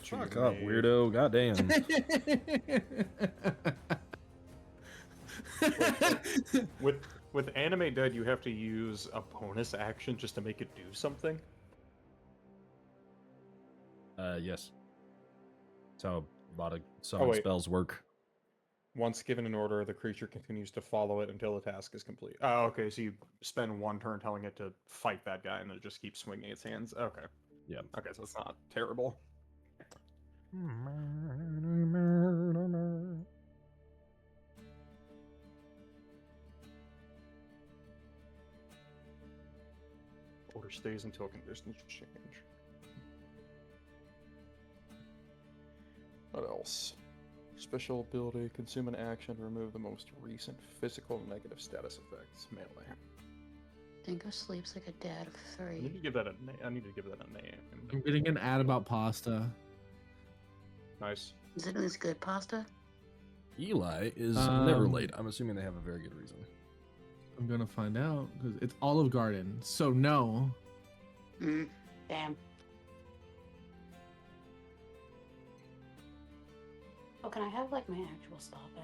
Fuck up, weirdo. Goddamn. With Anime Dead, you have to use a bonus action just to make it do something. Yes. That's how a lot of summon spells work. Once given an order, the creature continues to follow it until the task is complete. Oh, okay, so you spend one turn telling it to fight that guy, and then it just keeps swinging its hands. Okay. Yeah. Okay, so it's not terrible. Order stays until conditions change. What else? Special ability, consume an action to remove the most recent physical negative status effects. Melee. Dingo sleeps like a dad of I need to 3. give that a name. I'm getting an ad about pasta. Nice. Isn't this good pasta? Eli is never late. I'm assuming they have a very good reason. I'm gonna find out because it's Olive Garden. So no. Damn. Oh, can I have like my actual spot back?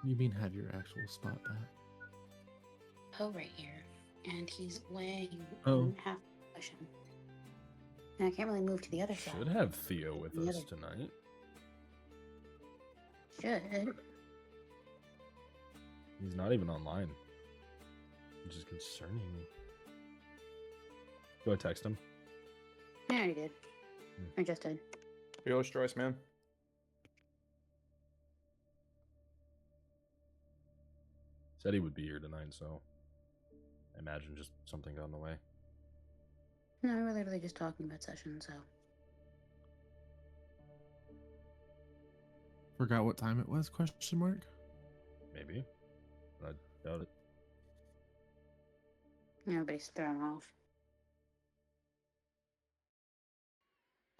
You mean have your actual spot back? Oh, right here. And he's laying Oh. on half the cushion. And I can't really move to the other side. Should have Theo with The us other- tonight. Should. He's not even online, which is concerning me. Go text him. Yeah, I already did. I just did. Fearless choice, man. Said he would be here tonight, so I imagine just something got in the way. No, we're literally just talking about session, so. Forgot what time it was? Question mark. Maybe. I doubt it. Everybody's thrown off.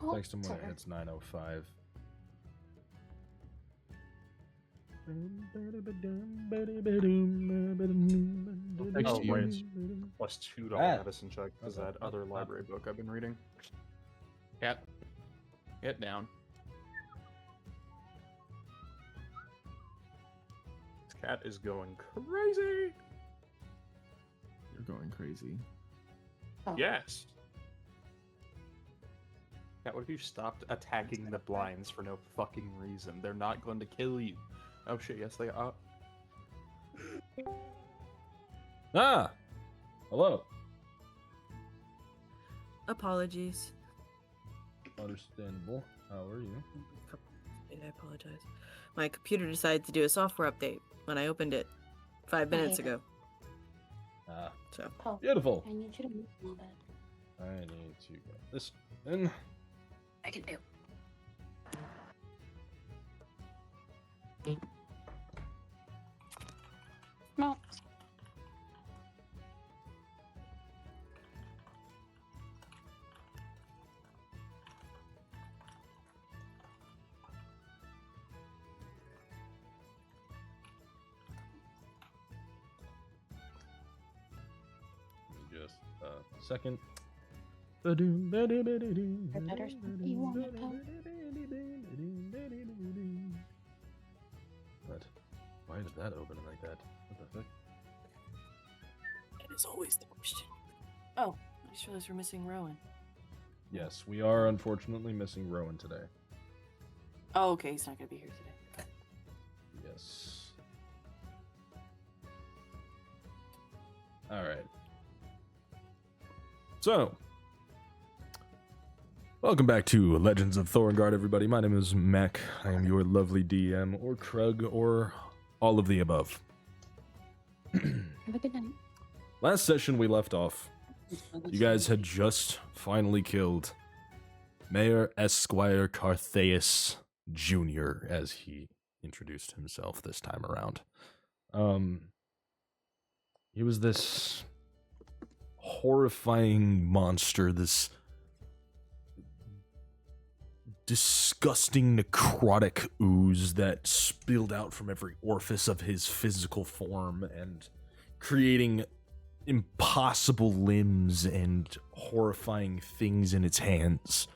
Oh, Text him when it sorry. hits 9:05. Oh, wait. Plus $2 Ah. medicine check is that other library book I've been reading. Cat. Get down. This cat is going crazy. You're going crazy. Oh. Yes. Cat, what if you stopped attacking the blinds for no fucking reason? They're not going to kill you. Oh shit, yes they are. Ah! Hello. Apologies. Understandable. How are you? I apologize. My computer decided to do a software update when I opened it 5 minutes ago. Ah, So Oh, beautiful. I need you to move a little bit. I need to get this in. I can do. No. Just a second. Better spot you wanna go. What? Why did that open like that? What the fuck? that is always the question. Oh, I just realized we're missing Rowan. Yes, we are unfortunately missing Rowan today. Oh, okay, he's not gonna be here today. Yes. Alright. So, welcome back to Legends of Thoryngard, everybody. My name is Mac. I am your lovely DM, or Krug, or all of the above. Have a good night. Last session we left off, you guys had just finally killed Mayor Esquire Cartheus Jr., as he introduced himself this time around. He was this horrifying monster, this disgusting necrotic ooze that spilled out from every orifice of his physical form and creating impossible limbs and horrifying things in its hands.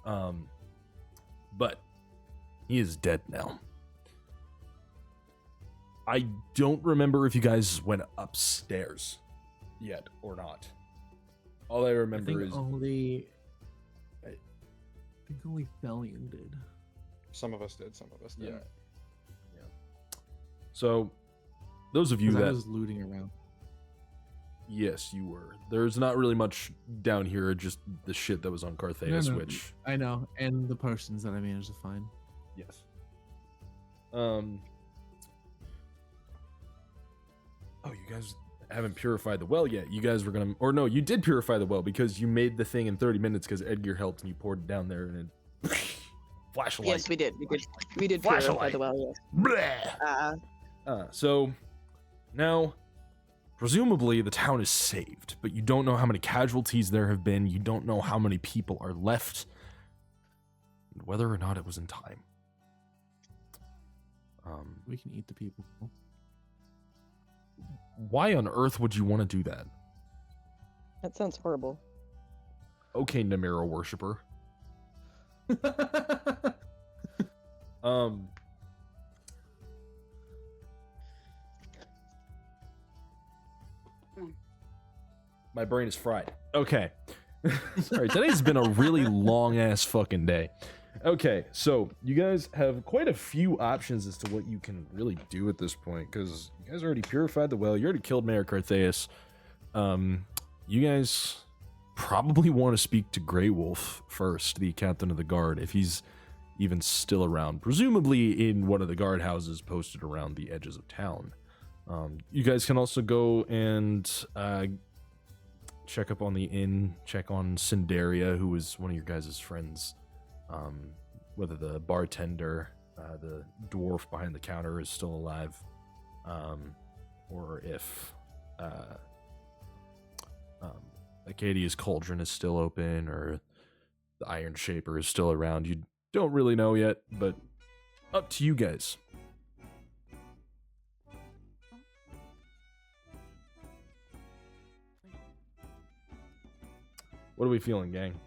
But he is dead now. I don't remember if you guys went upstairs yet or not. All I remember is I think only Thelian did. Some of us did, some of us didn't. Yeah. So, those of you 'Cause I that was looting around. yes, you were. There's not really much down here, just the shit that was on Carthaeus, No, which I know, and the potions that I managed to find. yes. Oh, you guys haven't purified the well yet. You guys were gonna, or no, you did purify the well because you made the thing in 30 minutes because Edgar helped and you poured it down there and it flashlight. Yes, we did. We did Flashlight. purify the well. Yes. Bleh. So now, presumably the town is saved, but you don't know how many casualties there have been. You don't know how many people are left, and whether or not it was in time. We can eat the people. Why on earth would you want to do that? That sounds horrible. Okay, Namira worshiper. My brain is fried. Okay. Sorry, today's been a really long ass fucking day. Okay, so you guys have quite a few options as to what you can really do at this point, because you guys already purified the well, you already killed Mayor Carthaeus. You guys probably want to speak to Grey Wolf first, the captain of the guard, if he's even still around, presumably in one of the guardhouses posted around the edges of town. You guys can also go and check up on the inn, check on Cinderia, who was one of your guys' friends. Whether the bartender, the dwarf behind the counter is still alive, or if Acadia's cauldron is still open, or the Iron Shaper is still around. You don't really know yet, but up to you guys. What are we feeling, gang?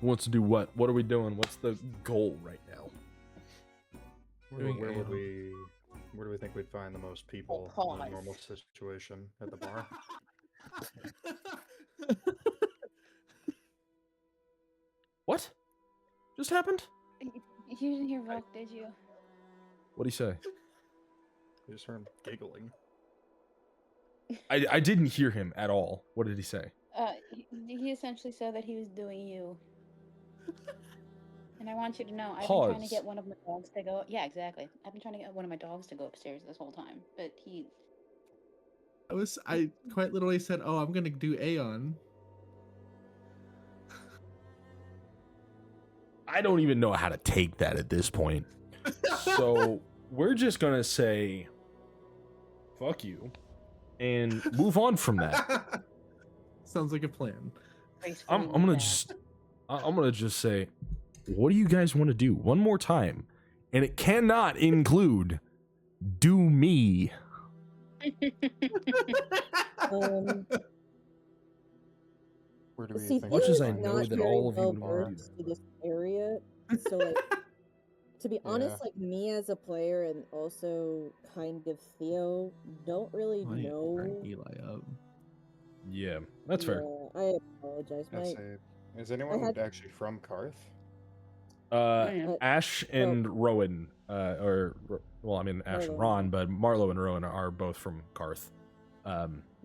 Who wants to do what? What are we doing? What's the goal right now? Where do we think we'd find the most people in a normal situation at the bar? What just happened? You didn't hear Volk, did you? What'd he say? We just heard him giggling. I didn't hear him at all. What did he say? He essentially said that he was doing you. And I want you to know, I've been trying to Pause. get one of my dogs to go. Yeah, exactly. I've been trying to get one of my dogs to go upstairs this whole time, but he. I quite literally said, "Oh, I'm gonna do Aeon." I don't even know how to take that at this point. So we're just gonna say, "Fuck you," and move on from that. Sounds like a plan. I'm gonna just say, what do you guys want to do one more time? And it cannot include do me. Where do we See, think? Much as I Theo's know not that very all of you well would wanna do versed to this area, so like, to be honest, Yeah. like me as a player and also kind of Theo don't really Why know. bring Eli up? Yeah, that's fair. Yeah, I apologize. Let's My say, is anyone had- actually from Karth? Yeah. Ash and Rowan, Ash and Marlo. Ron, but Marlo and Rowan are both from Karth.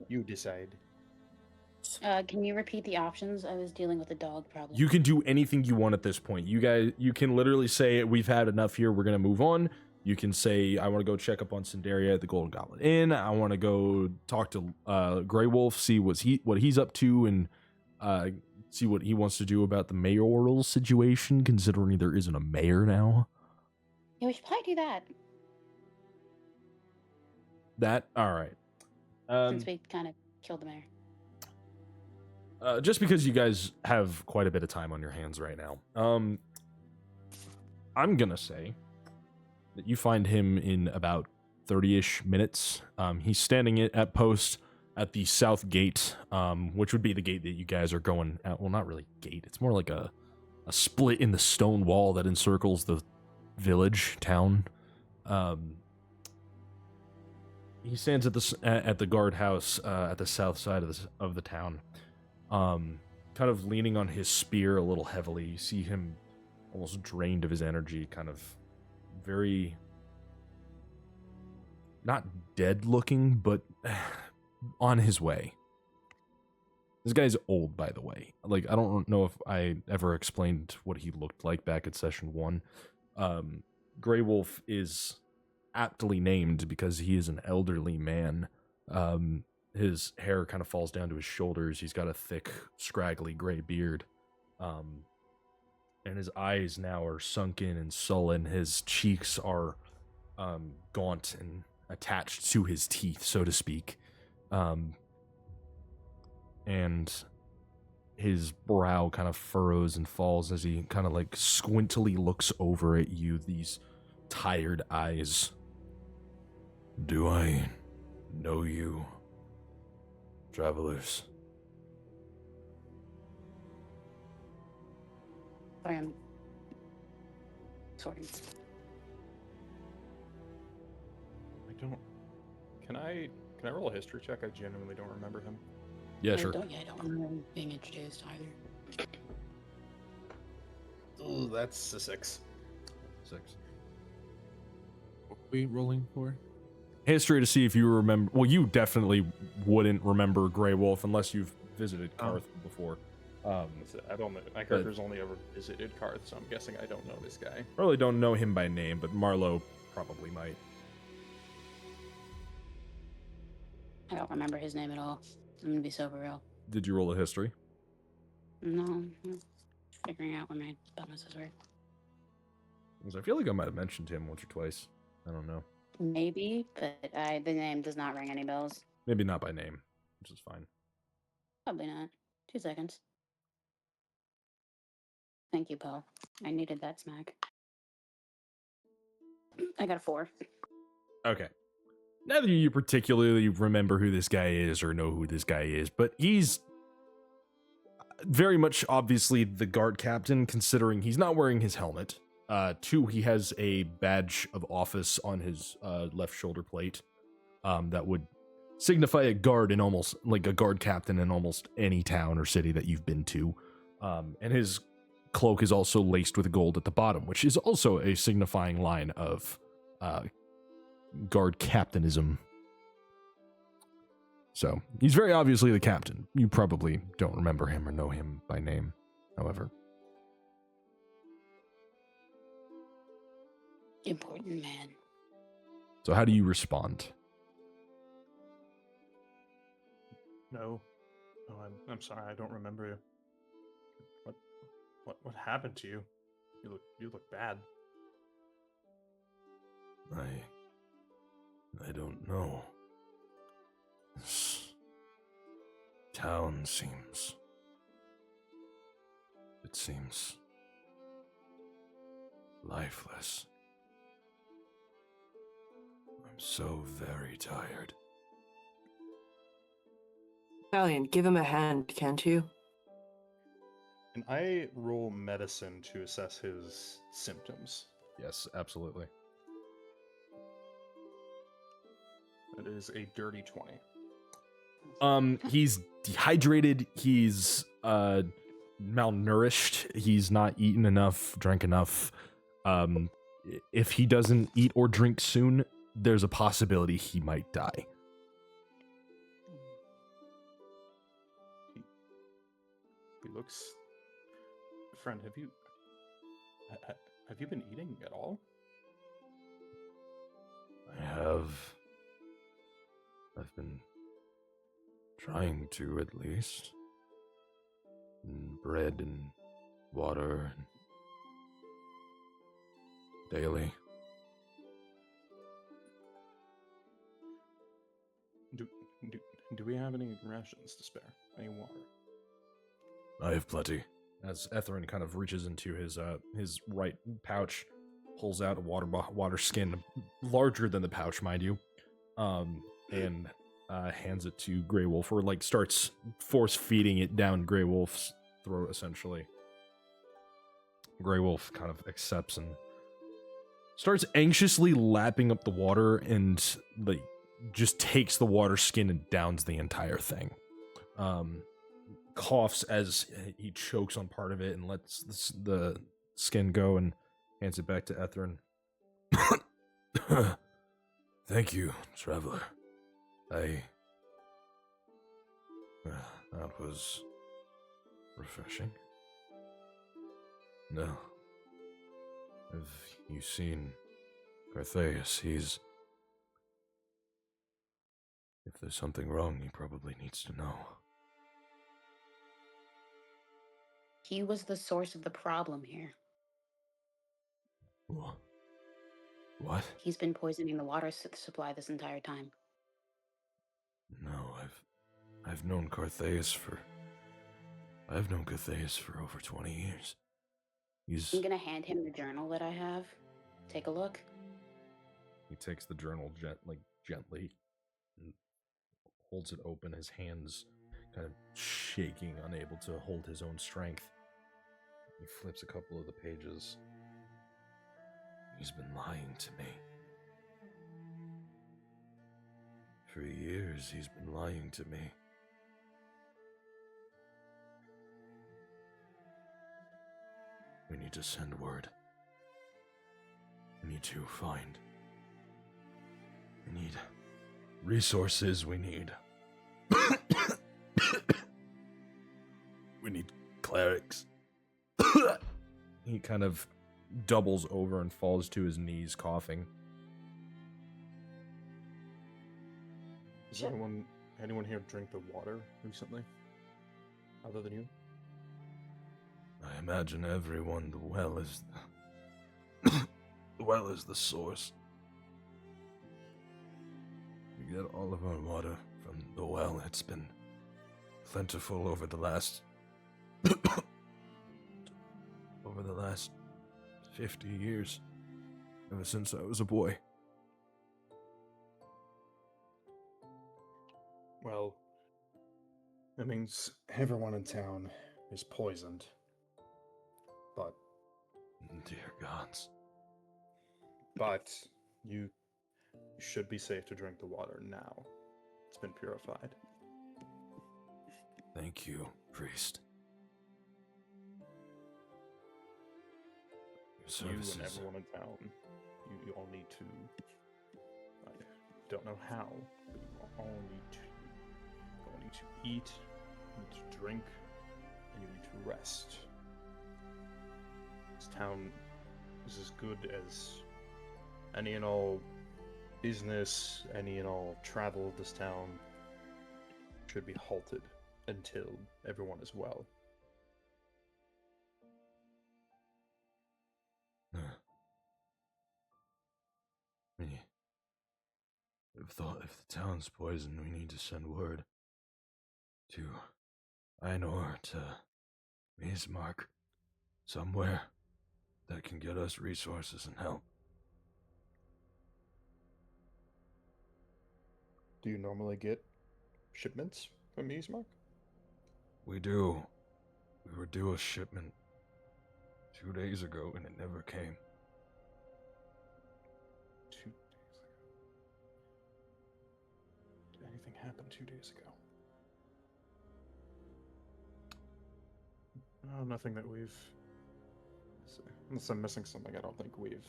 You decide. Can you repeat the options? I was dealing with a dog problem. You can do anything you want at this point. You can literally say, we've had enough here, we're gonna move on. You can say, I want to go check up on Cinderia at the Golden Goblet Inn. I want to go talk to Grey Wolf, see what he's up to, and see what he wants to do about the mayoral situation, considering there isn't a mayor now. Yeah, we should probably do that All right. since we kind of killed the mayor. Just because you guys have quite a bit of time on your hands right now. I'm gonna say that you find him in about 30-ish minutes. He's standing at post at the south gate, which would be the gate that you guys are going at. Well, not really gate. It's more like a split in the stone wall that encircles the village, town. He stands at the guardhouse at the south side of the town, kind of leaning on his spear a little heavily. You see him almost drained of his energy, kind of very not dead looking, but on his way. This guy's old, by the way. Like, I don't know if I ever explained what he looked like back at session 1. Grey Wolf is aptly named because he is an elderly man. His hair kind of falls down to his shoulders. He's got a thick, scraggly gray beard. And his eyes now are sunken and sullen. His cheeks are gaunt and attached to his teeth, so to speak. And his brow kind of furrows and falls as he kind of like squintily looks over at you, these tired eyes. Do I know you, travelers? Sorry, I'm sorting. I don't. Can I roll a history check? I genuinely don't remember him. Yeah, sure. I don't remember being introduced either. Oh, that's a 6. 6. What are we rolling for? History to see if you remember. Well, you definitely wouldn't remember Grey Wolf unless you've visited Karth before. That's it. I don't know. My character's only ever visited Karth, so I'm guessing I don't know this guy. Probably don't know him by name, but Marlowe probably might. I don't remember his name at all. I'm gonna be so for real. Did you roll a history? No, I'm figuring out where my bonuses were. 'Cause I feel like I might have mentioned him once or twice. I don't know. Maybe, but the name does not ring any bells. Maybe not by name, which is fine. Probably not. 2 seconds. Thank you, Poe. I needed that smack. I got a 4. Okay. Neither of you particularly remember who this guy is or know who this guy is, but he's very much obviously the guard captain, considering he's not wearing his helmet. 2, he has a badge of office on his left shoulder plate that would signify a guard in almost like a guard captain in almost any town or city that you've been to. And his cloak is also laced with gold at the bottom, which is also a signifying line of guard captainism. So he's very obviously the captain. You probably don't remember him or know him by name, however. Important man. So how do you respond? No, I'm sorry. I don't remember you. What happened to you? You look bad. I don't know. This town seems lifeless. I'm so very tired. Valiant, give him a hand, can't you? Can I roll medicine to assess his symptoms? Yes, absolutely. That is a dirty 20. He's dehydrated, he's malnourished, he's not eaten enough, drank enough. If he doesn't eat or drink soon, there's a possibility he might die. He looks. Friend, have you been eating at all? I have. I've been trying to, at least. Bread and water daily. Do we have any rations to spare? Any water? I have plenty. As Etherin kind of reaches into his right pouch, pulls out a water skin, larger than the pouch, mind you, and hands it to Grey Wolf, or like starts force feeding it down Grey Wolf's throat, essentially. Grey Wolf kind of accepts and starts anxiously lapping up the water, and like just takes the water skin and downs the entire thing. Coughs as he chokes on part of it and lets the skin go and hands it back to Ethrin. Thank you, traveler. That was refreshing. No. Have you seen Carthaeus? If there's something wrong, he probably needs to know. He was the source of the problem here. What? He's been poisoning the water supply this entire time. No, I've known Carthaeus for over 20 years. I'm gonna hand him the journal that I have. Take a look. He takes the journal gently and holds it open, his hands kind of shaking, unable to hold his own strength. He flips a couple of the pages. He's been lying to me. For years, he's been lying to me. We need to send word. We need to find. We need resources. We need. We need clerics. He kind of doubles over and falls to his knees, coughing. Does anyone here drink the water recently? Other than you? I imagine everyone. The well is the well is the source. We get all of our water from the well. It's been plentiful over the last 50 years, ever since I was a boy. Well, that means everyone in town is poisoned. But Dear gods. But you should be safe to drink the water now. It's been purified. Thank you, priest. Your You and services. everyone in town, you all need to. I don't know how, but you all need to. You all need to eat, you need to drink, and you need to rest. This town is as good as any and all business, any and all travel of this town should be halted until everyone is well. If the town's poisoned, we need to send word to Einor, to Bismarck, somewhere that can get us resources and help. Do you normally get shipments from Bismarck? We do. We were due a shipment 2 days ago, and it never came. 2 days ago. Did anything happen 2 days ago? No, nothing that we've... Unless I'm missing something, I don't think we've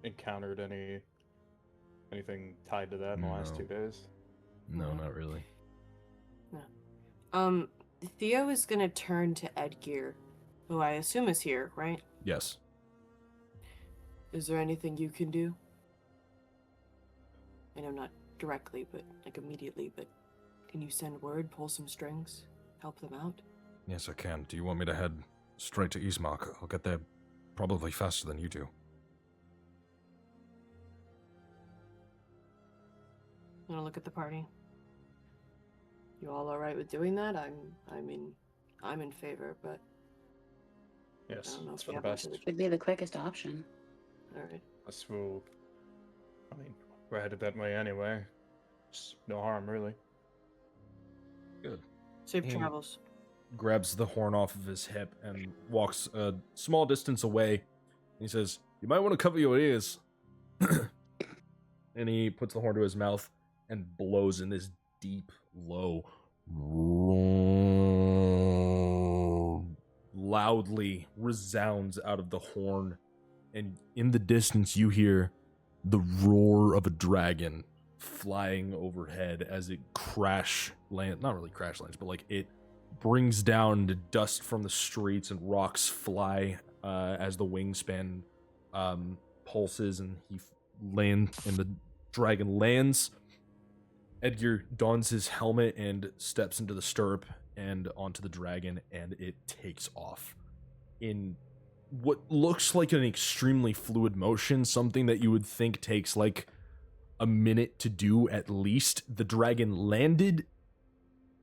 encountered anything tied to that in the last No. 2 days. No, Mhm. not really. Theo is gonna turn to Edgear, who I assume is here, right? Yes. Is there anything you can do? I know not directly, but like immediately, but can you send word, pull some strings, help them out? Yes, I can. Do you want me to head straight to Ismark? I'll get there probably faster than you do. I'm gonna look at the party. You all alright with doing that? I'm in favor, but I Yes, don't know it's if for we the have much best. of the Would be the quickest option. Alright. Us will... I mean, we're headed that way anyway. No harm, really. Good. Safe Hey. travels. Grabs the horn off of his hip and walks a small distance away. He says, "You might want to cover your ears." And he puts the horn to his mouth and blows in this deep, low, loudly resounds out of the horn. And in the distance, you hear the roar of a dragon flying overhead as it not really crash lands, but like it brings down the dust from the streets and rocks fly as the wingspan pulses and the dragon lands. Edgar dons his helmet and steps into the stirrup and onto the dragon, and it takes off in what looks like an extremely fluid motion, something that you would think takes like a minute to do at least. The dragon landed,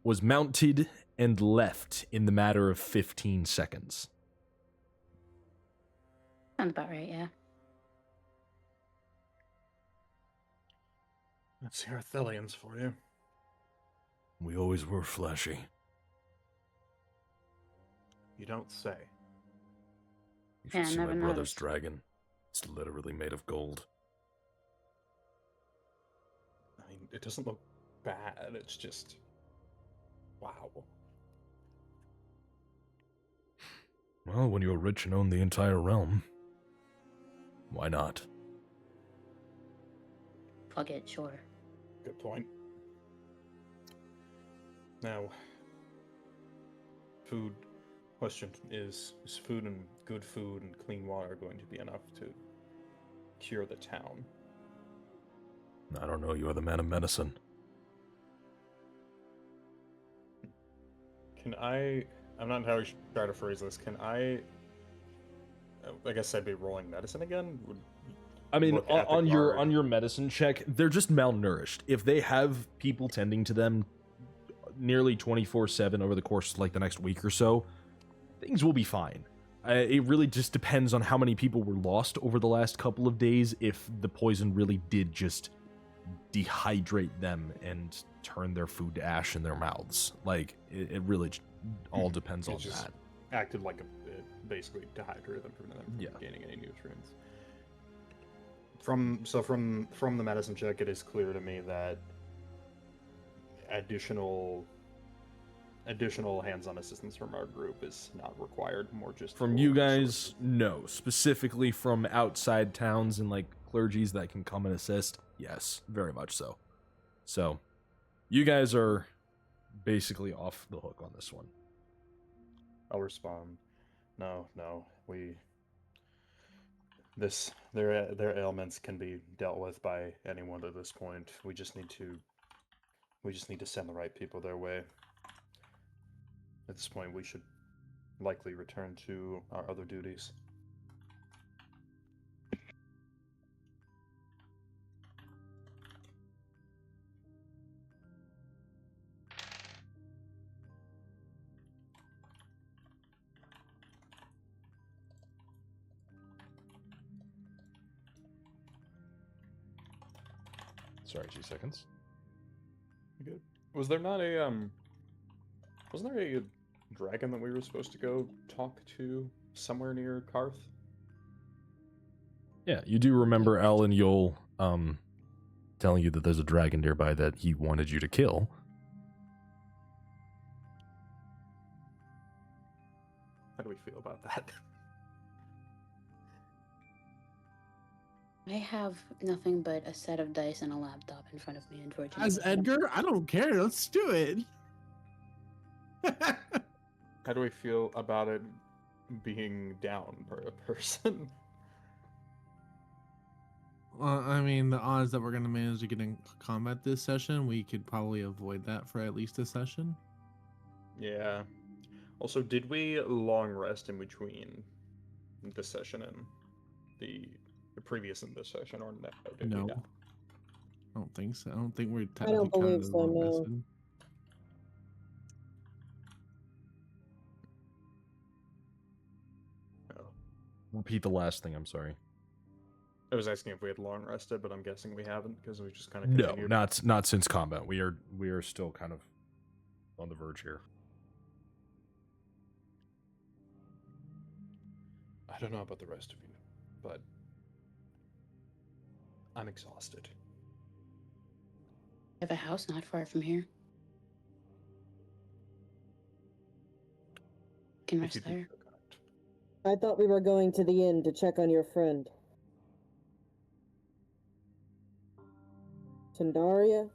was mounted, and left in the matter of 15 seconds. Sounds about right, yeah. That's the Arthelians for you. We always were flashy. You don't say. You should Yeah, see never my brother's noticed. dragon. It's literally made of gold. I mean, it doesn't look bad. It's just, wow. Well, when you're rich and own the entire realm, why not? Fuck it, sure. Good point. Now, food question is food and good food and clean water going to be enough to cure the town? I don't know, you are the man of medicine. I'm not entirely sure how to phrase this. I guess I'd be rolling medicine again? I mean, Look at the on guard. your medicine check, they're just malnourished. If they have people tending to them nearly 24/7 over the course of like the next week or so, things will be fine. It really just depends on how many people were lost over the last couple of days, if the poison really did just dehydrate them and turn their food to ash in their mouths. Like, it really all depends It on just that. acted like it basically dehydrated them from Yeah. gaining any nutrients. From the medicine check, it is clear to me that additional hands-on assistance from our group is not required. More just From for you guys, resources. no. Specifically from outside towns and like clergies that can come and assist, yes, very much so. So, you guys are basically off the hook on this one. I'll respond. No, their ailments can be dealt with by anyone at this point. We just need to send the right people their way. At this point, we should likely return to our other duties. Sorry, 2 seconds. Good. Wasn't there a dragon that we were supposed to go talk to somewhere near Karth? Yeah, you do remember Alan Yule telling you that there's a dragon nearby that he wanted you to kill. How do we feel about that? I have nothing but a set of dice and a laptop in front of me, unfortunately. As Edgar, I don't care. Let's do it. How do we feel about it being down per a person? Well, I mean, the odds that we're going to manage to get in combat this session, we could probably avoid that for at least a session. Yeah. Also, did we long rest in between this session and the previous in this session, or no? Did we No. not? I don't think so. I don't think we're don't technically believe counted as so, long no. rested. No. Repeat the last thing, I'm sorry. I was asking if we had long rested, but I'm guessing we haven't because we just kind of No, continued. not since combat. We are still kind of on the verge here. I don't know about the rest of you, but I'm exhausted. I have a house not far from here. Can If rest you'd be there. so kind. I thought we were going to the inn to check on your friend. Tandaria? Is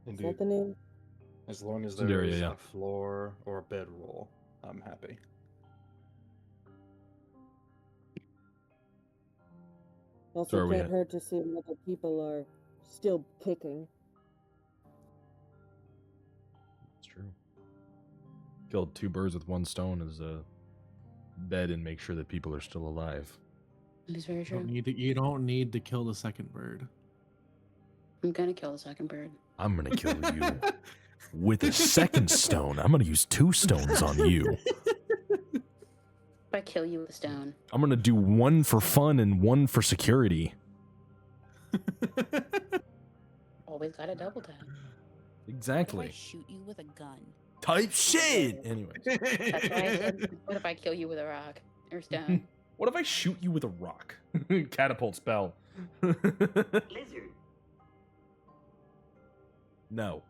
Indeed. that the name? As long as It's an there area, is yeah. a floor or a bedroll, I'm happy. Also, So are we can't at- hurt to see what other people are still kicking. It's true. Killed 2 birds with 1 stone is a bed and make sure that people are still alive. It is very You true. you don't need to kill the second bird. I'm gonna kill the second bird. I'm gonna kill you with a second stone. I'm gonna use 2 stones on you. If I kill you with a stone, I'm gonna do 1 for fun and 1 for security. always got a double tap. What if I Exactly. shoot you with a gun? Type shit. Anyways, That's why I said, what if I kill you with a rock or stone? what if I shoot you with a rock? Catapult spell. Lizard. No.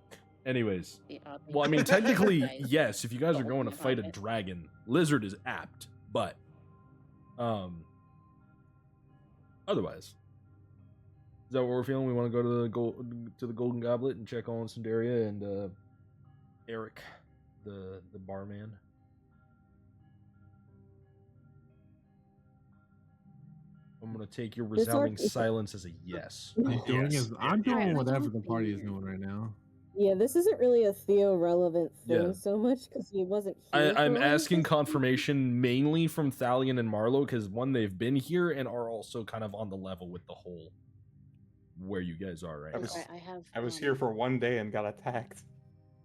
Anyways, The oddly- well, I mean, technically, Nice. yes. If you guys are Oh, going to yeah, fight a okay. dragon, lizard is apt, but otherwise, is that what we're feeling? We want to go to the Golden Goblet and check on Cinderia and Eric, the barman. I'm gonna take your This resounding arc is- silence as a yes. I'm doing, Yes. I'm doing Alright, whatever let's the do party is it. doing right now. Yeah, this isn't really a Theo relevant thing Yeah. so much because he wasn't here. I'm for all of asking this. confirmation mainly from Thalion and Marlowe because one, they've been here and are also kind of on the level with the whole where you guys are right I now. was- I have. I was here for 1 day and got attacked.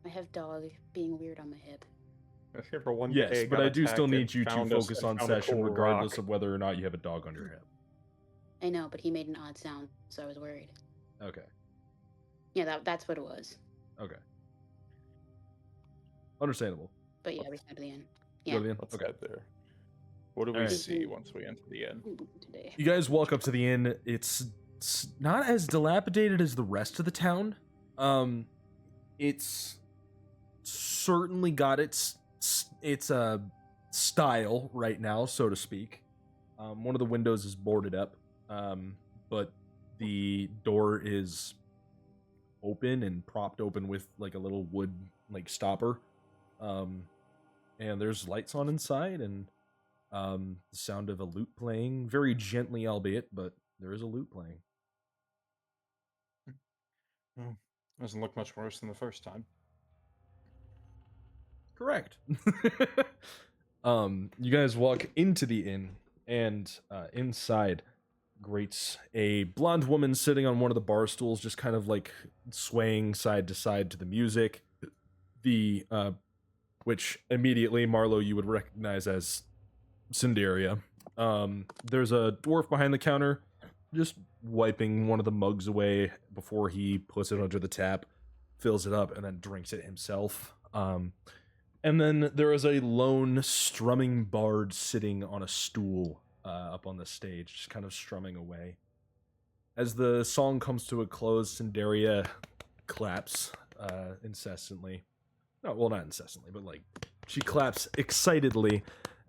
I have dog being weird on my hip. I was here for 1 Yes, day. but got I do still attacked, need and you to found us- focus and on found a session cool regardless rock. of whether or not you have a dog on your hip. I know, but he made an odd sound, so I was worried. Okay. Yeah, that's what it was. Okay. Understandable. But yeah, we go to the end. Go Yeah. to the end? Let's Okay. head there. What do we Alright. see once we enter the inn? Today. You guys walk up to the inn. It's not as dilapidated as the rest of the town. It's certainly got its style right now, so to speak. One of the windows is boarded up, but the door is open and propped open with like a little wood like stopper. And there's lights on inside and the sound of a lute playing, very gently albeit, but there is a lute playing. Doesn't look much worse than the first time. Correct. You guys walk into the inn, and inside greets a blonde woman sitting on one of the bar stools, just kind of like swaying side to side to the music. The which immediately Marlowe you would recognize as Cinderia. There's a dwarf behind the counter, just wiping one of the mugs away before he puts it under the tap, fills it up, and then drinks it himself. And then there is a lone strumming bard sitting on a stool up on the stage, just kind of strumming away. As the song comes to a close, Cinderia claps incessantly. No, well, not incessantly, but like she claps excitedly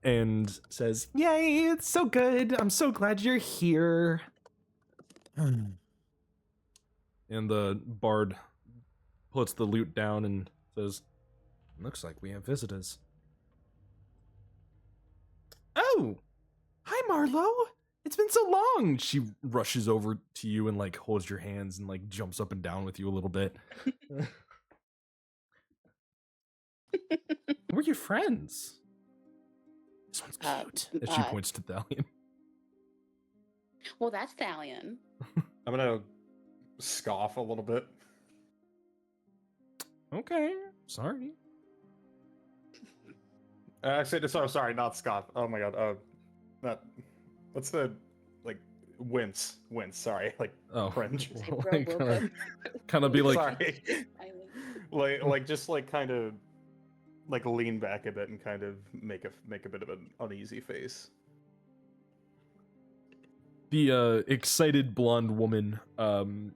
and says, "Yay, it's so good. I'm so glad you're here." And the bard puts the lute down and says, "Looks like we have visitors." "Oh, hi Marlowe. It's been so long." She rushes over to you and like holds your hands and like jumps up and down with you a little bit. We're your friends. This one's cute. As she points to Thalion. Well, that's Thalion. I'm gonna scoff a little bit. Okay, sorry. Actually, sorry, not scoff. Oh my god. Not. what's the like wince? Sorry, like Oh, cringe. Say, bro, woke up. kind of be like, Sorry. I like just like kind of like lean back a bit and kind of make a bit of an uneasy face. the excited blonde woman,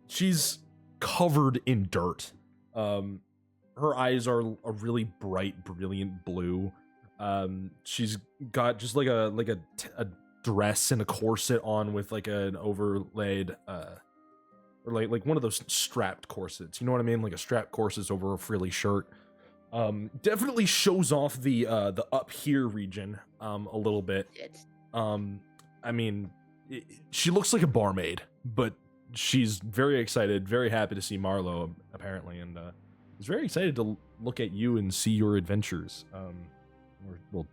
she's covered in dirt. Her eyes are a really bright, brilliant blue. She's got just like a dress and a corset on with like an overlaid or like one of those strapped corsets. You know what I mean? Like a strapped corset over a frilly shirt. Definitely shows off the up here region a little bit. I mean, she looks like a barmaid, but she's very excited, very happy to see Marlo apparently, and is very excited to look at you and see your adventures. Or we'll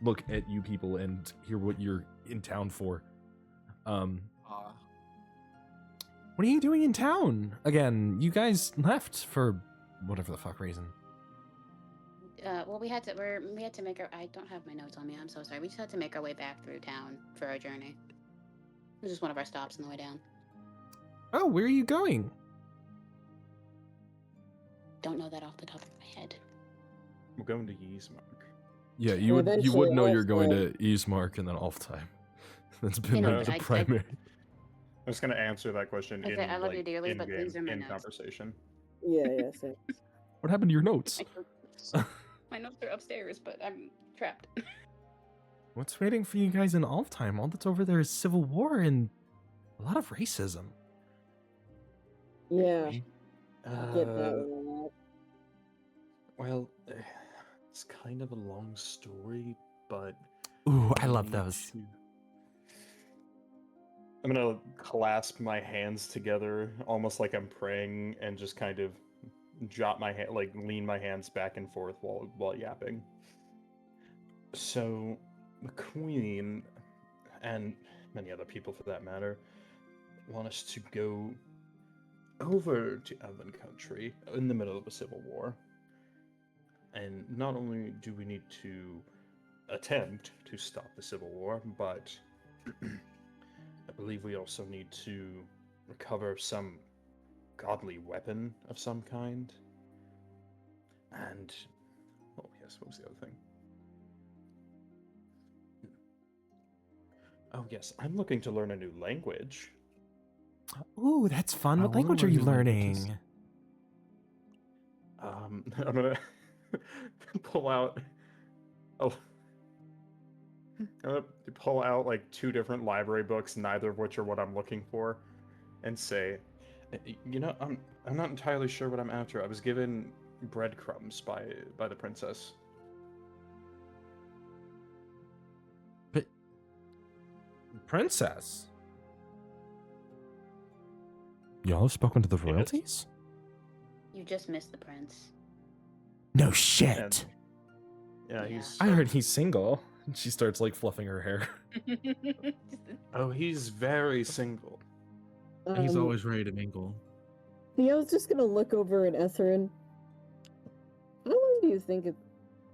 look at you people and hear what you're in town for. What are you doing in town again? You guys left for whatever the fuck reason. Well, we had to make our. I don't have my notes on me. I'm so sorry. We just had to make our way back through town for our journey. It was just one of our stops on the way down. Oh, where are you going? Don't know that off the top of my head. We're going to Yeasmark. Yeah, you would Eventually know you're off going time. to Eastmark and then off time. That's been know, like but the primary. I'm just gonna answer that question Okay, in I love you like, dearly, in but game, these are my in notes. conversation. Yeah, so. What happened to your notes? My notes are upstairs, but I'm trapped. What's waiting for you guys in off time? All that's over there is civil war and a lot of racism. Yeah, Uh, get that one out. Well, it's kind of a long story, but Ooh, I we love need those. to- I'm gonna clasp my hands together, almost like I'm praying, and just kind of drop my hand, like lean my hands back and forth while yapping. So, the Queen, and many other people for that matter, want us to go over to Elven Country in the middle of a civil war. And not only do we need to attempt to stop the civil war, but I believe we also need to recover some godly weapon of some kind. And, oh yes, what was the other thing? Oh yes, I'm looking to learn a new language. Ooh, that's fun. I What wanna language are learn you new languages. learning? I'm gonna pull out. Oh, I'm gonna pull out like 2 different library books, neither of which are what I'm looking for, and say, you know, I'm not entirely sure what I'm after. I was given breadcrumbs by the princess. But princess, y'all have spoken to the royalties? You just missed the prince. No shit. And- Yeah, Yeah. he's. I heard he's single. She starts like fluffing her hair. Oh, he's very single. He's always ready to mingle. Theo's just gonna look over at Etherin. How long do you think it...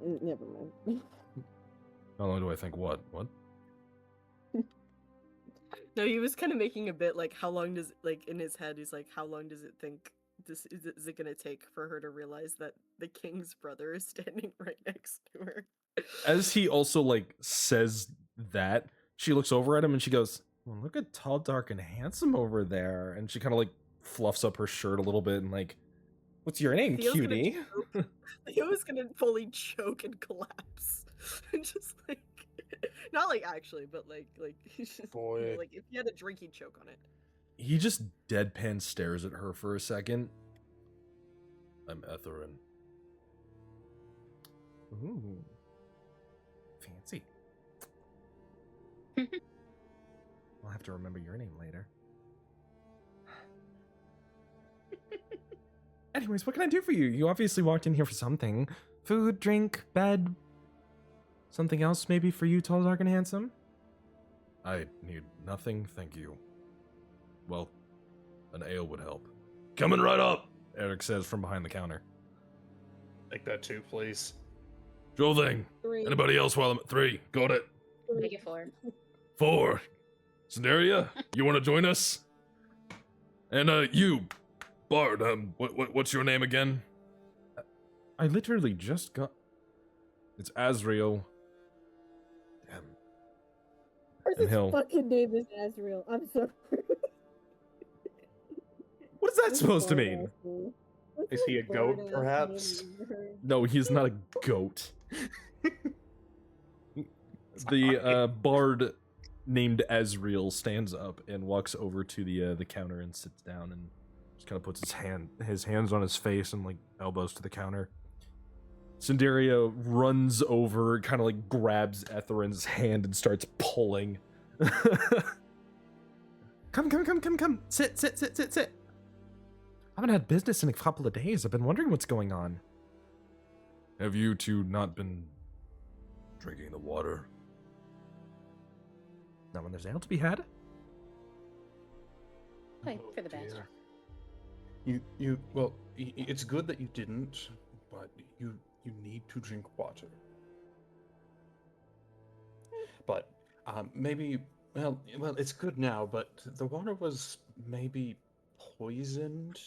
Never mind. How long do I think what? What? No, he was kind of making a bit like, how long does, like, in his head, he's like, how long does it think is it gonna take for her to realize that the king's brother is standing right next to her? As he also like says that, she looks over at him and she goes, well, look at tall, dark, and handsome over there. And she kind of like fluffs up her shirt a little bit and like, what's your name, Theo's gonna cutie? choke. Theo's gonna fully choke and collapse. And just like, not like actually, but like he's just, Boy. like if he had a drink, he'd choke on it. He just deadpan stares at her for a second. I'm Etherin. Ooh. Fancy. I'll have to remember your name later. Anyways, what can I do for you? You obviously walked in here for something. Food, drink, bed. Something else maybe for you, tall, dark, and handsome? I need nothing, thank you. Well, an ale would help. Coming right up, Eric says from behind the counter. Take that too, please. Sure thing. 3. Anybody else while I'm at 3? Got it. Make it 4. 4. Scenaria, you want to join us? And you, Bard, what's your name again? I literally just got. It's Azrael. Damn. Or And he'll. his fucking name is Azrael. I'm sorry. What is that supposed to mean? Is he a goat, perhaps? No, he's not a goat. The bard named Azrael stands up and walks over to the counter and sits down and just kind of puts his hands on his face and like elbows to the counter. Cinderia runs over, kind of like grabs Etherin's hand and starts pulling. Come. Sit. I haven't had business in a couple of days. I've been wondering what's going on. Have you two not been drinking the water? Not when there's ale to be had? Wait, for the best. Well, it's good that you didn't, but you need to drink water. But maybe, well, it's good now, but the water was maybe poisoned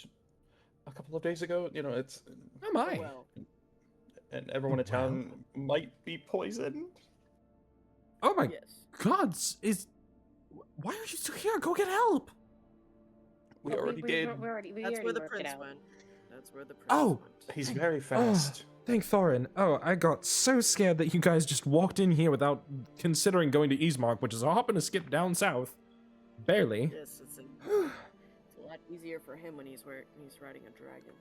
a couple of days ago. You know, it's... Oh my. Well, And everyone in town might be poisoned. Oh my yes. god, why are you still here? Go get help! We already did. We already That's where the worked it prince out. went. That's where the prince Oh. went. He's very fast. Thank Thorin. Oh, I got so scared that you guys just walked in here without considering going to Eastmark, which is a hop and a skip down south. Barely. Yes, it's a lot easier for him when he's riding a dragon.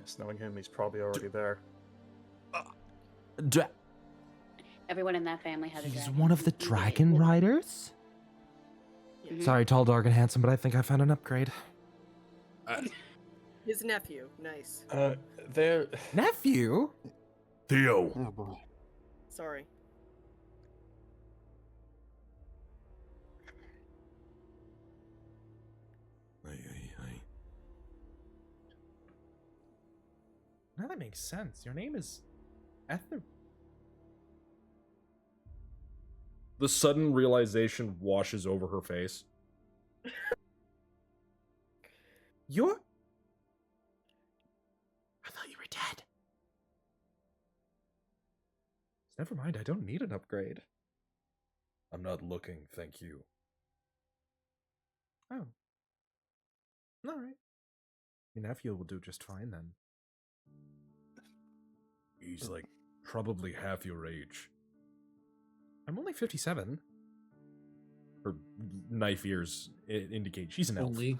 Yes, knowing him, he's probably already there. Everyone in that family has a He's dragon. one of the dragon riders? Mhm. Sorry, tall, dark, and handsome, but I think I found an upgrade. His nephew, nice. There. Nephew? Theo. Oh boy. Sorry. Now that makes sense. Your name is Ether. The sudden realization washes over her face. You're... I thought you were dead. Never mind, I don't need an upgrade. I'm not looking, thank you. Oh. Alright. Your nephew will do just fine then. He's like probably half your age. I'm only 57. Her knife ears indicate she's an elf. Only.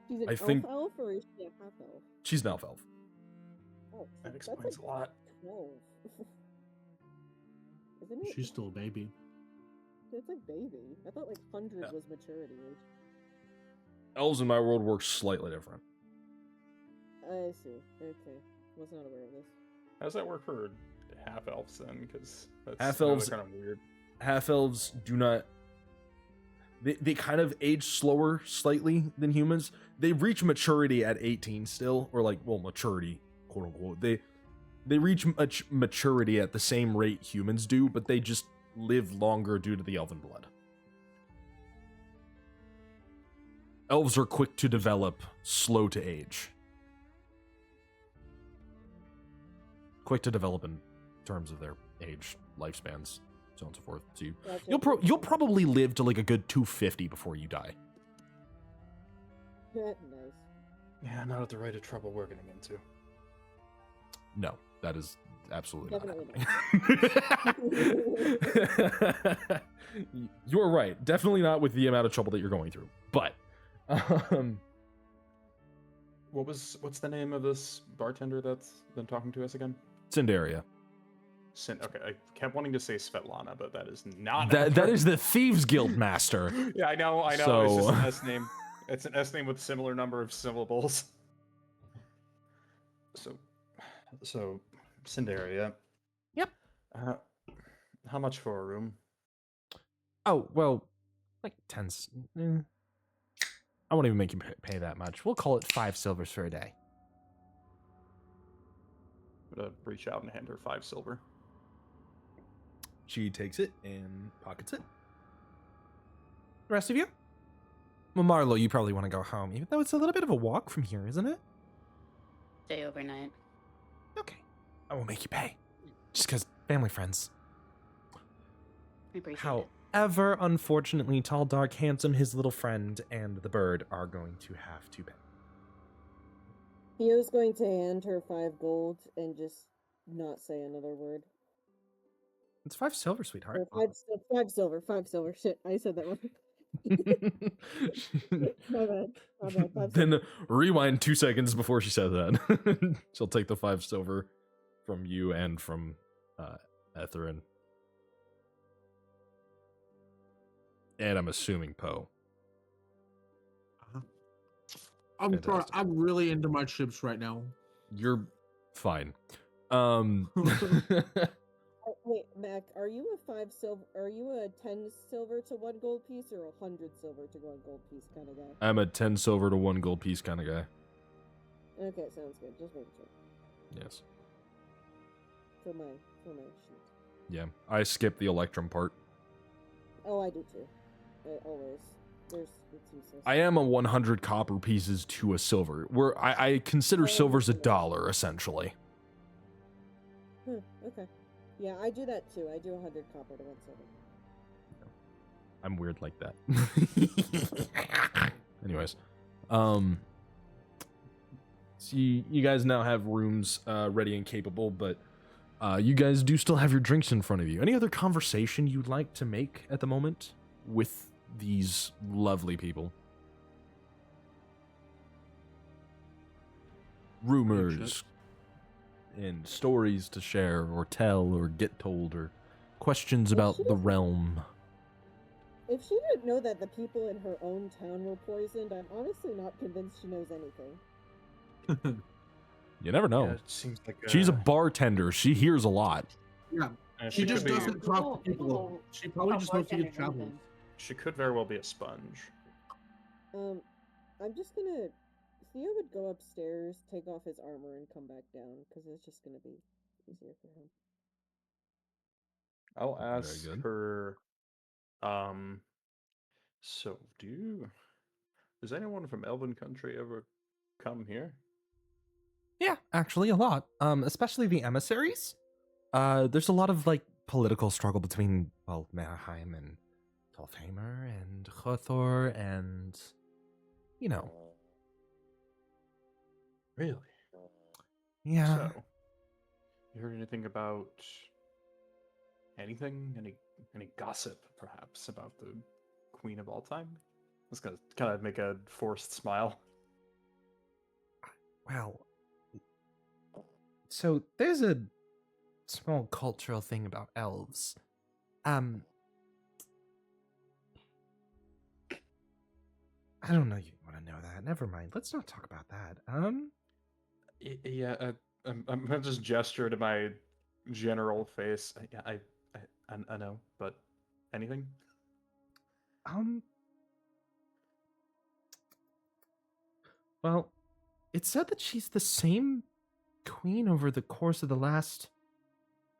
She's an I think- elf or is she a half elf? She's an elf. Oh, That that's explains like a lot. 12. Isn't it? She's still a baby. It's like baby. I thought like 100 Yeah. was maturity age. Elves in my world work slightly different. I see. Okay. Was not aware of this. How does that work for half elves then? Because that's Half-elves- kind of weird. Half elves do not. They kind of age slower slightly than humans. They reach maturity at 18 still, or like, well, maturity, quote unquote. They reach maturity at the same rate humans do, but they just live longer due to the elven blood. Elves are quick to develop, slow to age. Quick to develop in terms of their age, lifespans, so on and so forth. So Gotcha. you'll probably live to like a good 250 before you die. Nice. Yeah, not at the rate of trouble we're getting into. No, that is absolutely Definitely not happening. You're right. Definitely not with the amount of trouble that you're going through. But What's the name of this bartender that's been talking to us again? Cinderia. Okay, I kept wanting to say Svetlana, but that is not That is the Thieves Guild master. Yeah, I know. It's So- just an S name. It's an S name with similar number of syllables. So, Cinderia. Yep. How much for a room? Oh, well, like 10. I won't even make you pay that much. We'll call it 5 silvers for a day. I'm gonna reach out and hand her 5 silver. She takes it and pockets it. The rest of you? Well, Marlo, you probably want to go home, even though it's a little bit of a walk from here, isn't it? Stay overnight. Okay. I will make you pay. Just because family friends. I appreciate it. However, unfortunately, Tall, Dark, Handsome, his little friend, and the bird are going to have to pay. Theo's going to hand her 5 gold and just not say another word. It's 5 silver, sweetheart. Or 5 silver. 5 silver. Shit, I said that wrong. My bad. 5 silver. Then rewind 2 seconds before she said that. She'll take the 5 silver from you and from Etherin. And I'm assuming Poe. I'm sorry, Fantastic. I'm really into my chips right now. You're fine. Wait, Mac, are you a 5 silver? Are you a 10 silver to 1 gold piece, or a 100 silver to 1 gold piece kind of guy? I'm a 10 silver to 1 gold piece kind of guy. Okay, sounds good. Just making sure. Yes. For my sheet. Yeah. I skipped the Electrum part. Oh, I do too. Always. It's useless. I am a 100 copper pieces to a silver. Where I consider silver's $1, essentially. Okay. Yeah, I do that too. I do 100 copper to 1 silver. I'm weird like that. Anyways, so you guys now have rooms ready and capable, but you guys do still have your drinks in front of you. Any other conversation you'd like to make at the moment with these lovely people? Rumors and stories to share or tell or get told, or questions about the realm. If she didn't know that the people in her own town were poisoned, I'm honestly not convinced she knows anything. You never know. Yeah, it seems like She's a bartender. She hears a lot. Yeah, and she just could be- doesn't talk to people. She probably just wants to get travelers. She could very well be a sponge. I'm just gonna... Theo would go upstairs, take off his armor, and come back down, because it's just gonna be easier for him. I'll Very ask good. her. So does anyone from Elven country ever come here? Yeah, actually a lot. Especially the emissaries. There's a lot of like political struggle between Merheim and Tolfhamer and Chothor and Really? Yeah. So, you heard anything about anything? Any gossip, perhaps, about the Queen of all time? That's gonna kind of make a forced smile. Well, so there's a small cultural thing about elves. I don't know you want to know that. Never mind. Let's not talk about that. Yeah, I'm gonna just gesture to my general face. I know, but anything? Well, it's said that she's the same queen over the course of the last,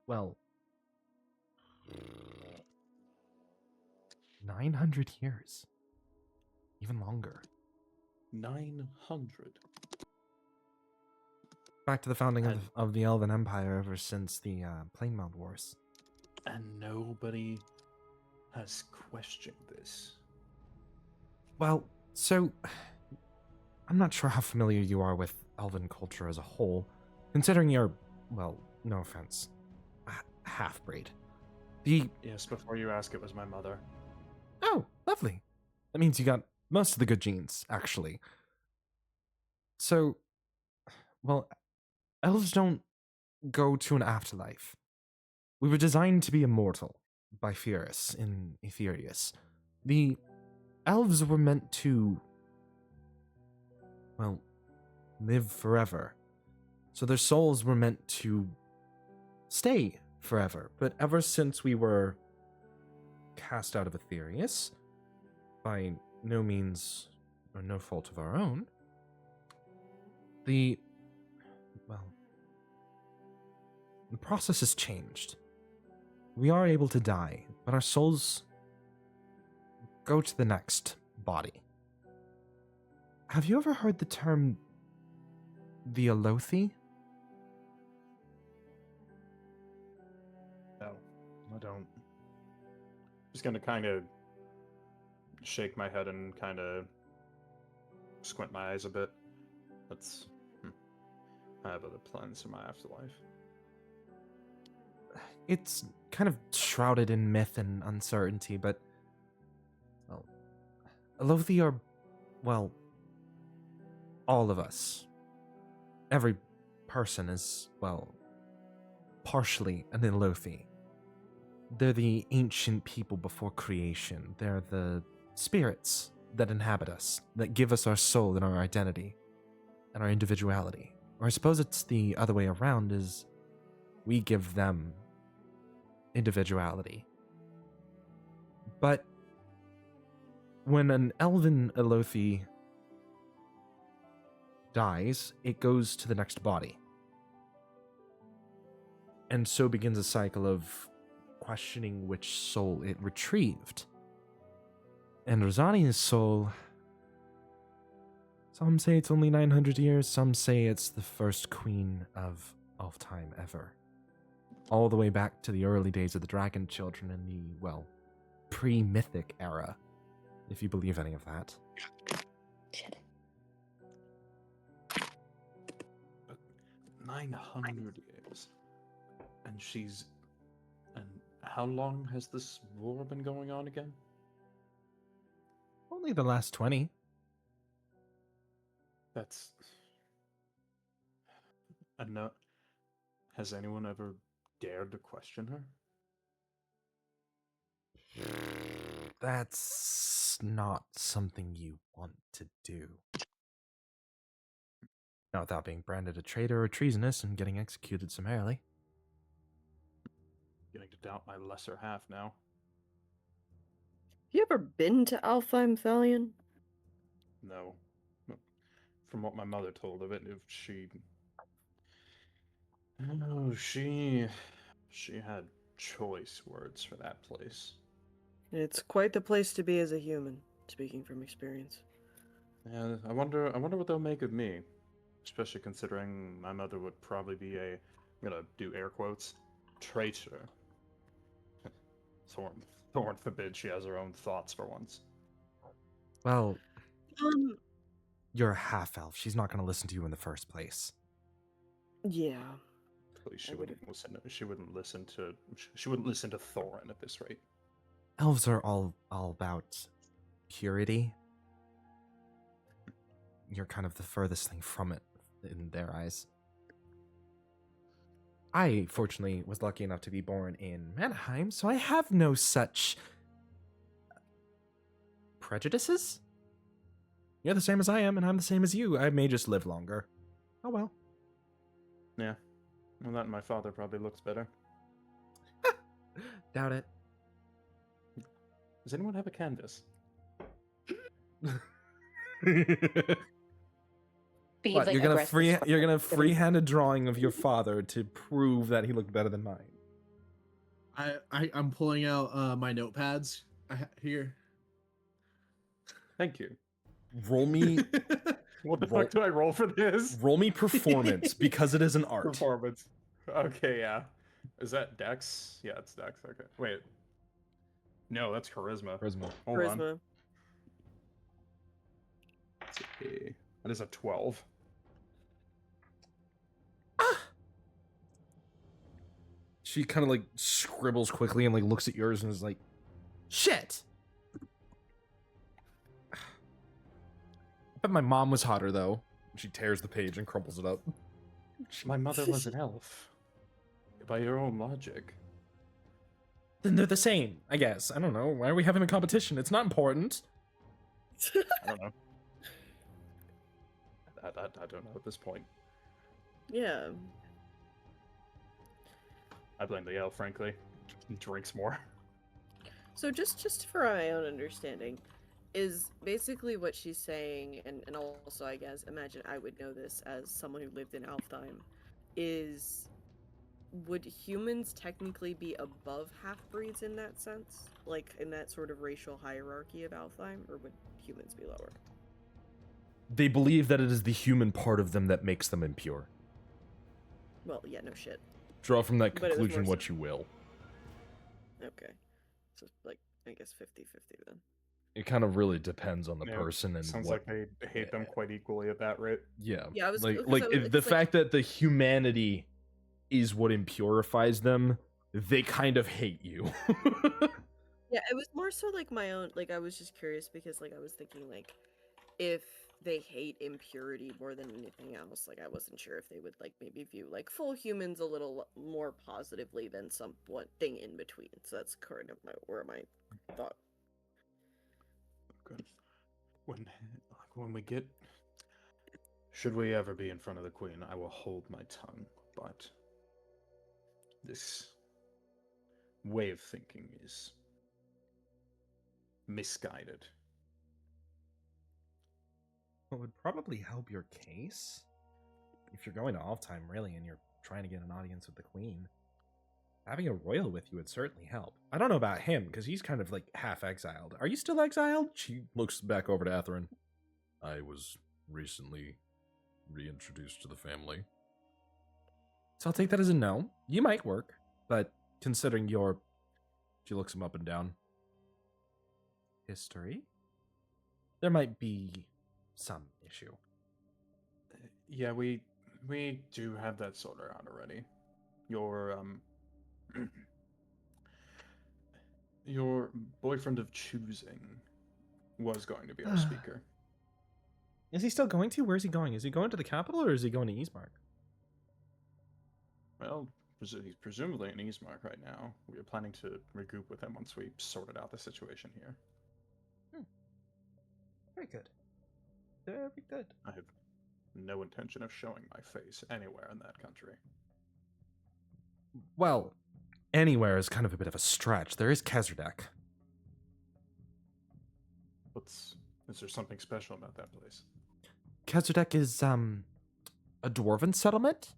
900 years. Even longer. 900. Back to the founding of the Elven Empire ever since the Plainmount Wars. And nobody has questioned this. Well, so I'm not sure how familiar you are with Elven culture as a whole, considering you're, no offense, half-breed. Yes, before you ask, it was my mother. Oh, lovely. That means you got most of the good genes, actually. So, elves don't go to an afterlife. We were designed to be immortal by Pyrrhus in Aetherius. The elves were meant to, live forever. So their souls were meant to stay forever. But ever since we were cast out of Aetherius, by no means or no fault of our own, the process has changed. we are able to die, but our souls go to the next body. Have you ever heard the term the Alothi? No, I don't. Just gonna kind of shake my head and kind of squint my eyes a bit. That's. I have other plans for my afterlife. It's kind of shrouded in myth and uncertainty, but well, Alothi are, well, all of us. Every person is, well, partially an Alothi. They're the ancient people before creation. They're the spirits that inhabit us, that give us our soul and our identity and our individuality. Or I suppose it's the other way around, is we give them individuality. But when an elven Alothi dies, it goes to the next body. And so begins a cycle of questioning which soul it retrieved. And Rosania's soul, some say it's only 900 years, some say it's the first queen of time ever. All the way back to the early days of the Dragon Children in the, well, pre-mythic era, if you believe any of that. Shit. 900 years. And she's... And how long has this war been going on again? Only the last 20. That's... And no... Has anyone ever dared to question her? That's not something you want to do. Not without being branded a traitor or treasonous and getting executed summarily. Getting to doubt my lesser half now. You ever been to Alfheim, Thalion? No. From what my mother told of it, if she... Oh, she had choice words for that place. It's quite the place to be as a human, speaking from experience. Yeah, I wonder what they'll make of me. Especially considering my mother would probably be a, I'm gonna do air quotes, traitor. Thorn forbid she has her own thoughts for once. Well, you're a half-elf. She's not going to listen to you in the first place. Yeah. Please, she wouldn't listen. She wouldn't listen to Thorin at this rate. Elves are all about purity. You're kind of the furthest thing from it in their eyes. I, fortunately, was lucky enough to be born in Mannheim, so I have no such prejudices. You're the same as I am, and I'm the same as you. I may just live longer. Oh well. Yeah. Well, that and my father probably looks better. Doubt it. Does anyone have a canvas? What, Like, you're gonna freehand a drawing of your father to prove that he looked better than mine. I'm pulling out my notepads here. Thank you. Roll me. What the fuck do I roll for this? Roll me performance because it is an art. Performance. Okay, yeah. Is that Dex? Yeah, it's Dex. Okay. Wait. No, that's Charisma. Charisma. Hold on. Charisma. Let's see. That is a 12. She kind of like scribbles quickly and like looks at yours and is like, "Shit." I bet my mom was hotter though. She tears the page and crumples it up. My mother was an elf. By your own logic. Then they're the same, I guess. I don't know. Why are we having a competition? It's not important. I don't know. I don't know at this point. Yeah. I blame the elf, frankly. He drinks more. So just for my own understanding, is basically what she's saying, and also I guess imagine I would know this as someone who lived in Alfheim, is would humans technically be above half-breeds in that sense? Like, in that sort of racial hierarchy of Alfheim? Or would humans be lower? They believe that it is the human part of them that makes them impure. Well, yeah, no shit. Draw from that But it was conclusion more what so- you will. Okay. So, like, I guess 50-50 then. It kind of really depends on the Yeah, person and Sounds what. like they hate them quite equally at that rate. Yeah, Yeah, I was- like because like I was- if the it's like- fact that the humanity is what impurifies them, they kind of hate you. Yeah, it was more so like my own, like I was just curious because like I was thinking like if they hate impurity more than anything else, like I wasn't sure if they would like maybe view like full humans a little more positively than some one thing in between. So that's kind of where my thought. Good. When we get, should we ever be in front of the Queen, I will hold my tongue. But this way of thinking is misguided. What would probably help your case, if you're going to Alfheim really and you're trying to get an audience with the Queen, having a royal with you would certainly help. I don't know about him, because he's kind of like half exiled. Are you still exiled? She looks back over to Atherin. I was recently reintroduced to the family. So I'll take that as a no. You might work, but considering your... She looks him up and down. history, there might be some issue. Yeah, we do have that sorted out already. Your your boyfriend of choosing was going to be our speaker. Is he still going to? Where's he going? Is he going to the capital or is he going to Eastmark? Well, he's presumably in Eastmark right now. We are planning to regroup with him once we sorted out the situation here. Very good. Very good. I have no intention of showing my face anywhere in that country. Well, anywhere is kind of a bit of a stretch. There is Kezardek. Is there something special about that place? Kezardek is a dwarven settlement.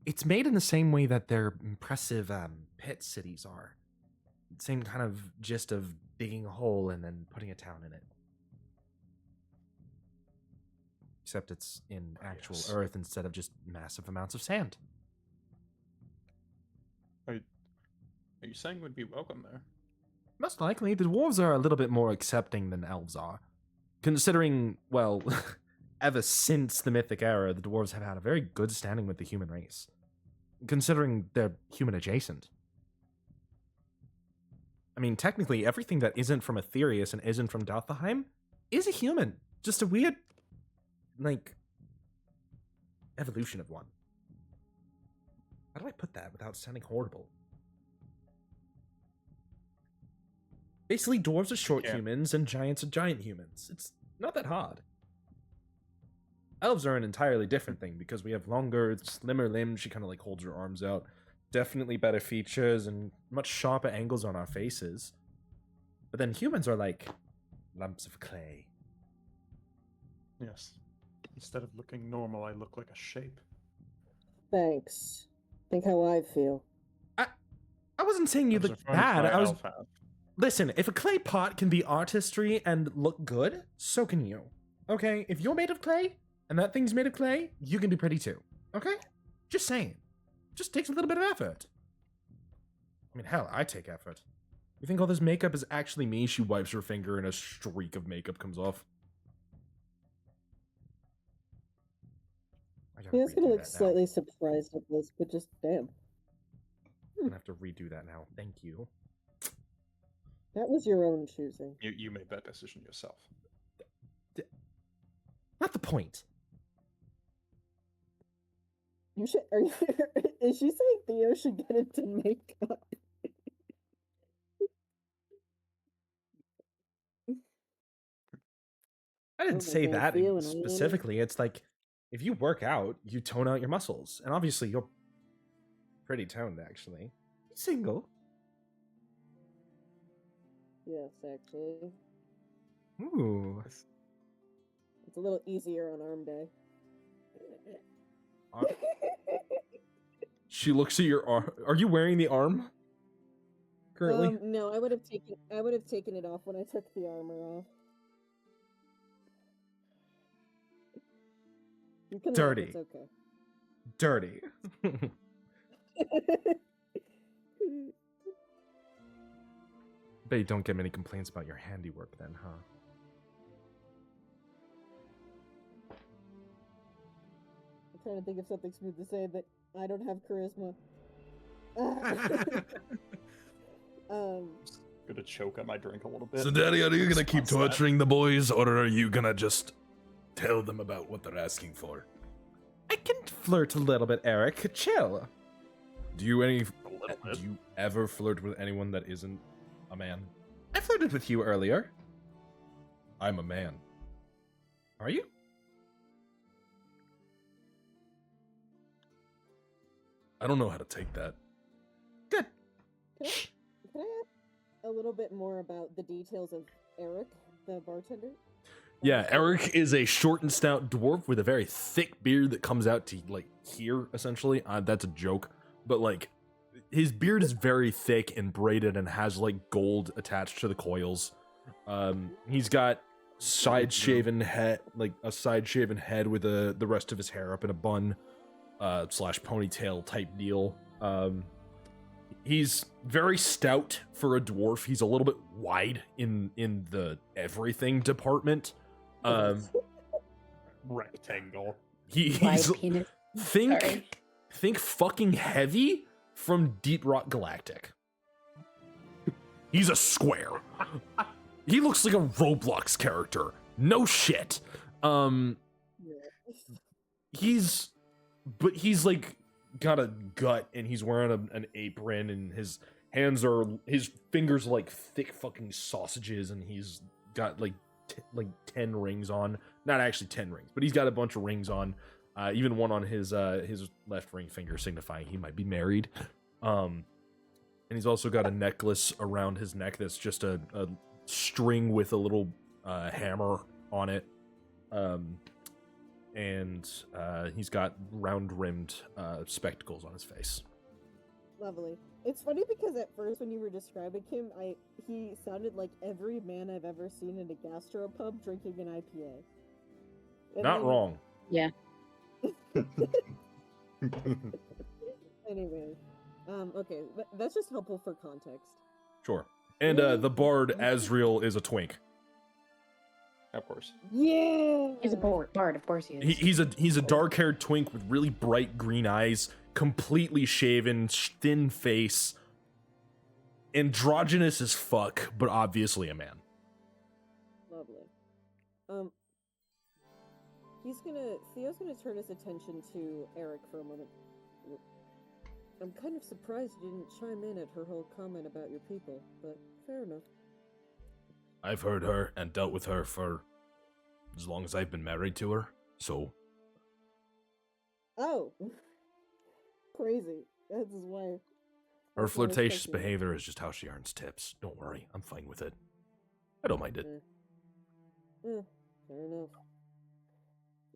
It's made in the same way that their impressive pit cities are. Same kind of gist of digging a hole and then putting a town in it. Except it's in actual Yes. earth instead of just massive amounts of sand. Are you saying we'd be welcome there? Most likely, the dwarves are a little bit more accepting than elves are. Considering, well, ever since the Mythic Era, the dwarves have had a very good standing with the human race. Considering they're human adjacent. I mean, technically, everything that isn't from Aetherius and isn't from Daltheim is a human. Just a weird, like, evolution of one. How do I put that without sounding horrible? Basically, dwarves are short humans and giants are giant humans. It's not that hard. Elves are an entirely different thing because we have longer, slimmer limbs. She kind of like holds her arms out. Definitely better features and much sharper angles on our faces. But then humans are like lumps of clay. Yes. Instead of looking normal, I look like a shape. Thanks. Think how I feel. I wasn't saying you Those look are funny bad. my I was. elf have. Listen, if a clay pot can be artistry and look good, so can you. Okay? If you're made of clay and that thing's made of clay, you can be pretty too. Okay? Just saying. Just takes a little bit of effort. I mean, hell, I take effort. You think all this makeup is actually me? She wipes her finger and a streak of makeup comes off. I gotta He is redo gonna look that now. slightly surprised at this, but just damn. I'm gonna have to redo that now. Thank you. That was your own choosing. You made that decision yourself. Not the point. You should. Are you? Is she saying Theo should get into makeup? I didn't say Okay, that Theo and Leona. specifically. It's like, if you work out, you tone out your muscles. And obviously, you're pretty toned, actually. Single. Yes, actually. Ooh. It's a little easier on arm day. Ar- She looks at your arm. Are you wearing the arm currently? No, I would have taken it off when I took the armor off. You can look, Dirty. it's okay. Dirty. Bet you don't get many complaints about your handiwork then, huh? I'm trying to think of something smooth to say, but I don't have charisma. Gonna choke on my drink a little bit. So, Daddy, are you gonna keep Response to that. torturing the boys, or are you gonna just tell them about what they're asking for? I can flirt a little bit, Eric. Chill. Do you A little bit. do you ever flirt with anyone that isn't a man? I flirted with you earlier. I'm a man. Are you? I don't know how to take that. Good. Can I ask a little bit more about the details of Eric, the bartender? Yeah, Eric is a short and stout dwarf with a very thick beard that comes out to like here, essentially. That's a joke, but like his beard is very thick and braided and has like gold attached to the coils. He's got side shaven head, like a side shaven head with the rest of his hair up in a bun, slash ponytail type deal. He's very stout for a dwarf. He's a little bit wide in the everything department. Rectangle. Wide He's penis. think Sorry. fucking heavy from Deep Rock Galactic. He's a square. He looks like a Roblox character. No shit. He's like got a gut and he's wearing an apron and his fingers are like thick fucking sausages and he's got like 10 rings on. Not actually 10 rings, but he's got a bunch of rings on. Even one on his left ring finger signifying he might be married. And he's also got a necklace around his neck that's just a string with a little hammer on it. And he's got round-rimmed spectacles on his face. Lovely. It's funny because at first when you were describing him, he sounded like every man I've ever seen in a gastropub drinking an IPA. And Not then- wrong. Yeah. Anyway, okay, that's just helpful for context. Sure. And the bard Azriel is a twink. Of course. Yeah. He's a bard, of course he is. He's a dark-haired twink with really bright green eyes, completely shaven, thin face, androgynous as fuck, but obviously a man. Lovely. Theo's gonna turn his attention to Eric for a moment. I'm kind of surprised you didn't chime in at her whole comment about your people, but fair enough. I've heard her and dealt with her for as long as I've been married to her, so... Oh! Crazy. That's his wife. Her That's not flirtatious expected. behavior is just how she earns tips. Don't worry, I'm fine with it. I don't mind it. Fair enough.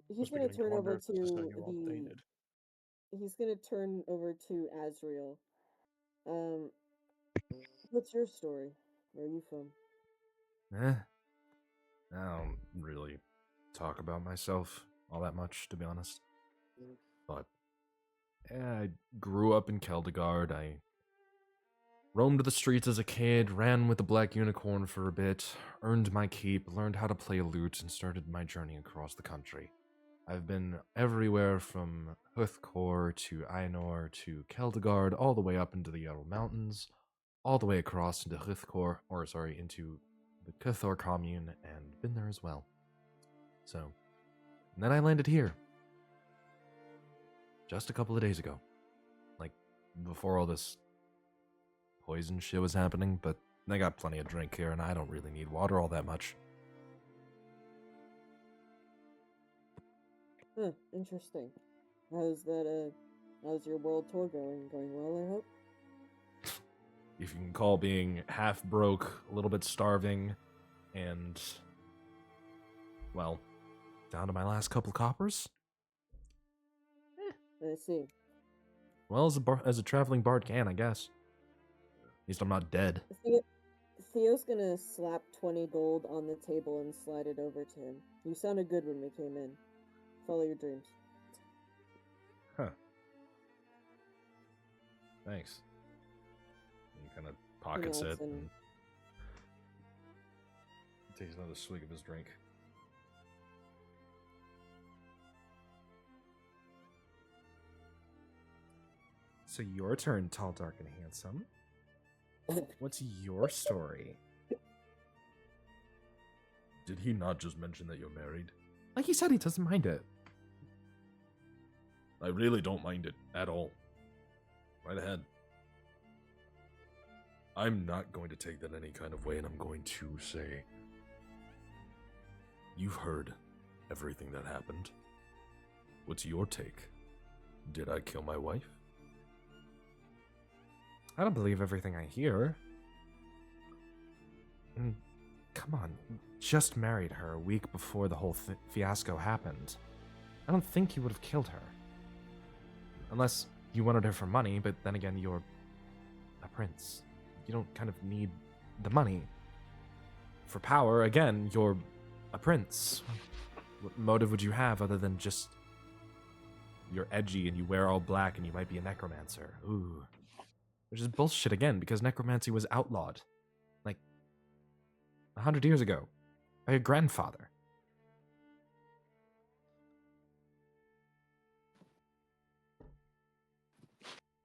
He's Was gonna beginning to turn wonder over if this is how to you all dated. He's gonna turn over to Azriel. What's your story? Where are you from? I don't really talk about myself all that much, to be honest. But, yeah, I grew up in Keldegard. I roamed the streets as a kid, ran with the Black Unicorn for a bit, earned my keep, learned how to play a lute, and started my journey across the country. I've been everywhere from Huthkor to Ainor to Keldegard, all the way up into the Yarrow Mountains, all the way across into into the Kuthor commune, and been there as well. So, and then I landed here. Just a couple of days ago. Like, before all this poison shit was happening, but I got plenty of drink here, and I don't really need water all that much. Huh, interesting. How's your world tour going? Going well, I hope? If you can call being half broke, a little bit starving, and, well, down to my last couple coppers? I see. well as a traveling bard can, I guess. At least I'm not dead. Theo's gonna slap 20 gold on the table and slide it over to him. You sounded good when we came in. Follow your dreams. Huh. Thanks. He kind of pockets it and takes another swig of his drink. So your turn, tall, dark, and handsome. What's your story? Did he not just mention that you're married? Like he said, he doesn't mind it. I really don't mind it at all. Right ahead. I'm not going to take that any kind of way, and I'm going to say, you've heard everything that happened. What's your take? Did I kill my wife? I don't believe everything I hear. Come on, you just married her a week before the whole fiasco happened. I don't think you would have killed her. Unless you wanted her for money, but then again, you're a prince. You don't kind of need the money. For power, again, you're a prince. What motive would you have other than just you're edgy and you wear all black and you might be a necromancer? Ooh. Which is bullshit again, because necromancy was outlawed. Like, 100 years ago. By your grandfather.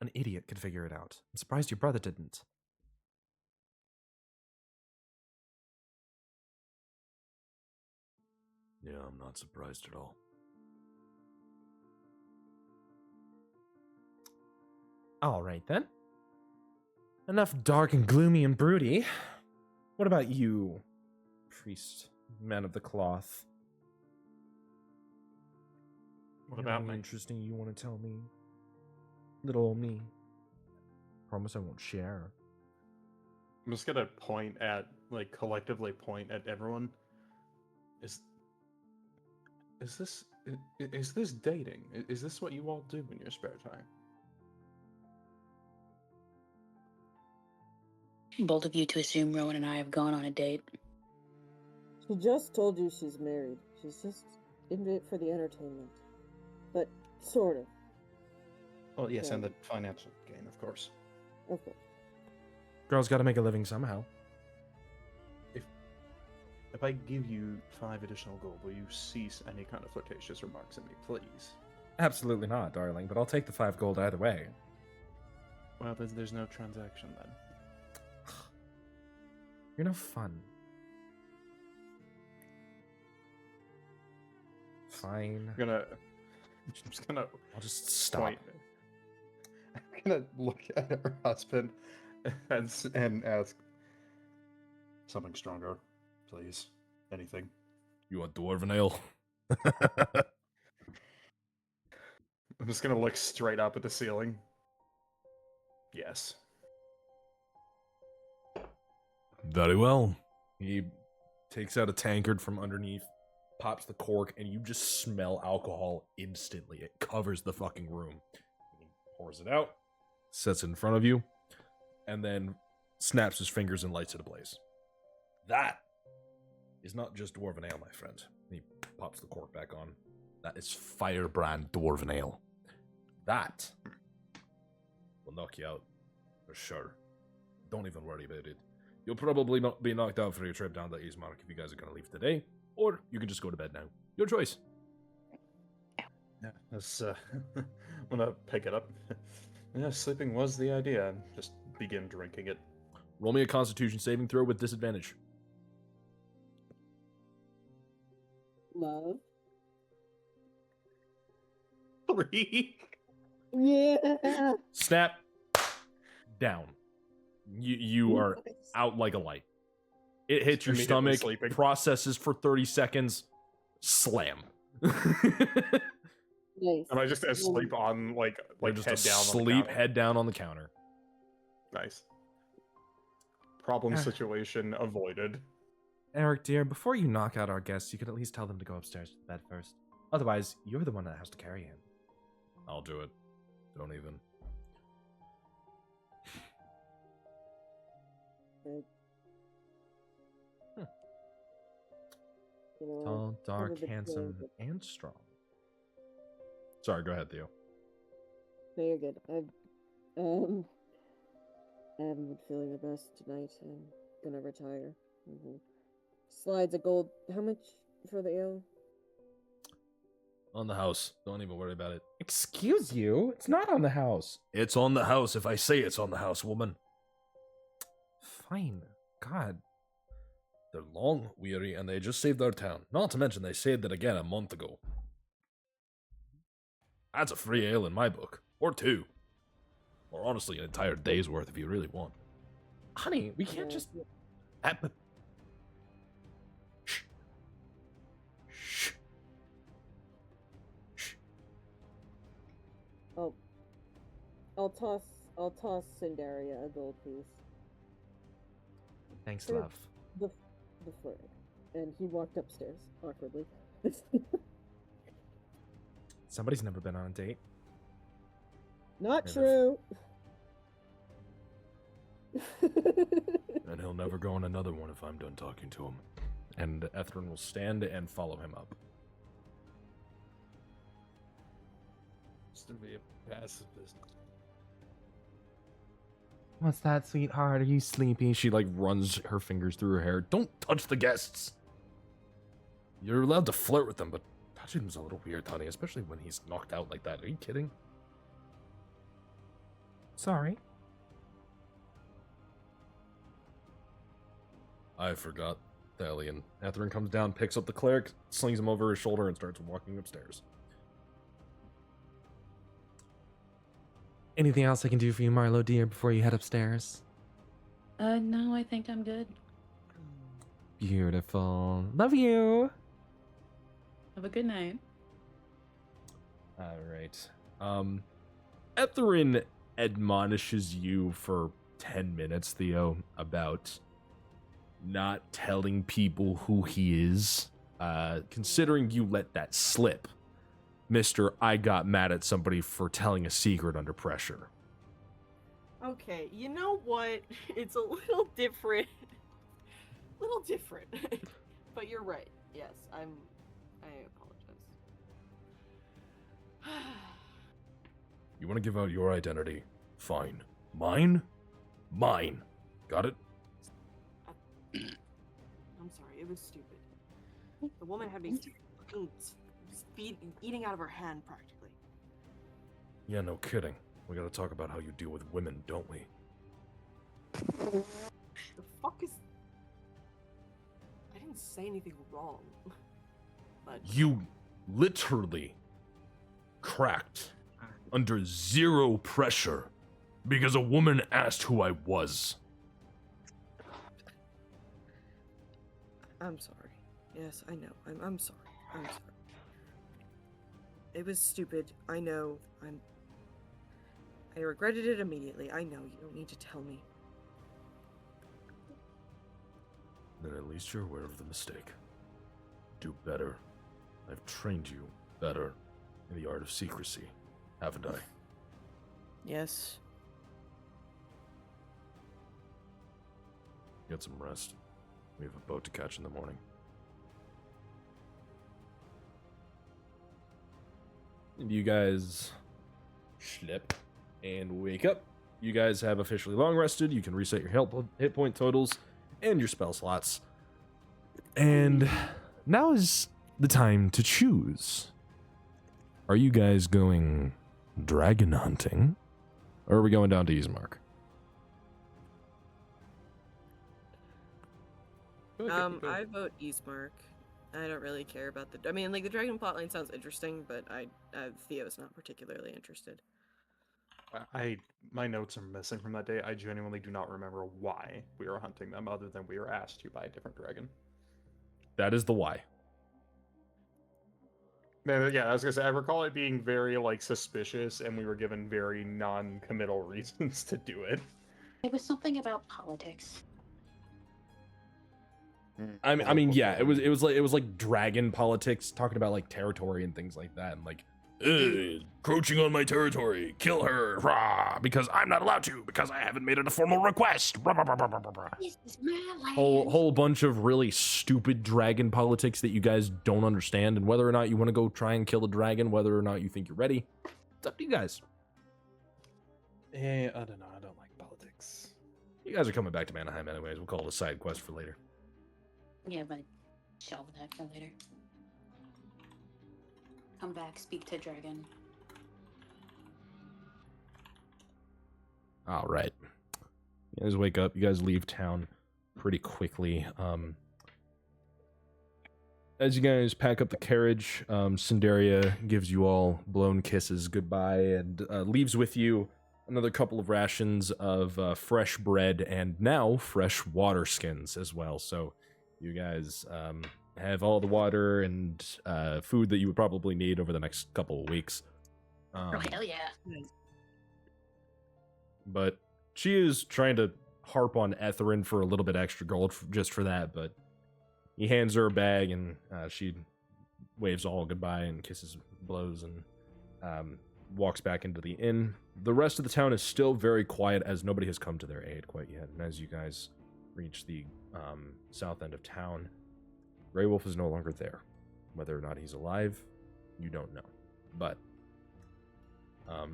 An idiot could figure it out. I'm surprised your brother didn't. Yeah, I'm not surprised at all. Alright then. Enough dark and gloomy and broody. What about you, priest, man of the cloth? What about me? Interesting you want to tell me? Little old me. Promise I won't share. I'm just gonna point at, like, collectively point at everyone. Is this dating? Is this what you all do in your spare time? Bold of you to assume Rowan and I have gone on a date. She just told you she's married. She's just into it for the entertainment. But, sort of. Well, yes, Yeah. and the financial gain, of course. Of course. Girls gotta make a living somehow. If I give you 5 additional gold, will you cease any kind of flirtatious remarks at me, please? Absolutely not, darling, but I'll take the 5 gold either way. Well, there's no transaction then. You're no fun. Fine. I'm just gonna I'll just stop. point. I'm gonna look at her husband and ask something stronger, please. Anything. You want dwarven ale? I'm just gonna look straight up at the ceiling. Yes. Very well. He takes out a tankard from underneath, pops the cork, and you just smell alcohol instantly. It covers the fucking room. He pours it out, sets it in front of you, and then snaps his fingers and lights it ablaze. That is not just dwarven ale, my friend. He pops the cork back on. That is firebrand dwarven ale. That will knock you out for sure. Don't even worry about it. You'll probably not be knocked out for your trip down to Ismark if you guys are going to leave today, or you can just go to bed now. Your choice. Yeah, that's, I'm gonna pick it up. Yeah, sleeping was the idea, and just begin drinking it. Roll me a Constitution saving throw with disadvantage. Love. 3. Yeah. Snap. Down. You are out like a light. It hits your Immediately stomach, sleeping. processes for 30 seconds, slam. Nice. Am I just asleep on, like You're just head down on the asleep, counter? head down on the counter. Nice. Problem situation avoided. Eric, dear, before you knock out our guests, you could at least tell them to go upstairs to the bed first. Otherwise, you're the one that has to carry him. I'll do it. Don't even. I, Hmm. you know, Tall, I've dark, never been handsome, good. and strong. Sorry, go ahead, Theo. No, you're good. I haven't been feeling the best tonight. I'm gonna retire. Slides of gold. How much for the ale? On the house. Don't even worry about it. Excuse you? It's not on the house. It's on the house if I say it's on the house, woman. Fine. God. They're long, weary, and they just saved our town. Not to mention they saved it again a month ago. That's a free ale in my book. Or two. Or honestly, an entire day's worth if you really want. Honey, we can't Yeah. just... But... Shh. Shh. Shh. I'll toss Cinderia a gold piece. Thanks, Sure. love. The flirt. And he walked upstairs awkwardly. Somebody's never been on a date. Not Kind true. And he'll never go on another one if I'm done talking to him. And Ethrin will stand and follow him up. It's to be a pacifist. What's that, sweetheart? Are you sleepy? She like runs her fingers through her hair. Don't touch the guests. You're allowed to flirt with them, but touching him's a little weird, honey, especially when he's knocked out like that. Are you kidding? Sorry. I forgot, Thalion. Ethrin comes down, picks up the cleric, slings him over his shoulder, and starts walking upstairs. Anything else I can do for you, Marlo, dear, before you head upstairs? No, I think I'm good. Beautiful. Love you. Have a good night. Alright. Ethrin admonishes you for 10 minutes, Theo, about not telling people who he is. Considering you let that slip. Mr. I got mad at somebody for telling a secret under pressure. Okay, you know what? It's a little different. But you're right. Yes, I apologize. You want to give out your identity? Fine. Mine? Mine. Got it? I'm sorry, it was stupid. The woman had me eating out of her hand practically. Yeah, no kidding. We gotta talk about how you deal with women, don't we? The fuck is... I didn't say anything wrong. But... You literally cracked under zero pressure because a woman asked who I was. I'm sorry. Yes, I know. I'm sorry. I'm sorry. It was stupid. I know. I regretted it immediately. I know. You don't need to tell me. Then at least you're aware of the mistake. Do better. I've trained you better in the art of secrecy, haven't I? Yes. Get some rest. We have a boat to catch in the morning. And you guys slip and wake up. You guys have officially long rested. You can reset your hit point totals and your spell slots. And now is the time to choose. Are you guys going dragon hunting? Or are we going down to Ismark? I vote Ismark. I don't really care about the... I mean, like, the dragon plotline sounds interesting, but Theo's not particularly interested. My notes are missing from that day. I genuinely do not remember why we were hunting them, other than we were asked to by a different dragon. That is the why. Yeah, I was gonna say, I recall it being very, like, suspicious, and we were given very non-committal reasons to do it. It was something about politics. I mean, yeah, it was like dragon politics, talking about like territory and things like that, and like Encroaching on my territory. Kill her. Rah, because I'm not allowed to, because I haven't made it a formal request. Rah, rah, rah, rah, rah, rah. This is my land. Whole bunch of really stupid dragon politics that you guys don't understand, and whether or not you want to go try and kill a dragon, whether or not you think you're ready, it's up to you guys. I don't know. I don't like politics. You guys are coming back to Manaheim anyways. We'll call it a side quest for later. Yeah, but shelve that for later. Come back, speak to dragon. All right. You guys wake up. You guys leave town pretty quickly. As you guys pack up the carriage, Cinderia gives you all blown kisses goodbye and leaves with you another couple of rations of fresh bread and now fresh water skins as well. So you guys have all the water and food that you would probably need over the next couple of weeks. Oh, hell yeah. But she is trying to harp on Etherin for a little bit extra gold just for that, but he hands her a bag and she waves all goodbye and kisses, blows, and walks back into the inn. The rest of the town is still very quiet as nobody has come to their aid quite yet. And as you guys reach the south end of town, Grey Wolf is no longer there. Whether or not he's alive, you don't know. But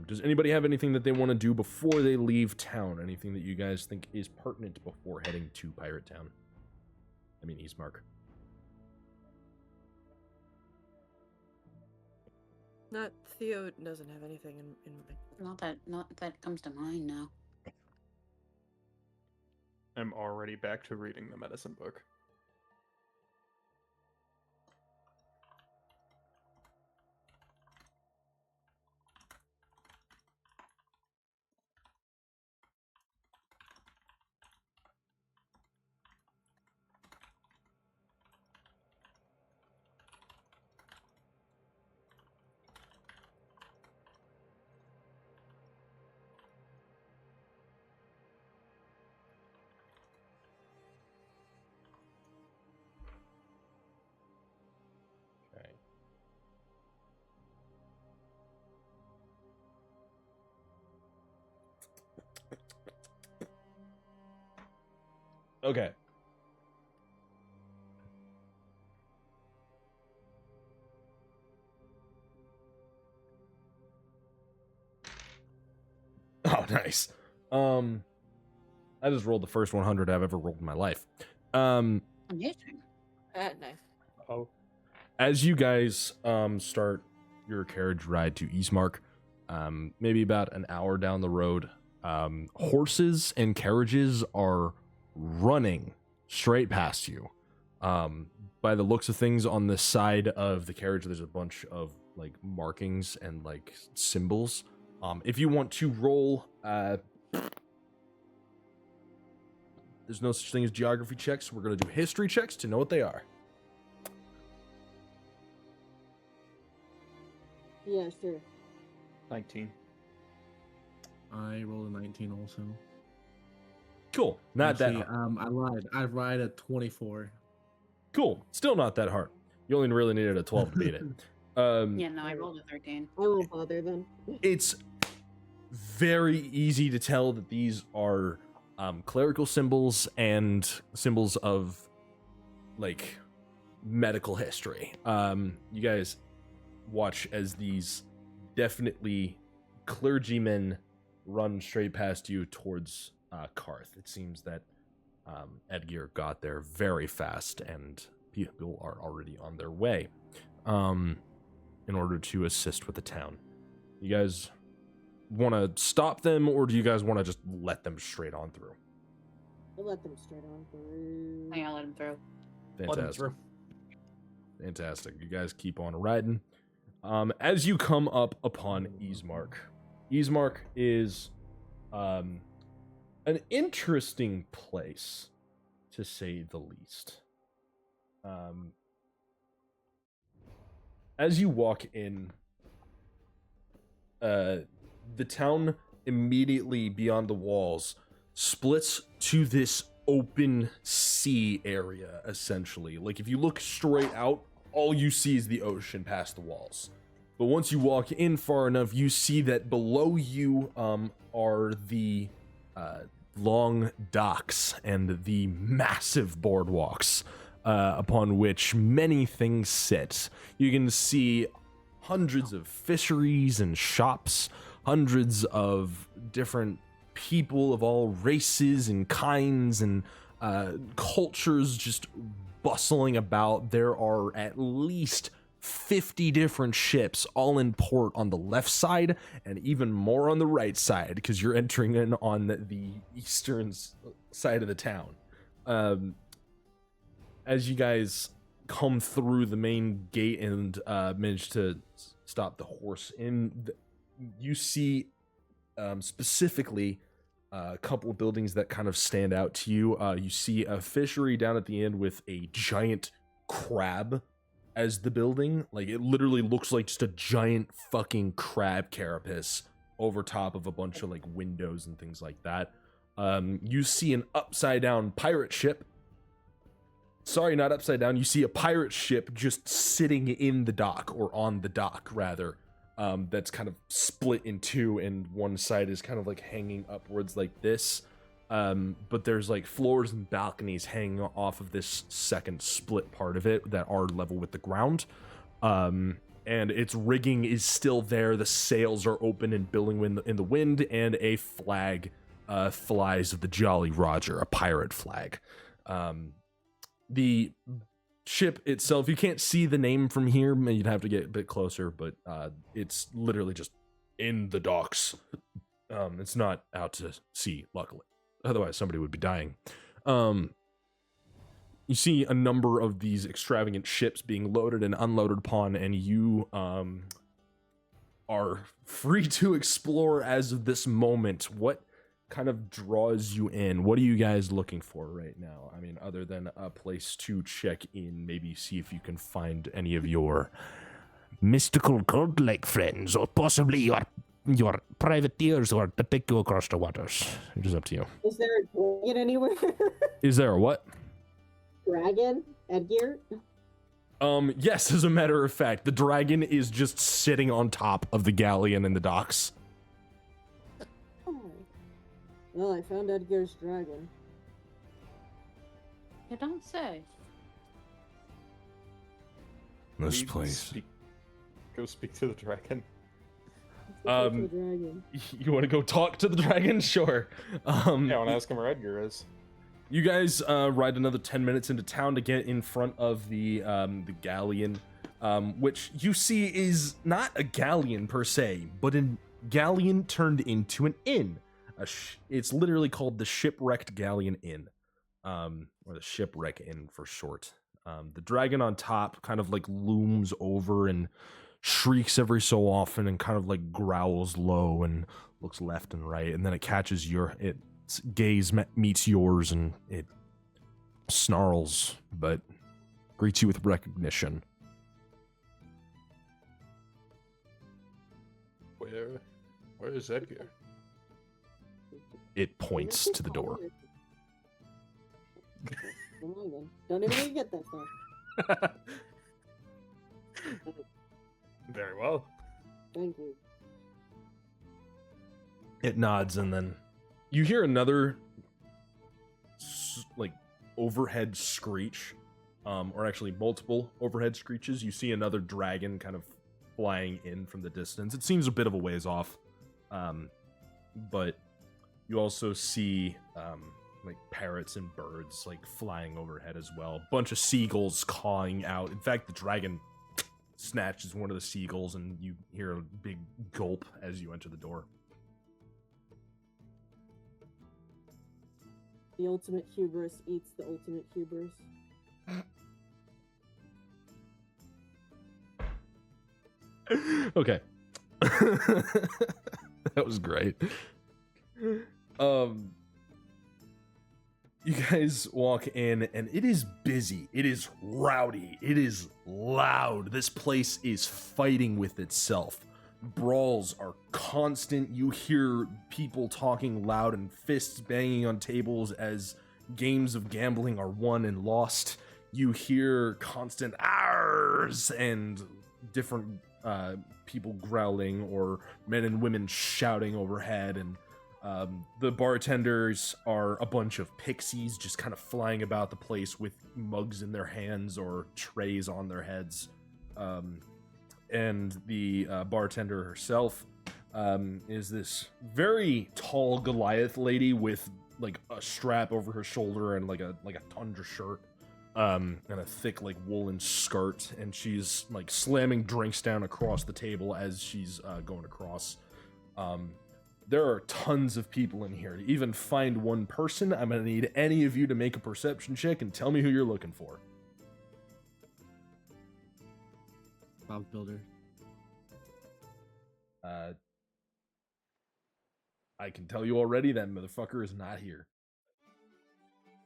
does anybody have anything that they want to do before they leave town? Anything that you guys think is pertinent before heading to Pirate Town? I mean, Eastmark. Not Theo doesn't have anything in mind. Not that comes to mind now. I'm already back to reading the medicine book. Okay. Oh, nice. I just rolled the first 100 I've ever rolled in my life. Amazing. Nice. Oh. As you guys start your carriage ride to Eastmark, maybe about an hour down the road, horses and carriages are running straight past you. By the looks of things, on the side of the carriage, there's a bunch of like markings and like symbols. If you want to roll, there's no such thing as geography checks. We're going to do history checks to know what they are. Yeah, sure. 19. I rolled a 19 also. Cool. Not Actually, that hard. I lied. I ride a 24. Cool. Still not that hard. You only really needed a 12 to beat it. Yeah, no, I rolled a 13. I won't bother then. It's very easy to tell that these are clerical symbols and symbols of like medical history. You guys watch as these definitely clergymen run straight past you towards Karth. It seems that Edgar got there very fast and people are already on their way in order to assist with the town. You guys want to stop them, or do you guys want to just let them straight on through? I'll let them straight on through. I gotta let him through. Fantastic. Fantastic. You guys keep on riding. As you come up upon Eastmark, Eastmark is an interesting place, to say the least. As you walk in, the town immediately beyond the walls splits to this open sea area, essentially. Like, if you look straight out, all you see is the ocean past the walls. But once you walk in far enough, you see that below you are the long docks and the massive boardwalks upon which many things sit. You can see hundreds of fisheries and shops, hundreds of different people of all races and kinds and cultures just bustling about. There are at least 50 different ships all in port on the left side and even more on the right side because you're entering in on the eastern side of the town. As you guys come through the main gate and manage to stop the horse you see specifically a couple of buildings that kind of stand out to you. You see a fishery down at the end with a giant crab as the building. Like, it literally looks like just a giant fucking crab carapace over top of a bunch of like windows and things like that. You see an upside down pirate ship. Sorry, not upside down. You see a pirate ship just sitting in the dock, or on the dock rather. That's kind of split in two, and one side is kind of like hanging upwards like this. But there's like floors and balconies hanging off of this second split part of it that are level with the ground. And its rigging is still there. The sails are open and billowing in the wind, and a flag flies of the Jolly Roger, a pirate flag. The ship itself, you can't see the name from here. You'd have to get a bit closer, but it's literally just in the docks. It's not out to sea, luckily. Otherwise, somebody would be dying. You see a number of these extravagant ships being loaded and unloaded upon, and you are free to explore as of this moment. What kind of draws you in? What are you guys looking for right now? I mean, other than a place to check in, maybe see if you can find any of your mystical cult-like friends, or possibly your privateers who are to take you across the waters. It is up to you. Is there a dragon anywhere? Is there a what? Dragon? Edgear? Yes, as a matter of fact, the dragon is just sitting on top of the galleon in the docks. Oh. Well, I found Edgar's dragon. You don't say. This Please place. Go speak to the dragon. The dragon. You want to go talk to the dragon? Sure. Yeah, I want to ask him where Edgar is. You guys ride another 10 minutes into town to get in front of the galleon, which you see is not a galleon per se, but a galleon turned into an inn. It's literally called the Shipwrecked Galleon Inn, or the Shipwreck Inn for short. The dragon on top kind of like looms over and shrieks every so often and kind of like growls low and looks left and right, and then it catches its gaze meets yours and it snarls but greets you with recognition. Where is Edgar? It points to the door. Don't even get that far. Very well. Thank you. It nods, and then you hear another like overhead screech, or actually multiple overhead screeches. You see another dragon kind of flying in from the distance. It seems a bit of a ways off, but you also see like parrots and birds like flying overhead as well. A bunch of seagulls cawing out. In fact, the dragon snatches one of the seagulls, and you hear a big gulp as you enter the door. The ultimate hubris eats the ultimate hubris. Okay. That was great. You guys walk in, and it is busy. It is rowdy. It is loud. This place is fighting with itself. Brawls are constant. You hear people talking loud and fists banging on tables as games of gambling are won and lost. You hear constant "Arrs" and different people growling or men and women shouting overhead, and the bartenders are a bunch of pixies just kind of flying about the place with mugs in their hands or trays on their heads. And the bartender herself is this very tall Goliath lady with like a strap over her shoulder and like a tundra shirt, and a thick like woolen skirt, and she's like slamming drinks down across the table as she's going across. There are tons of people in here. To even find one person, I'm gonna need any of you to make a perception check and tell me who you're looking for. Bob's Builder. I can tell you already that motherfucker is not here.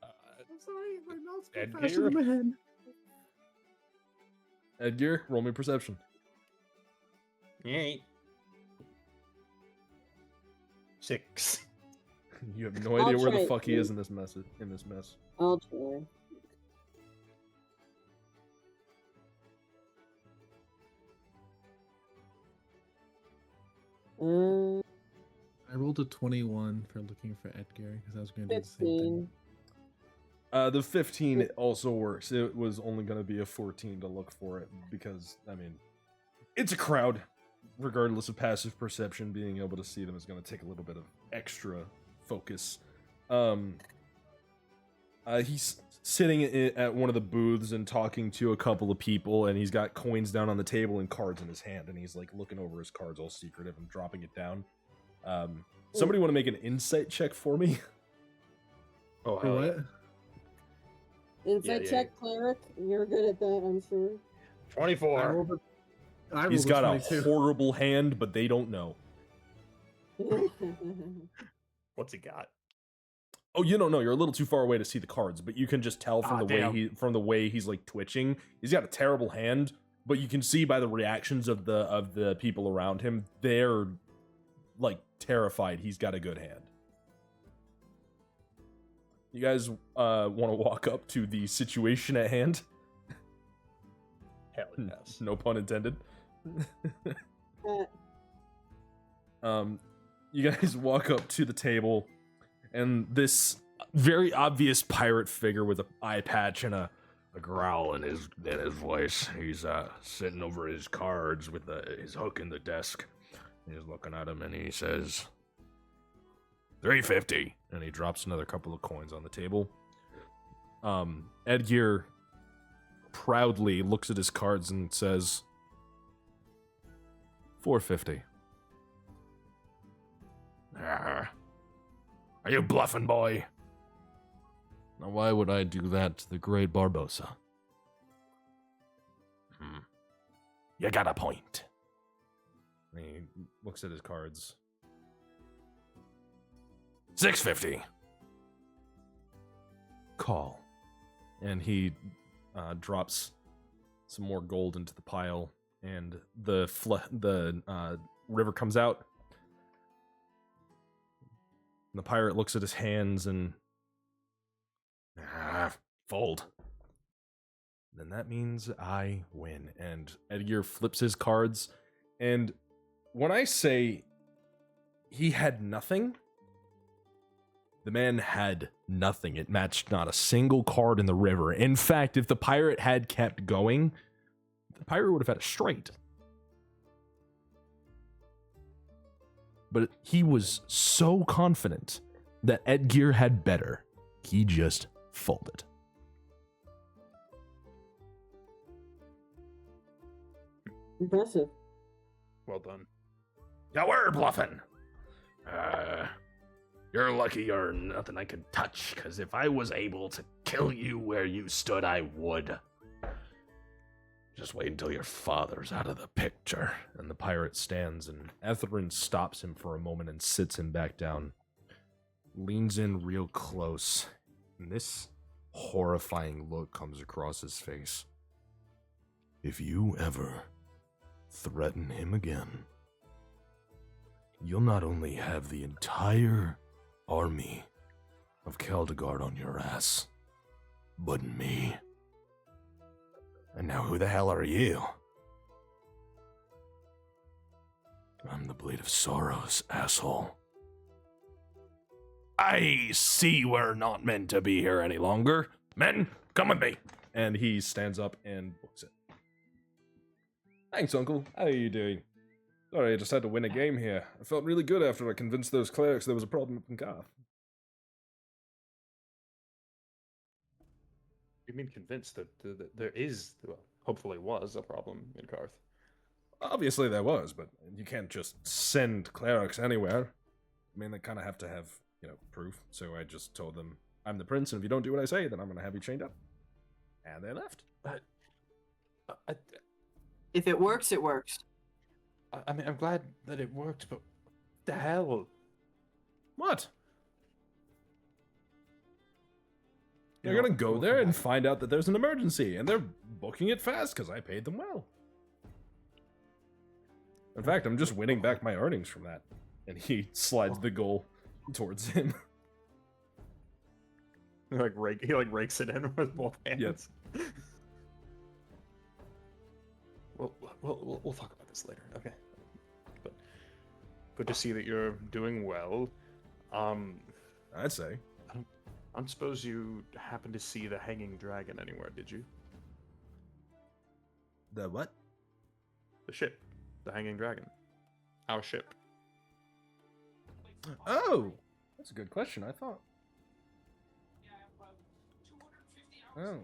I'm sorry, my mouth's Ed faster Gear? than my head. Edgar, roll me perception. Yay. 6. You have no I'll idea where try the it, fuck he is too. in this mess. I'll try. I rolled a 21 for looking for Edgar because I was going to do the same thing. 15. The 15 also works. It was only going to be a 14 to look for it because, I mean, it's a crowd. Regardless of passive perception, being able to see them is going to take a little bit of extra focus. He's sitting at one of the booths and talking to a couple of people, and he's got coins down on the table and cards in his hand, and he's like looking over his cards all secretive and dropping it down. Somebody want to make an insight check for me? Oh, For hell what? yeah. Insight yeah. check, cleric. You're good at that, I'm sure. 24. He's got a 22. horrible hand, but they don't know. What's he got? Oh, you don't know. You're a little too far away to see the cards, but you can just tell from Ah, the way he's like twitching. He's got a terrible hand, but you can see by the reactions of the people around him, they're like terrified he's got a good hand. You guys want to walk up to the situation at hand? Hell yes. No pun intended. You guys walk up to the table, and this very obvious pirate figure with an eye patch and a growl in his voice. He's sitting over his cards with his hook in the desk. He's looking at him and he says, $350, and he drops another couple of coins on the table. Edgar proudly looks at his cards and says, $450. Are you bluffing, boy? Now, why would I do that to the great Barbosa? You got a point. And he looks at his cards. $650. Call. And he drops some more gold into the pile, and the river comes out. And the pirate looks at his hands and fold. Then that means I win. And Edgar flips his cards, and when I say he had nothing, the man had nothing. It matched not a single card in the river. In fact, if the pirate had kept going, the pirate would have had a straight. But he was so confident that Edgar had better, he just folded. Impressive. Well done. Yeah, we're bluffing. You're lucky you're nothing I could touch, because if I was able to kill you where you stood, I would. Just wait until your father's out of the picture. And the pirate stands, and Etherin stops him for a moment and sits him back down. Leans in real close, and this horrifying look comes across his face. If you ever threaten him again, you'll not only have the entire army of Kaldegard on your ass, but me. And now who the hell are you? I'm the Blade of Sorrows, asshole. I see we're not meant to be here any longer. Men, come with me. And he stands up and books it. Thanks, Uncle. How are you doing? Sorry, I just had to win a game here. I felt really good after I convinced those clerics there was a problem in Garth. You mean convinced that there is, well, hopefully was a problem in Karth? Obviously there was, but you can't just send clerics anywhere. I mean, they kind of have to have, proof. So I just told them, I'm the prince, and if you don't do what I say, then I'm going to have you chained up. And they left. If it works, it works. I mean, I'm glad that it worked, but what the hell? What? They're gonna go there and find out that there's an emergency, and they're booking it fast because I paid them well. In fact, I'm just winning back my earnings from that. And he slides the goal towards him. He rakes it in with both hands. Yep. We'll talk about this later. Okay. But good to see that you're doing well. I'd say. I don't suppose you happened to see the hanging dragon anywhere, did you? The what? The ship. The hanging dragon. Our ship. Oh! That's a good question, I thought. Oh.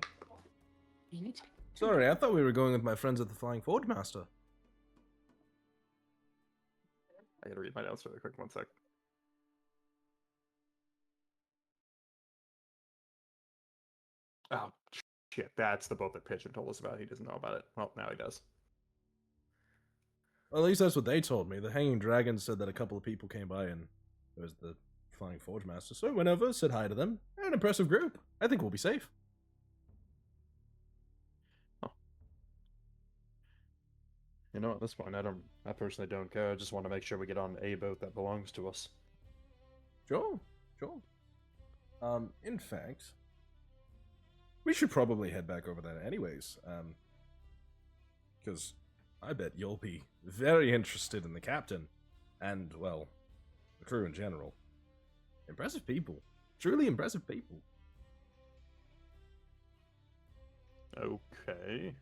Sorry, I thought we were going with my friends at the Flying Forgemaster. I gotta read my notes really quick, 1 sec. Oh, shit, that's the boat that Pigeon told us about. He doesn't know about it. Well, now he does. Well, at least that's what they told me. The Hanging Dragon said that a couple of people came by and it was the Flying Forgemaster. So I went over, said hi to them. They're an impressive group. I think we'll be safe. Oh. You know, at this point, I personally don't care. I just want to make sure we get on a boat that belongs to us. Sure. In fact, we should probably head back over there anyways. Because I bet you'll be very interested in the captain. And, well, the crew in general. Impressive people. Truly impressive people. Okay.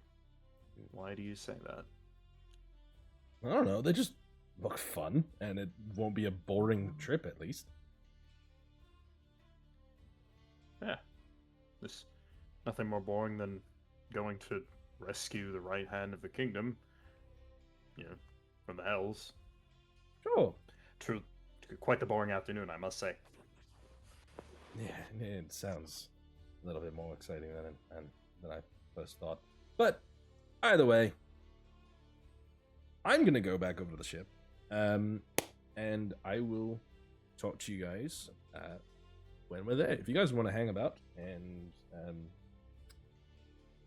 Why do you say that? I don't know, they just look fun, and it won't be a boring trip, at least. Yeah. There's nothing more boring than going to rescue the right hand of the kingdom. You know, from the hells. Sure. True. Quite the boring afternoon, I must say. Yeah, it sounds a little bit more exciting than I first thought. But, either way, I'm going to go back over to the ship. And I will talk to you guys when we're there. If you guys want to hang about and,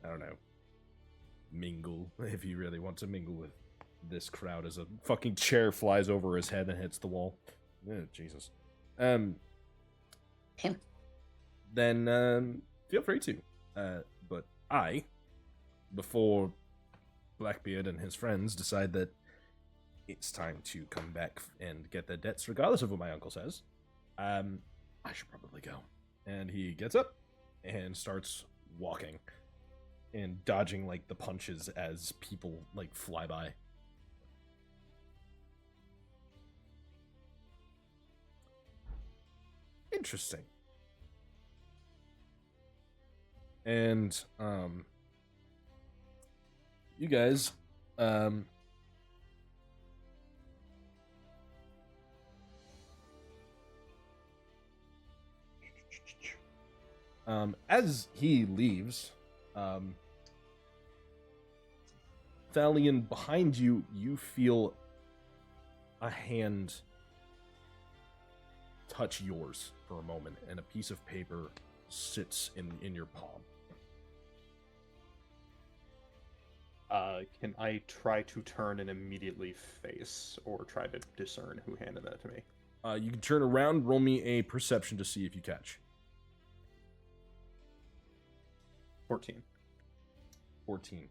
I don't know, mingle, if you really want to mingle with this crowd as a fucking chair flies over his head and hits the wall. Oh, Jesus. Then feel free to. But before Blackbeard and his friends decide that it's time to come back and get their debts, regardless of what my uncle says, I should probably go. And he gets up and starts walking and dodging like the punches as people like fly by. Interesting. And you guys as he leaves, Thalion, behind you, you feel a hand touch yours for a moment, and a piece of paper sits in your palm. Can I try to turn and immediately face, or try to discern who handed that to me? You can turn around, roll me a perception to see if you catch. 14. 14.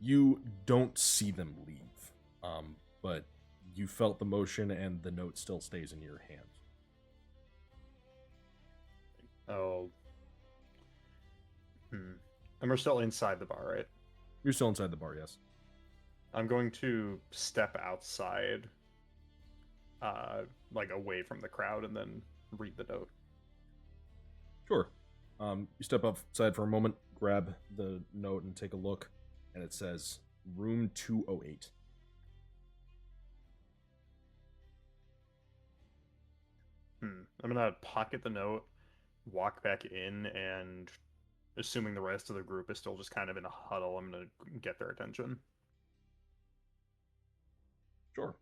You don't see them leave, but you felt the motion, and the note still stays in your hand. Oh. And we're still inside the bar, right? You're still inside the bar, yes. I'm going to step outside, like away from the crowd, and then read the note. Sure. You step outside for a moment, grab the note, and take a look, and it says room 208. I'm gonna pocket the note, walk back in, and assuming the rest of the group is still just kind of in a huddle, I'm gonna get their attention. Sure.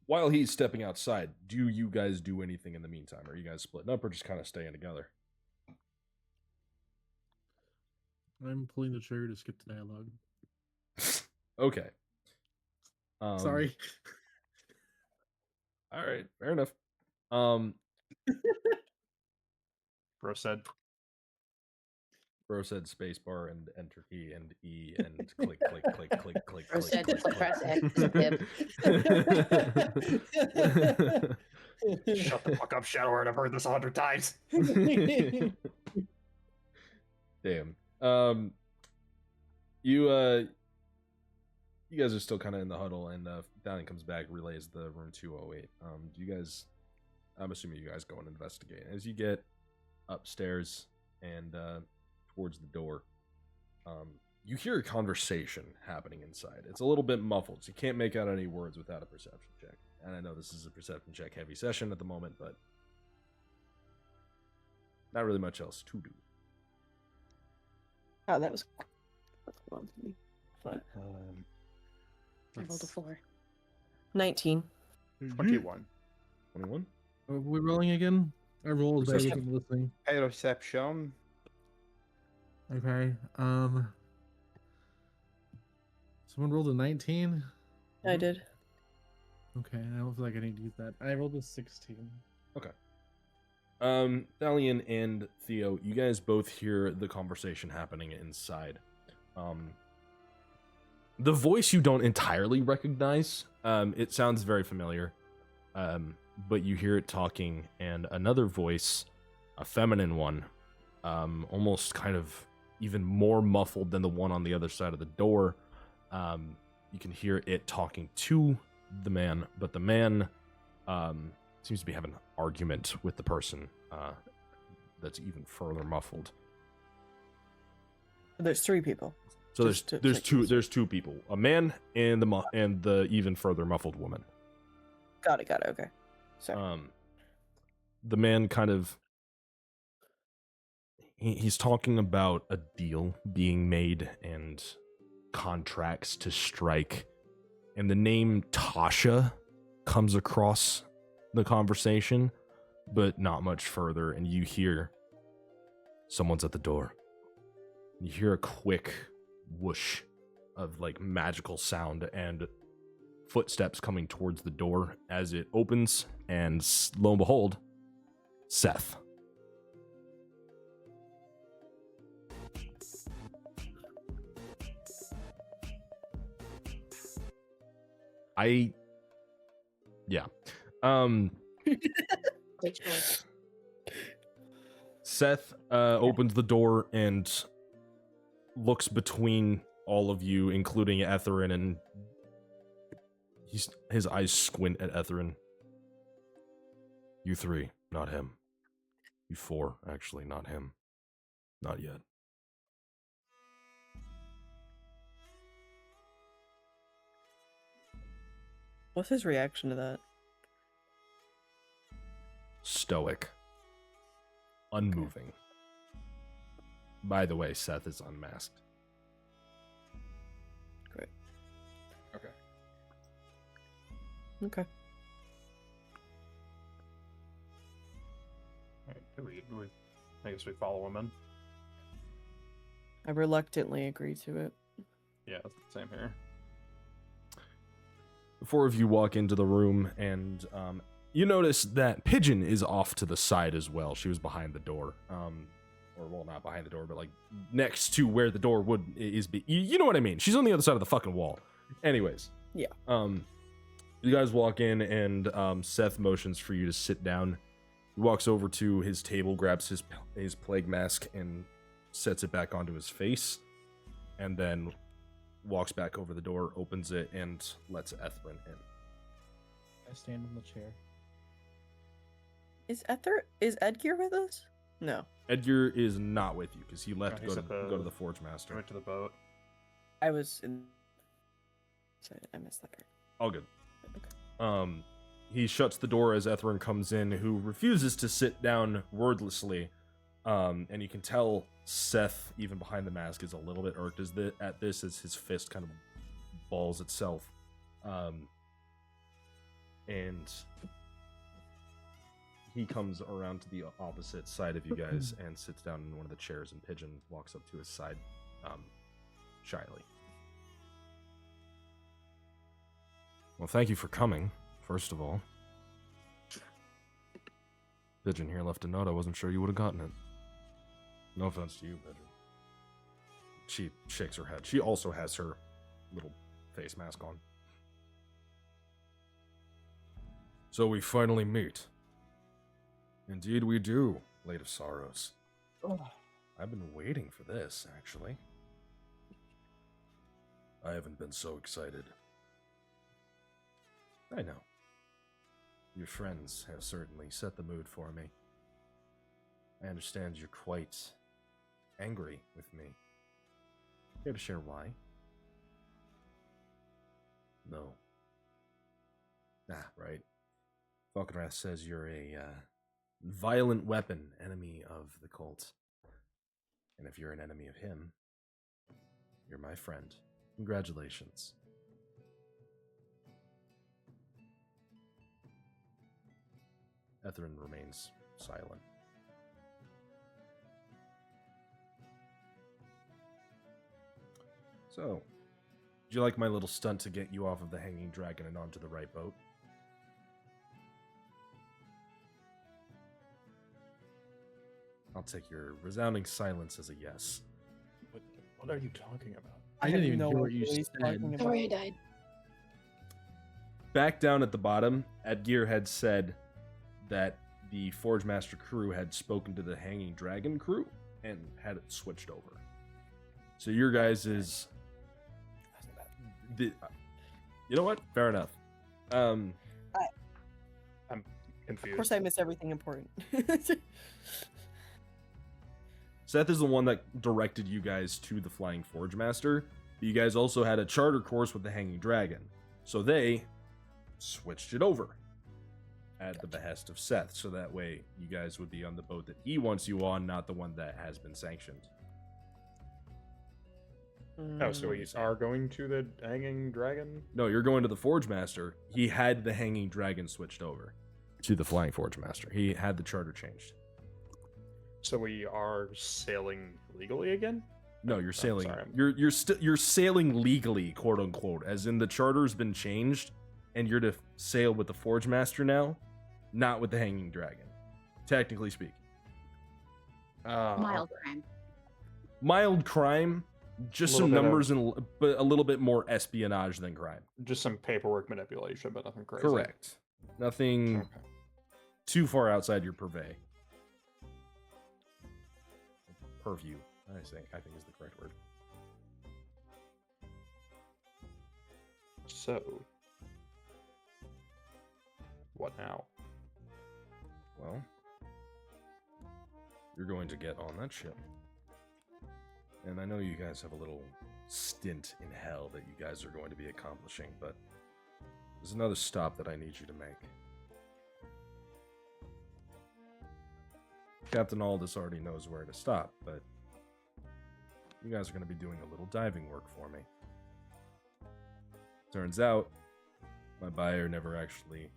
While he's stepping outside, do you guys do anything in the meantime? Are you guys splitting up or just kind of staying together? I'm pulling the trigger to skip the dialogue. Okay. Sorry. All right, fair enough. Bro said. Bro said spacebar and enter key and E and click, click, click, click, click, Bro click, said click, click. press X, skip. Shut the fuck up, Shadowheart. I've heard this 100 times. Damn. You guys are still kind of in the huddle, and Downing comes back, relays the room 208. Do you guys? I'm assuming you guys go and investigate. As you get upstairs and towards the door, you hear a conversation happening inside. It's a little bit muffled, so you can't make out any words without a perception check. And I know this is a perception check heavy session at the moment, but not really much else to do. Oh, that was fun for me. But, I rolled a 4. 19. 21. 21? Are we rolling again? I rolled, but I Perception. wasn't listening. Perception. Okay. Someone rolled a 19? I did. Okay, I don't feel like I need to use that. I rolled a 16. Okay. Thalion and Theo, you guys both hear the conversation happening inside. The voice you don't entirely recognize. It sounds very familiar. But you hear it talking, and another voice, a feminine one, almost kind of even more muffled than the one on the other side of the door. You can hear it talking to the man, but the man seems to be having an argument with the person that's even further muffled. There's 3 people. So Just to there's check there's two people, a man and the even further muffled woman. Got it. Okay. Sorry. The man kind of he's talking about a deal being made and contracts to strike, and the name Tasha comes across the conversation, but not much further, and you hear someone's at the door. You hear a quick whoosh of like magical sound and footsteps coming towards the door as it opens, and lo and behold, Seth. Yeah. Great choice. Seth opens the door and looks between all of you, including Etherin, and his eyes squint at Etherin. You 3, not him. You 4, actually, not him. Not yet. What's his reaction to that? Stoic. Unmoving. By the way, Seth is unmasked. Great. Okay. Okay. Alright, I guess we follow him in. I reluctantly agree to it. Yeah, same here. The 4 of you walk into the room, and you notice that Pigeon is off to the side as well. She was behind the door. Or, well, not behind the door, but, like, next to where the door is. You know what I mean? She's on the other side of the fucking wall. Anyways. Yeah. You guys walk in, and Seth motions for you to sit down. He walks over to his table, grabs his plague mask, and sets it back onto his face, and then walks back over the door, opens it, and lets Ethrin in. I stand in the chair. Is Edgar with us? No. Edgar is not with you because he left No, to he's go to the Forgemaster. Went to the boat. I was in. Sorry, I missed that part. All good. Okay. He shuts the door as Ethrin comes in, who refuses to sit down wordlessly. And you can tell Seth, even behind the mask, is a little bit irked at this as his fist kind of balls itself. And he comes around to the opposite side of you guys and sits down in one of the chairs, and Pigeon walks up to his side shyly. Well, thank you for coming, first of all. Pigeon here left a note. I wasn't sure you would have gotten it. No offense to you, Pigeon. She shakes her head. She also has her little face mask on. So we finally meet. Indeed we do, Lady of Sorrows. I've been waiting for this, actually. I haven't been so excited. I know. Your friends have certainly set the mood for me. I understand you're quite angry with me. Care to share why? No. Ah, right. Falkenrath says you're a violent weapon, enemy of the cult. And if you're an enemy of him, you're my friend. Congratulations. Ethrin remains silent. So, would you like my little stunt to get you off of the hanging dragon and onto the right boat? I'll take your resounding silence as a yes. What are you talking about? I didn't even hear what you said. Sorry, I died. Back down at the bottom, Edgear had said that the Forgemaster crew had spoken to the Hanging Dragon crew and had it switched over. So your guys is... you know what? Fair enough. I'm confused. Of course, I miss everything important. Seth is the one that directed you guys to the Flying Forgemaster. You guys also had a charter course with the Hanging Dragon. So they switched it over at the behest of Seth. So that way you guys would be on the boat that he wants you on, not the one that has been sanctioned. Oh, so we are going to the Hanging Dragon? No, you're going to the Forgemaster. He had the Hanging Dragon switched over to the Flying Forgemaster. He had the charter changed. So we are sailing legally again? No, you're sailing. Sorry. You're sailing legally, quote unquote, as in the charter's been changed, and you're to sail with the Forgemaster now, not with the Hanging Dragon. Technically speaking. Mild crime. Mild crime, just some numbers but a little bit more espionage than crime. Just some paperwork manipulation, but nothing crazy. Correct. Nothing too far outside your purview. Purview, I think is the correct word. So, what now? Well, you're going to get on that ship. And I know you guys have a little stint in hell that you guys are going to be accomplishing, but there's another stop that I need you to make. Captain Aldous already knows where to stop, but you guys are going to be doing a little diving work for me. Turns out, my buyer never actually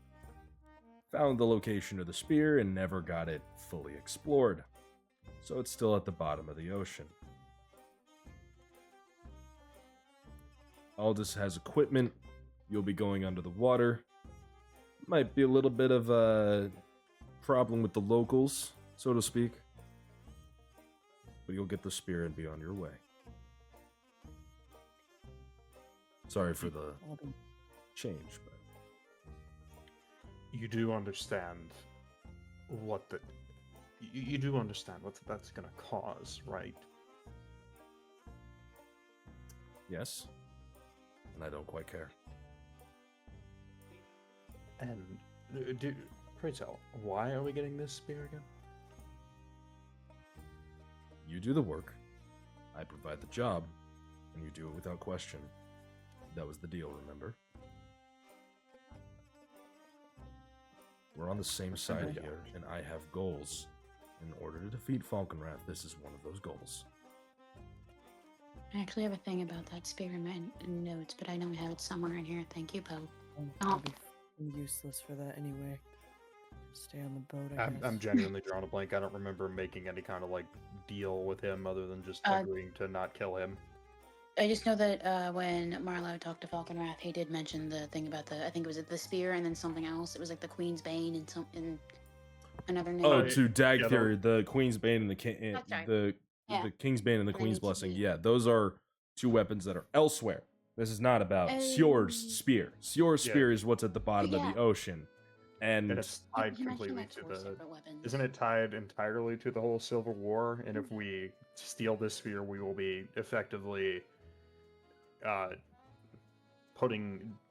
found the location of the spear and never got it fully explored. So it's still at the bottom of the ocean. Aldous has equipment. You'll be going under the water. Might be a little bit of a problem with the locals, so to speak. But you'll get the spear and be on your way. Sorry for the change, but you do understand what the you do understand what that's gonna cause, right? Yes. And I don't quite care. And pray tell, why are we getting this spear again? You do the work, I provide the job, and you do it without question. That was the deal, remember? We're on the same side here, and I have goals. In order to defeat Falconwrath, this is one of those goals. I actually have a thing about that spear in my notes, but I know I have it somewhere in here. Thank you, Poe. I'll be useless for that anyway. Stay on the boat, I guess. I'm genuinely drawing a blank. I don't remember making any kind of like deal with him other than just agreeing to not kill him. I just know that when Marlowe talked to Falconwrath, he did mention the thing about I think it was the spear and then something else. It was like the Queen's Bane and another name. Oh, to Dagthir, the Queen's Bane and the Yeah. the King's Bane and the And Queen's then Blessing. Yeah, those are two weapons that are elsewhere. This is not about Sjord's spear. Sjord's spear is what's at the bottom of the ocean. And it's tied completely to the. Isn't it tied entirely to the whole Civil War? And if we steal this spear, we will be effectively,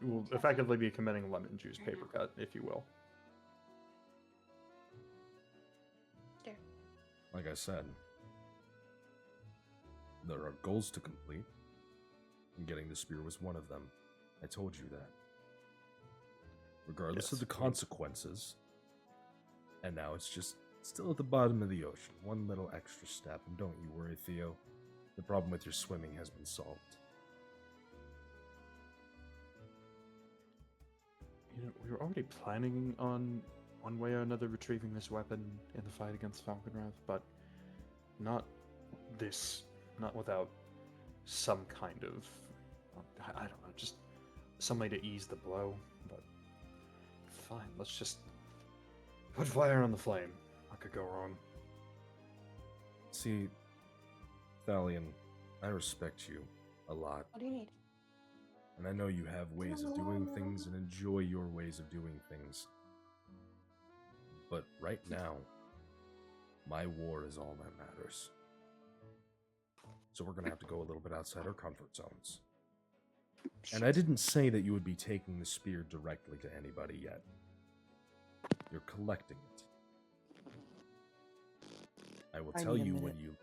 we'll effectively be committing lemon juice paper cut, if you will. Sure. like I said, there are goals to complete. And getting the spear was one of them. I told you that. Regardless of the consequences. And now it's just still at the bottom of the ocean. One little extra step. And don't you worry, Theo. The problem with your swimming has been solved. You know, we were already planning on one way or another retrieving this weapon in the fight against Falconwrath, but not this, not without some kind of, I don't know, just some way to ease the blow, but fine, let's just put fire on the flame. What could go wrong? See, Thalion, I respect you a lot. What do you need? And I know you have ways of doing things and enjoy your ways of doing things. But right now, my war is all that matters. So we're going to have to go a little bit outside our comfort zones. And I didn't say that you would be taking the spear directly to anybody yet. You're collecting it. I will tell you when you...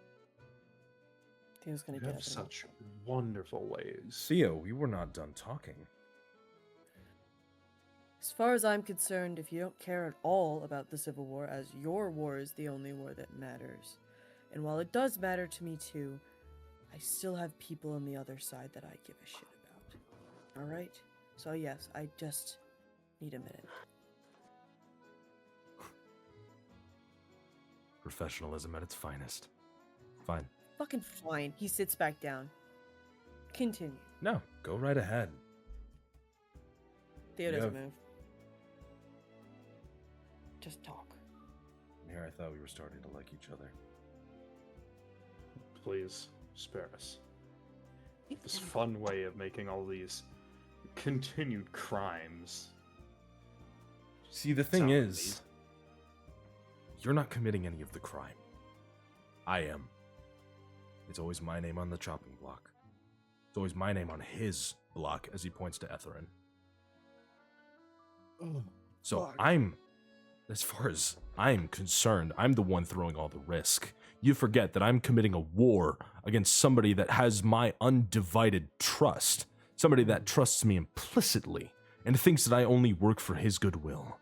Theo's gonna You get have it. such wonderful ways. Theo, we were not done talking. As far as I'm concerned, if you don't care at all about the Civil War, as your war is the only war that matters, and while it does matter to me too, I still have people on the other side that I give a shit about. Alright? So yes, I just need a minute. Professionalism at its finest. Fine. Fucking fine. He sits back down. Continue. No, go right ahead. Theo doesn't Yeah. move. Just talk. Here I thought we were starting to like each other. Please, spare us. This fun way of making all these continued crimes. See, the thing Sounds is, you're not committing any of the crime. I am. It's always my name on the chopping block. It's always my name on his block, as he points to Etherin. So as far as I'm concerned, I'm the one throwing all the risk. You forget that I'm committing a war against somebody that has my undivided trust. Somebody that trusts me implicitly and thinks that I only work for his goodwill.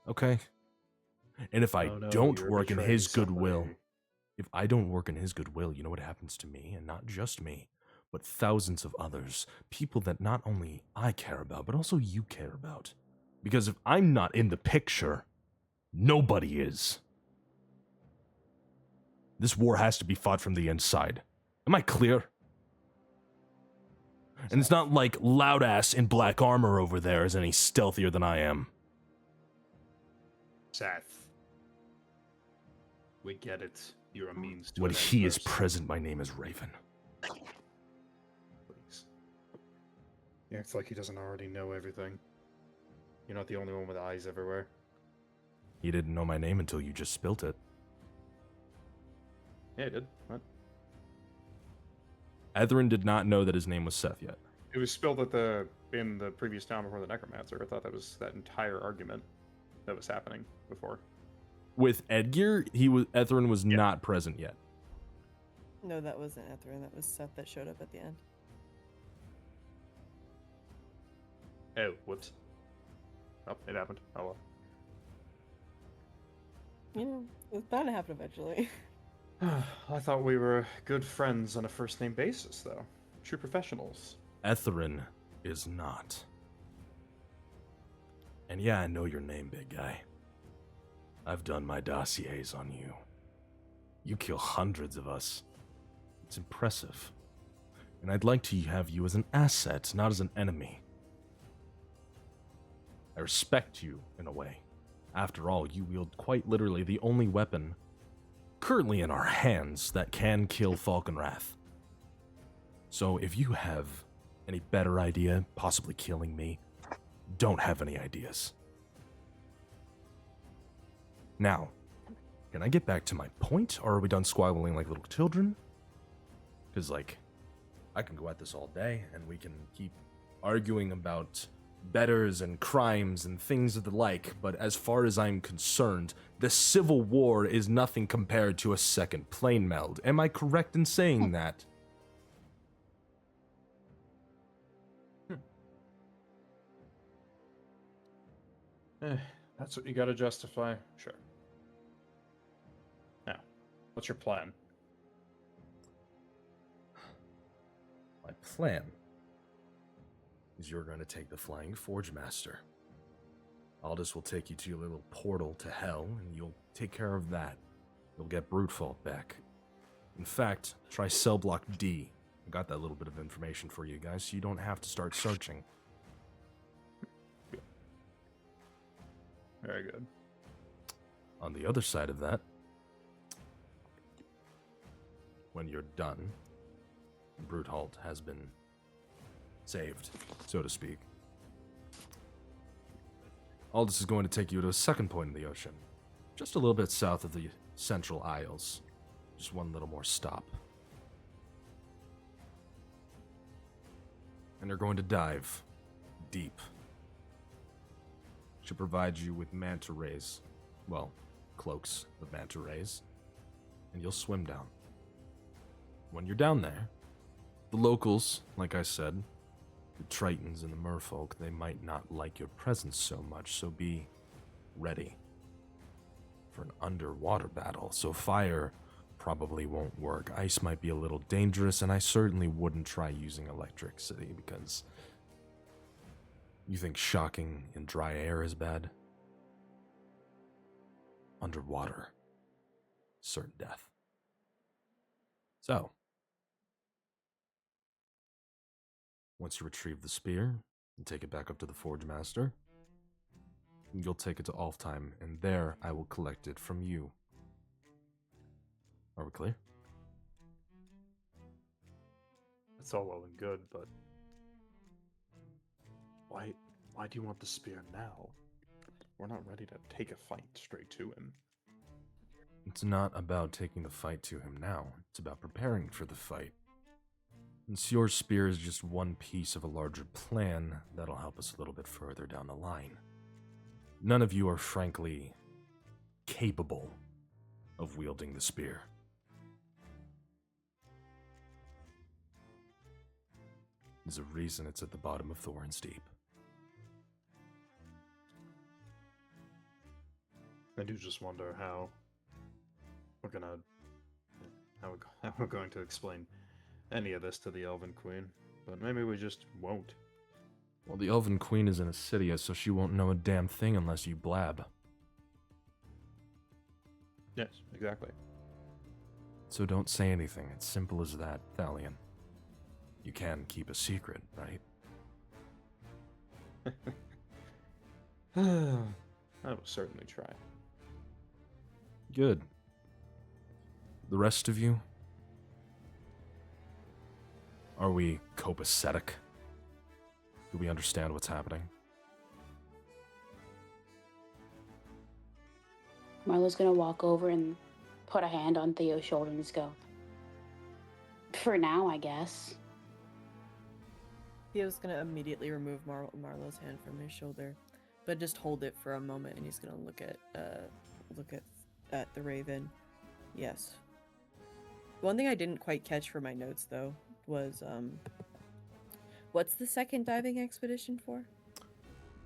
Okay? And if I don't work in his goodwill, if I don't work in his goodwill, you know what happens to me? And not just me, but thousands of others. People that not only I care about, but also you care about. Because if I'm not in the picture, nobody is. This war has to be fought from the inside. Am I clear? And it's not like Loudass in black armor over there is any stealthier than I am. Seth. We get it. You're a means to When an end he is person. present, my name is Raven. Please. He acts like he doesn't already know everything. You're not the only one with eyes everywhere. He didn't know my name until you just spilt it. Yeah, I did. What? Etherin did not know that his name was Seth yet. It was spilled in the previous town before the Necromancer. I thought that was that entire argument that was happening before. With Edgar, Etherin was not present yet. No, that wasn't Etherin. That was Seth that showed up at the end. Oh, whoops. Oh, it happened. Oh well. You know, it's bound to happen eventually. I thought we were good friends on a first name basis, though. True professionals. Etherin is not. And yeah, I know your name, big guy. I've done my dossiers on you. You kill hundreds of us. It's impressive. And I'd like to have you as an asset, not as an enemy. I respect you, in a way. After all, you wield quite literally the only weapon currently in our hands that can kill Falconwrath. So if you have any better idea, possibly killing me, don't have any ideas. Now, can I get back to my point, or are we done squabbling like little children? Because, like, I can go at this all day, and we can keep arguing about betters and crimes and things of the like, but as far as I'm concerned, the Civil War is nothing compared to a second plane meld. Am I correct in saying that? That's what you gotta justify. Sure. Now, what's your plan? My plan is you're going to take the Flying Forgemaster. Aldous will take you to your little portal to hell, and you'll take care of that. You'll get Brute Fault back. In fact, try Cell Block D. I got that little bit of information for you guys, so you don't have to start searching. Very good. On the other side of that, when you're done, Brute Halt has been saved, so to speak. Aldous is going to take you to a second point in the ocean, just a little bit south of the Central Isles. Just one little more stop. And they're going to dive deep. Should provide you with manta rays. Well, cloaks of manta rays. And you'll swim down. When you're down there, the locals, like I said, the Tritons and the merfolk, they might not like your presence so much, so be ready for an underwater battle. So fire probably won't work. Ice might be a little dangerous, and I certainly wouldn't try using electricity because you think shocking in dry air is bad? Underwater, certain death. So, once you retrieve the spear and take it back up to the Forgemaster, you'll take it to Alfheim, and there I will collect it from you. Are we clear? That's all well and good, but why do you want the spear now? We're not ready to take a fight straight to him. It's not about taking the fight to him now. It's about preparing for the fight. And your spear is just one piece of a larger plan that'll help us a little bit further down the line. None of you are frankly capable of wielding the spear. There's a reason it's at the bottom of Thorin's Deep. I do just wonder how we're going to explain any of this to the Elven Queen, but maybe we just won't. Well, the Elven Queen is in Acidia, so she won't know a damn thing unless you blab. Yes, exactly. So don't say anything. It's simple as that, Thalion. You can keep a secret, right? I will certainly try. Good. The rest of you? Are we copacetic? Do we understand what's happening? Marlo's gonna walk over and put a hand on Theo's shoulder and just go, for now, I guess. Theo's gonna immediately remove Marlo's hand from his shoulder, but just hold it for a moment, and he's gonna look at the Raven. Yes. One thing I didn't quite catch for my notes though was what's the second diving expedition for?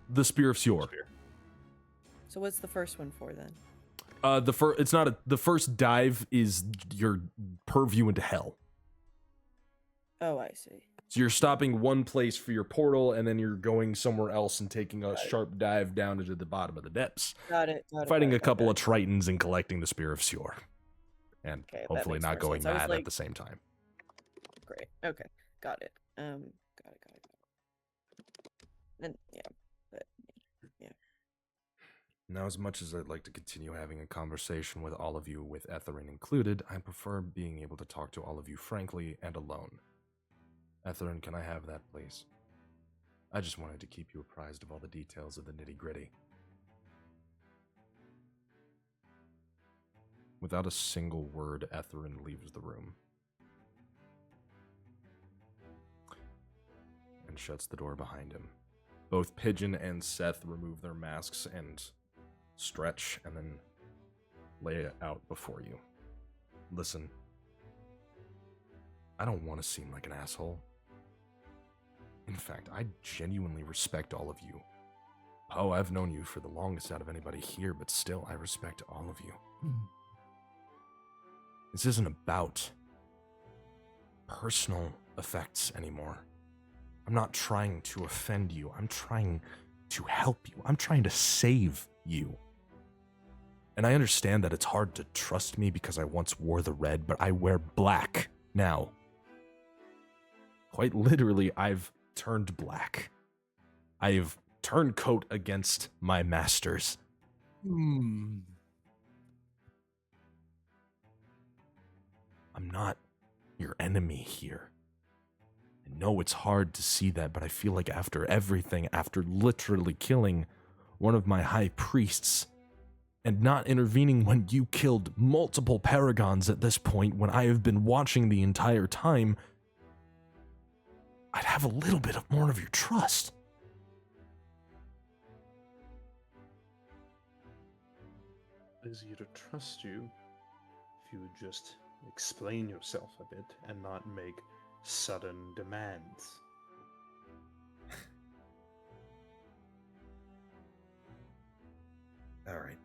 The Spear of Sior. So what's the first one for then? The first dive is your purview into hell. Oh, I see. So you're stopping one place for your portal, and then you're going somewhere else and taking a sharp dive down into the bottom of the depths. Got it. Fighting a couple of Tritons and collecting the Spear of Sior. And Okay, that hopefully makes not more going sense. I was mad like- at the same time. Great. Okay. Got it. Got it. And yeah. But, yeah. Now, as much as I'd like to continue having a conversation with all of you, with Etherin included, I prefer being able to talk to all of you frankly and alone. Etherin, can I have that, please? I just wanted to keep you apprised of all the details of the nitty-gritty. Without a single word, Etherin leaves the room. And shuts the door behind him. Both Pigeon and Seth remove their masks and stretch and then lay it out before you. Listen, I don't want to seem like an asshole. In fact, I genuinely respect all of you. Oh, I've known you for the longest out of anybody here, but still, I respect all of you. This isn't about personal effects anymore. I'm not trying to offend you. I'm trying to help you. I'm trying to save you. And I understand that it's hard to trust me because I once wore the red, but I wear black now. Quite literally, I've turned black. I've turned coat against my masters. I'm not your enemy here. I know it's hard to see that, but I feel like after everything, after literally killing one of my high priests, and not intervening when you killed multiple paragons at this point, when I have been watching the entire time, I'd have a little bit more of your trust. Easier to trust you if you would just explain yourself a bit and not make sudden demands. All right.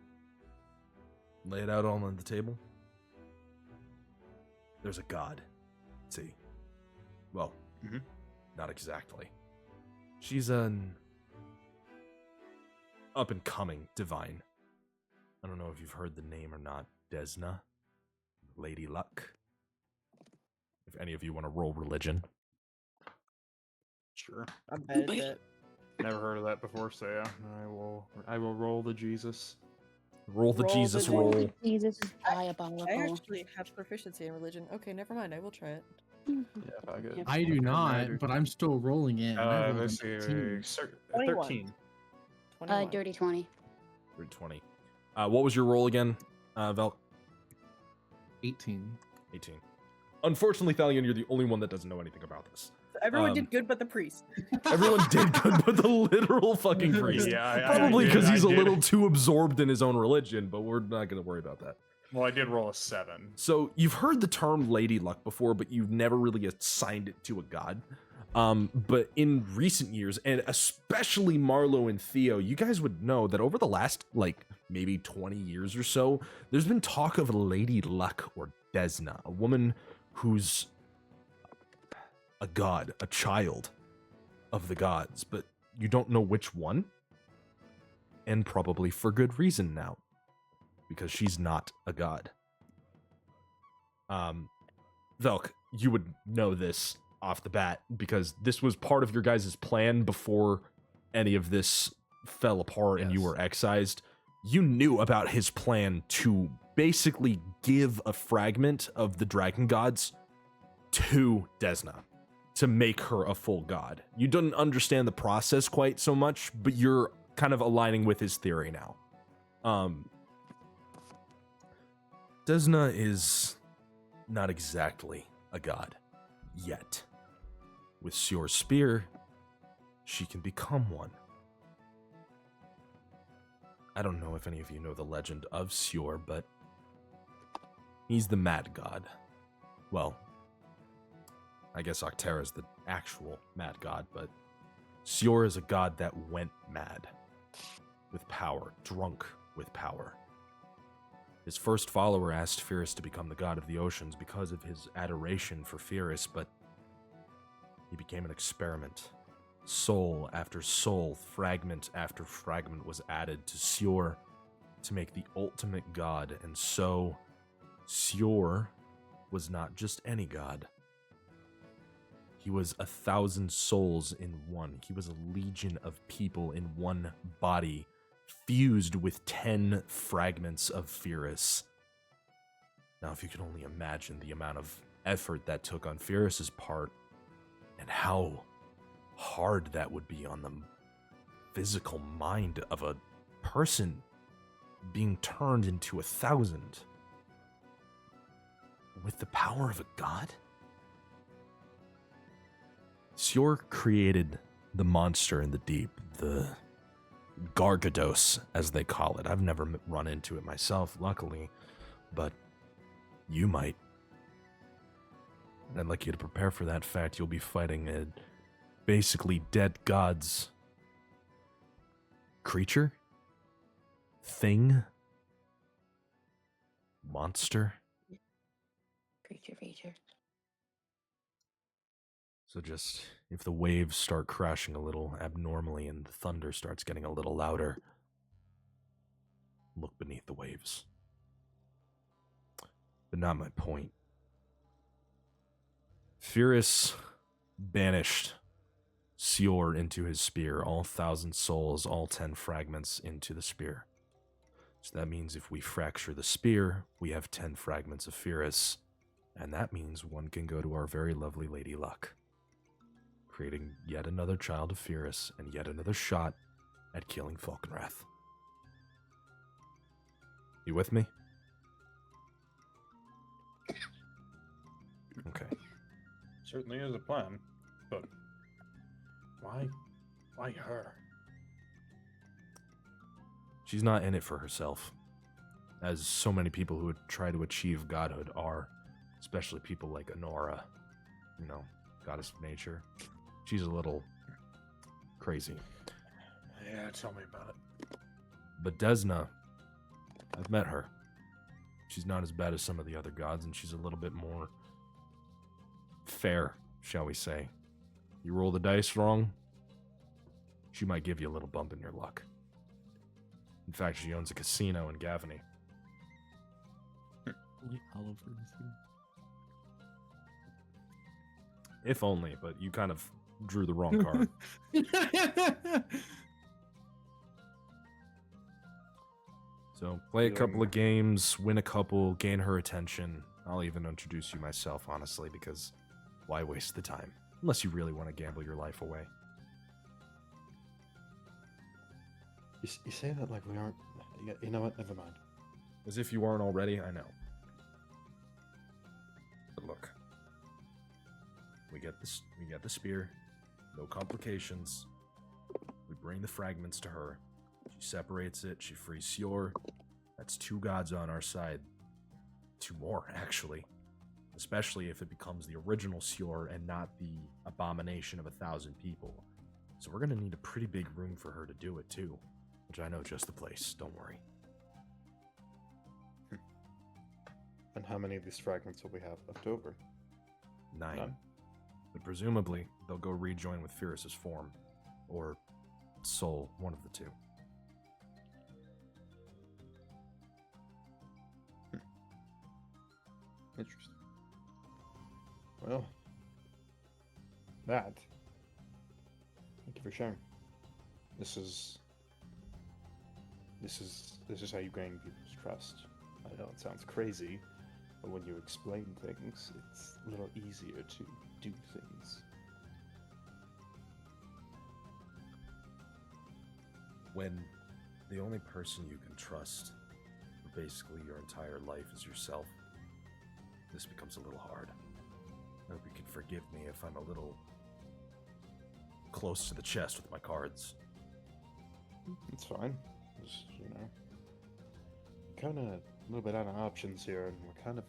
Lay it out all on the table. There's a god. See? Well, not exactly. She's an up-and-coming divine. I don't know if you've heard the name or not. Desna. Lady Luck. If any of you want to roll religion. Sure. I'm bad at that. Never heard of that before, so yeah, I will roll the Jesus. Roll the Jesus roll. Jesus is diabolical. I actually have proficiency in religion. Okay, never mind. I will try it. Yeah, if I could. I do not, but I'm still rolling it. and I rolled a Let's see. 19. 13. 21. Dirty 20. 20. What was your roll again, Vel? 18. 18. Unfortunately, Thalion, you're the only one that doesn't know anything about this. So everyone did good but the priest. Everyone did good, but the literal fucking priest. Yeah, Probably because he's I a did. little too absorbed in his own religion, but we're not going to worry about that. Well, I did roll a 7. So you've heard the term Lady Luck before, but you've never really assigned it to a god. But in recent years, and especially Marlo and Theo, you guys would know that over the last, maybe 20 years or so, there's been talk of Lady Luck or Desna, a woman who's a god, a child of the gods, but you don't know which one. And probably for good reason now, because she's not a god. Velk, you would know this off the bat, because this was part of your guys' plan before any of this fell apart and you were excised. You knew about his plan to basically give a fragment of the dragon gods to Desna to make her a full god. You didn't understand the process quite so much, but you're kind of aligning with his theory now. Desna is not exactly a god yet. With Syor's spear, she can become one. I don't know if any of you know the legend of Syor, but he's the mad god. Well, I guess Octera's the actual mad god, but Syor is a god that went mad with power, drunk with power. His first follower asked Pyrrhus to become the god of the oceans because of his adoration for Pyrrhus, but he became an experiment. Soul after soul, fragment after fragment was added to Syor to make the ultimate god, and so Syor was not just any god. He was 1,000 souls in one. He was a legion of people in one body, fused with 10 fragments of Pyrrhus. Now, if you can only imagine the amount of effort that took on Pyrrhus's part, and how hard that would be on the physical mind of a person being turned into 1,000 with the power of a god? Syor created the monster in the deep, the Gargados, as they call it. I've never run into it myself, luckily, but you might. And I'd like you to prepare for that fact. You'll be fighting a basically dead god's creature, thing, monster. Creature. So just, if the waves start crashing a little abnormally and the thunder starts getting a little louder, look beneath the waves. But not my point. Pyrrhus banished Syor into his spear, all 1,000 souls, all 10 fragments into the spear. So that means if we fracture the spear, we have 10 fragments of Pyrrhus, and that means one can go to our very lovely Lady Luck, creating yet another child of Pyrrhus and yet another shot at killing Falkenrath. You with me? Okay. Certainly is a plan, but why her? She's not in it for herself, as so many people who would try to achieve godhood are, especially people like Honora, goddess of nature. She's a little crazy. Yeah, tell me about it. But Desna, I've met her. She's not as bad as some of the other gods, and she's a little bit more fair, shall we say. You roll the dice wrong, she might give you a little bump in your luck. In fact, she owns a casino in Gavany. If only, but you kind of drew the wrong card. So play a couple of games, win a couple, gain her attention. I'll even introduce you myself, honestly, because why waste the time? Unless you really want to gamble your life away. You say that like we aren't... You know what? Never mind. As if you aren't already, I know. But look. We get the spear. No complications. We bring the fragments to her. She separates it. She frees Syor. That's 2 gods on our side. 2 more, actually. Especially if it becomes the original Syor and not the abomination of 1,000 people. So we're going to need a pretty big room for her to do it, too. Which I know just the place. Don't worry. And how many of these fragments will we have left over? 9. None? But presumably, they'll go rejoin with Pyrrhus's form. Or soul, one of the 2. Interesting. Well, thank you for sharing. This is how you gain people's trust. I know it sounds crazy, but when you explain things, it's a little easier to do things. When the only person you can trust basically your entire life as yourself, this becomes a little hard. I hope you can forgive me if I'm a little close to the chest with my cards. It's fine. Just, kind of a little bit out of options here, and we're kind of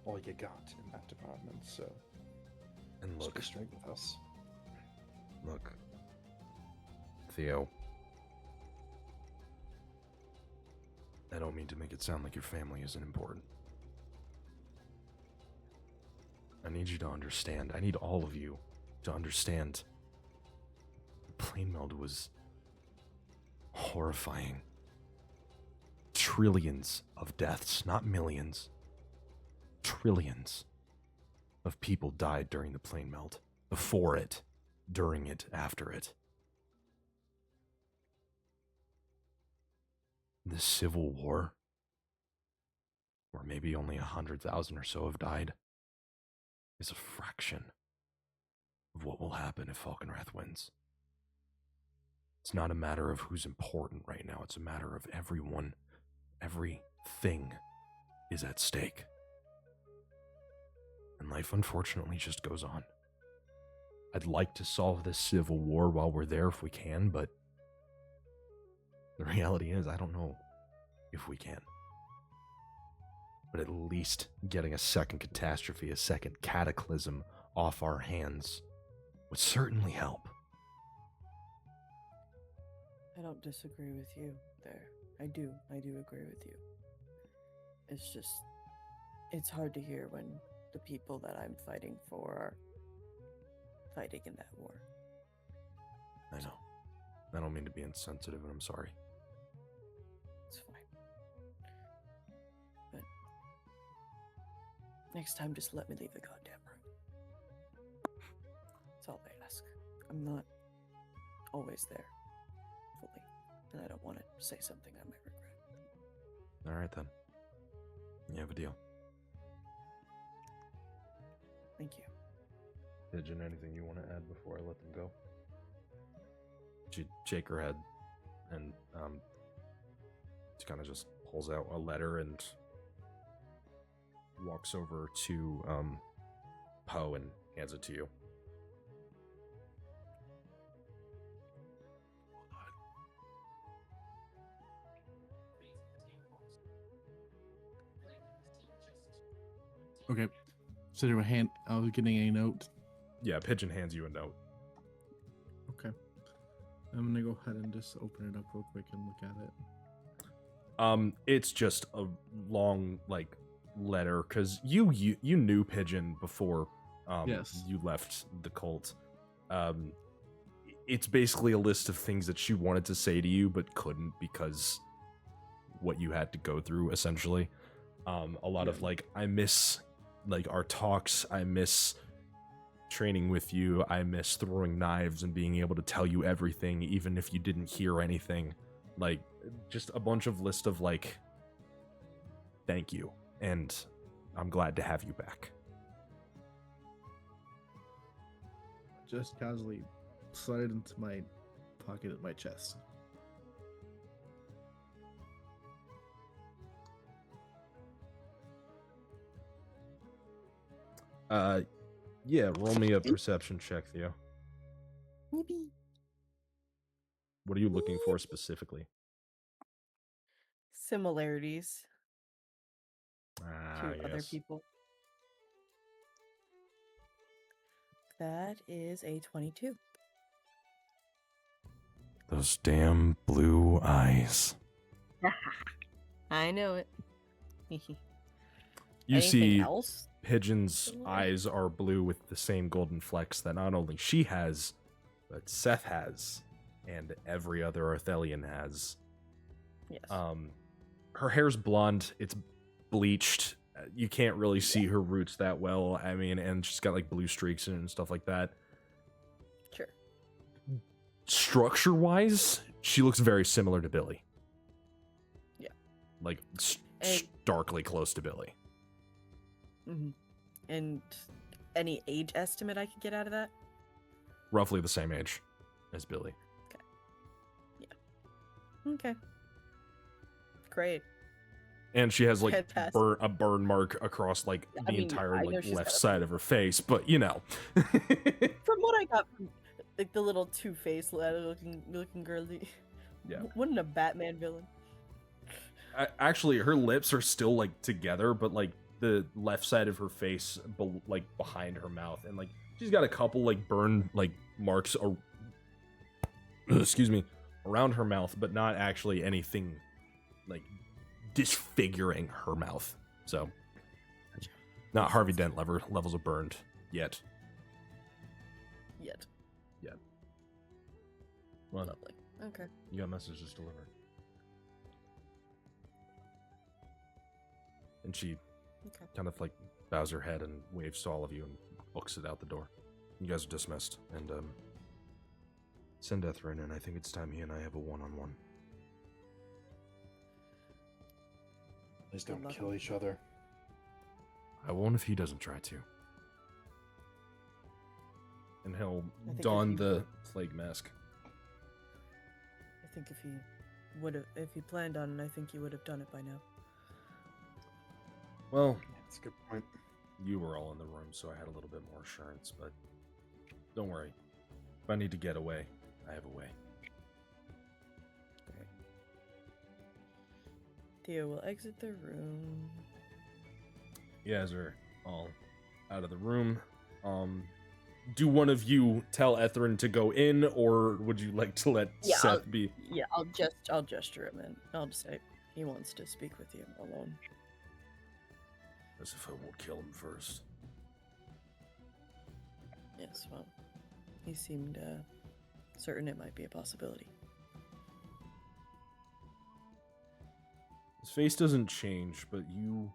all you got in that department, so And just look, be straight with us. look, Theo, I don't mean to make it sound like your family isn't important. I need you to understand. I need all of you to understand. The plane meld was horrifying. Trillions of deaths, not millions. Trillions of people died during the plane melt. Before it, during it, after it. The Civil War, where maybe only 100,000 or so have died, is a fraction of what will happen if Falkenrath wins. It's not a matter of who's important right now. It's a matter of everyone, everything is at stake. And life, unfortunately, just goes on. I'd like to solve this civil war while we're there if we can, but the reality is, I don't know if we can. But at least getting a second catastrophe, a second cataclysm off our hands would certainly help. I don't disagree with you there. I do agree with you. It's just, it's hard to hear when the people that I'm fighting for are fighting in that war. I know. I don't mean to be insensitive, and I'm sorry. It's fine. But next time, just let me leave the goddamn room. That's all I ask. I'm not always there fully, and I don't want to say something I might regret. All right, then. You have a deal. Thank you. Pigeon, anything you want to add before I let them go? She shake her head and she kind of just pulls out a letter and walks over to Poe and hands it to you. Okay. So they were I was getting a note. Yeah, Pigeon hands you a note. Okay. I'm gonna go ahead and just open it up real quick and look at it. It's just a long letter because you knew Pigeon before Yes. you left the cult. It's basically a list of things that she wanted to say to you but couldn't because what you had to go through essentially. A lot of I miss our talks. I miss training with you. I miss throwing knives and being able to tell you everything even if you didn't hear anything. Just a bunch of list of thank you, and I'm glad to have you back. Just casually slide it into my pocket at my chest. Yeah, roll me a perception check, Theo. Yippee. What are you looking for specifically? Similarities to other Yes. people. That is a 22. Those damn blue eyes. I know it. You Anything see else? Pigeon's eyes are blue with the same golden flecks that not only she has, but Seth has, and every other Arthelian has. Yes. Her hair's blonde. It's bleached. You can't really see her roots that well. I mean, and she's got blue streaks in it and stuff like that. Sure. Structure-wise, she looks very similar to Billy. Yeah. Starkly close to Billy. Mm-hmm. And any age estimate I could get out of that? Roughly the same age as Billy. Okay. Great. And she has like Fantastic. a burn mark across like I the mean, entire I know like she's left got a side of her face, but you know. From what I got from like the little two-faced looking girlie. Yeah. Wasn't a Batman villain. Actually, her lips are still like together, but like the left side of her face, like behind her mouth, and like she's got a couple like burn like marks, or excuse me, around her mouth, but not actually anything like disfiguring her mouth. So, not Harvey Dent levels of burned yet. Yet. Well, Lovely. Okay. you got messages delivered. And she Okay. kind of like bows her head and waves to all of you and books it out the door. You guys are dismissed, and send Ethrin in. I think it's time he and I have a one-on-one. Please don't kill each other. I won't if he doesn't try to. And he'll I think don if you- the plague mask. I think if he planned on it, I think he would have done it by now. Well, That's a good point. you were all in the room, so I had a little bit more assurance, but don't worry. If I need to get away, I have a way. Theo will exit the room. You guys are all out of the room. Do one of you tell Ethrin to go in, or would you like to let Seth be? Yeah, I'll gesture him in. I'll just say he wants to speak with you alone. As if I won't kill him first. Yes, well, he seemed certain it might be a possibility. His face doesn't change, but you...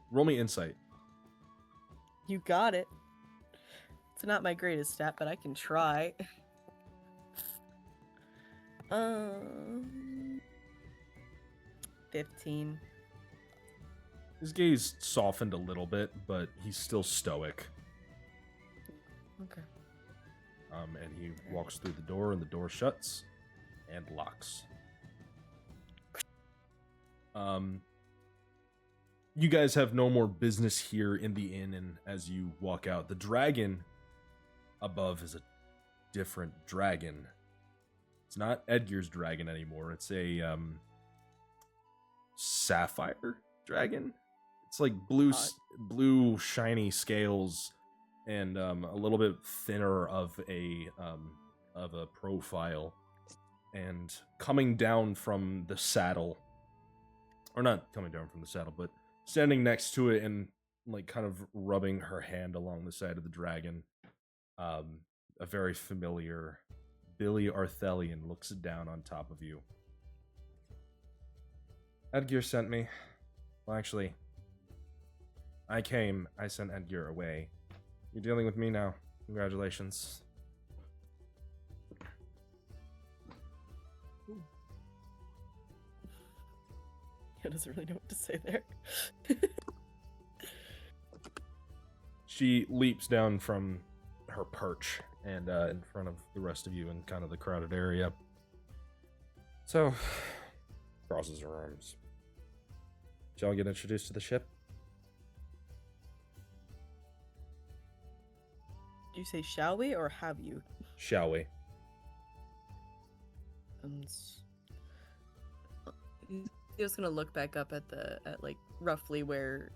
Roll me insight. You got it. It's not my greatest stat, but I can try. 15. His gaze softened a little bit, but he's still stoic. Okay. And he walks through the door, and the door shuts and locks. You guys have no more business here in the inn, and as you walk out, the dragon above is a different dragon. It's not Edgar's dragon anymore. It's a sapphire dragon. It's like blue shiny scales and a little bit thinner of a profile, and coming down from the saddle, or not coming down from the saddle, but standing next to it and like kind of rubbing her hand along the side of the dragon. A very familiar Billy Arthelian looks down on top of you. Edgar sent me. Well, actually, I sent Edgar away. You're dealing with me now. Congratulations. He doesn't really know what to say there. She leaps down from her perch and in front of the rest of you in kind of the crowded area. So, crosses her arms. Shall we get introduced to the ship? Did you say shall we or have you? Shall we? He was gonna look back up at like roughly where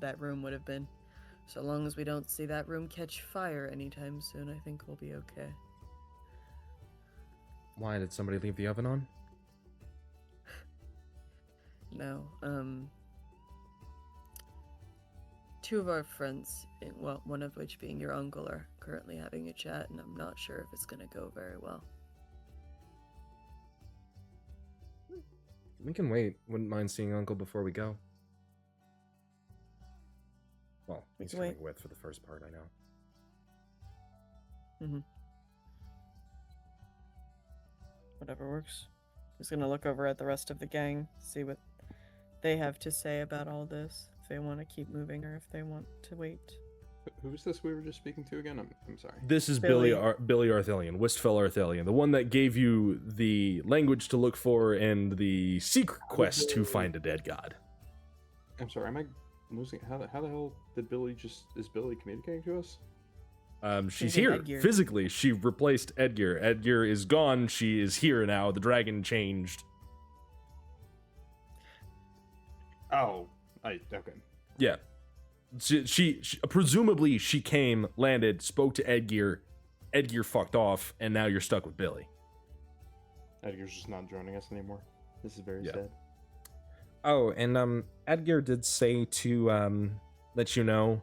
that room would have been. So long as we don't see that room catch fire anytime soon, I think we'll be okay. Why, did somebody leave the oven on? No, two of our friends, well, one of which being your uncle, are currently having a chat, and I'm not sure if it's gonna go very well. We can wait. Wouldn't mind seeing Uncle before we go. Well, he's can wait. coming with for the first part, I know. Mm-hmm. Whatever works. He's gonna look over at the rest of the gang, see what they have to say about all this. If they want to keep moving or if they want to wait. Who was this we were just speaking to again? I'm sorry. This is Billy. Billy Arthelian, Wistfell Arthelian, the one that gave you the language to look for and the secret quest to find a dead god. I'm sorry. Am I losing? How the hell did Billy is Billy communicating to us? She's She's in here Edgear. physically. She replaced Edgar. Edgar is gone. She is here now. The dragon changed. Oh, okay. Yeah. She presumably she came, landed, spoke to Edgar. Edgar fucked off, and now you're stuck with Billy. Edgar's just not joining us anymore. This is very Yeah. sad. Oh, and Edgar did say to let you know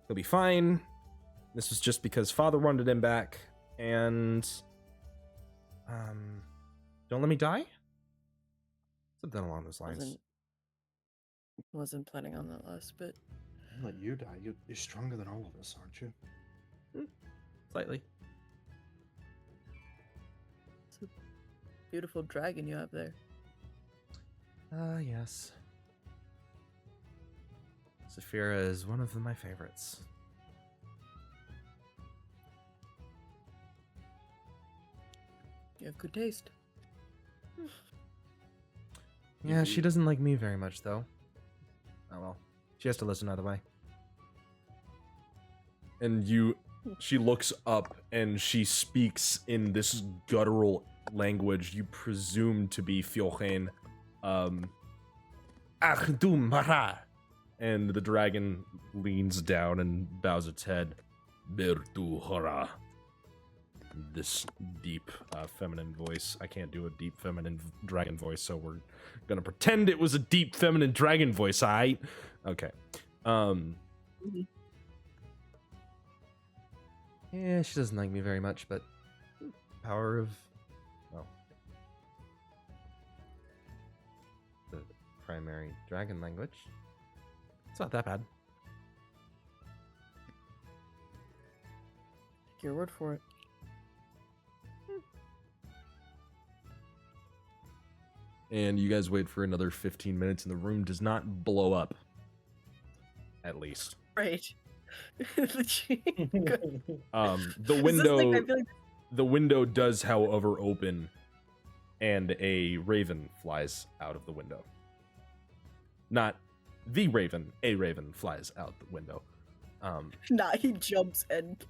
he'll be fine. This was just because Father wanted him back, and don't let me die? Something along those lines. Wasn't planning on that last bit. I'll let you die. You're stronger than all of us, aren't you? Slightly. It's a beautiful dragon you have there. Yes. Saphira is one of my favorites. You have good taste. Yeah, she doesn't like me very much, though. Oh well. She has to listen either way. And she looks up and she speaks in this guttural language you presume to be Fiochen. Achdu Mara. And the dragon leans down and bows its head. Bertu Hora. This deep feminine voice. I can't do a deep feminine dragon voice, so we're gonna pretend it was a deep feminine dragon voice, alright? Okay. Yeah, she doesn't like me very much, but power of, well, the primary dragon language. It's not that bad. Take your word for it. And you guys wait for another 15 minutes, and the room does not blow up. At least. Right. The This is window, like, I feel like the window does, however, open, and a raven flies out of the window. Not the raven, a raven flies out the window. nah, he jumps and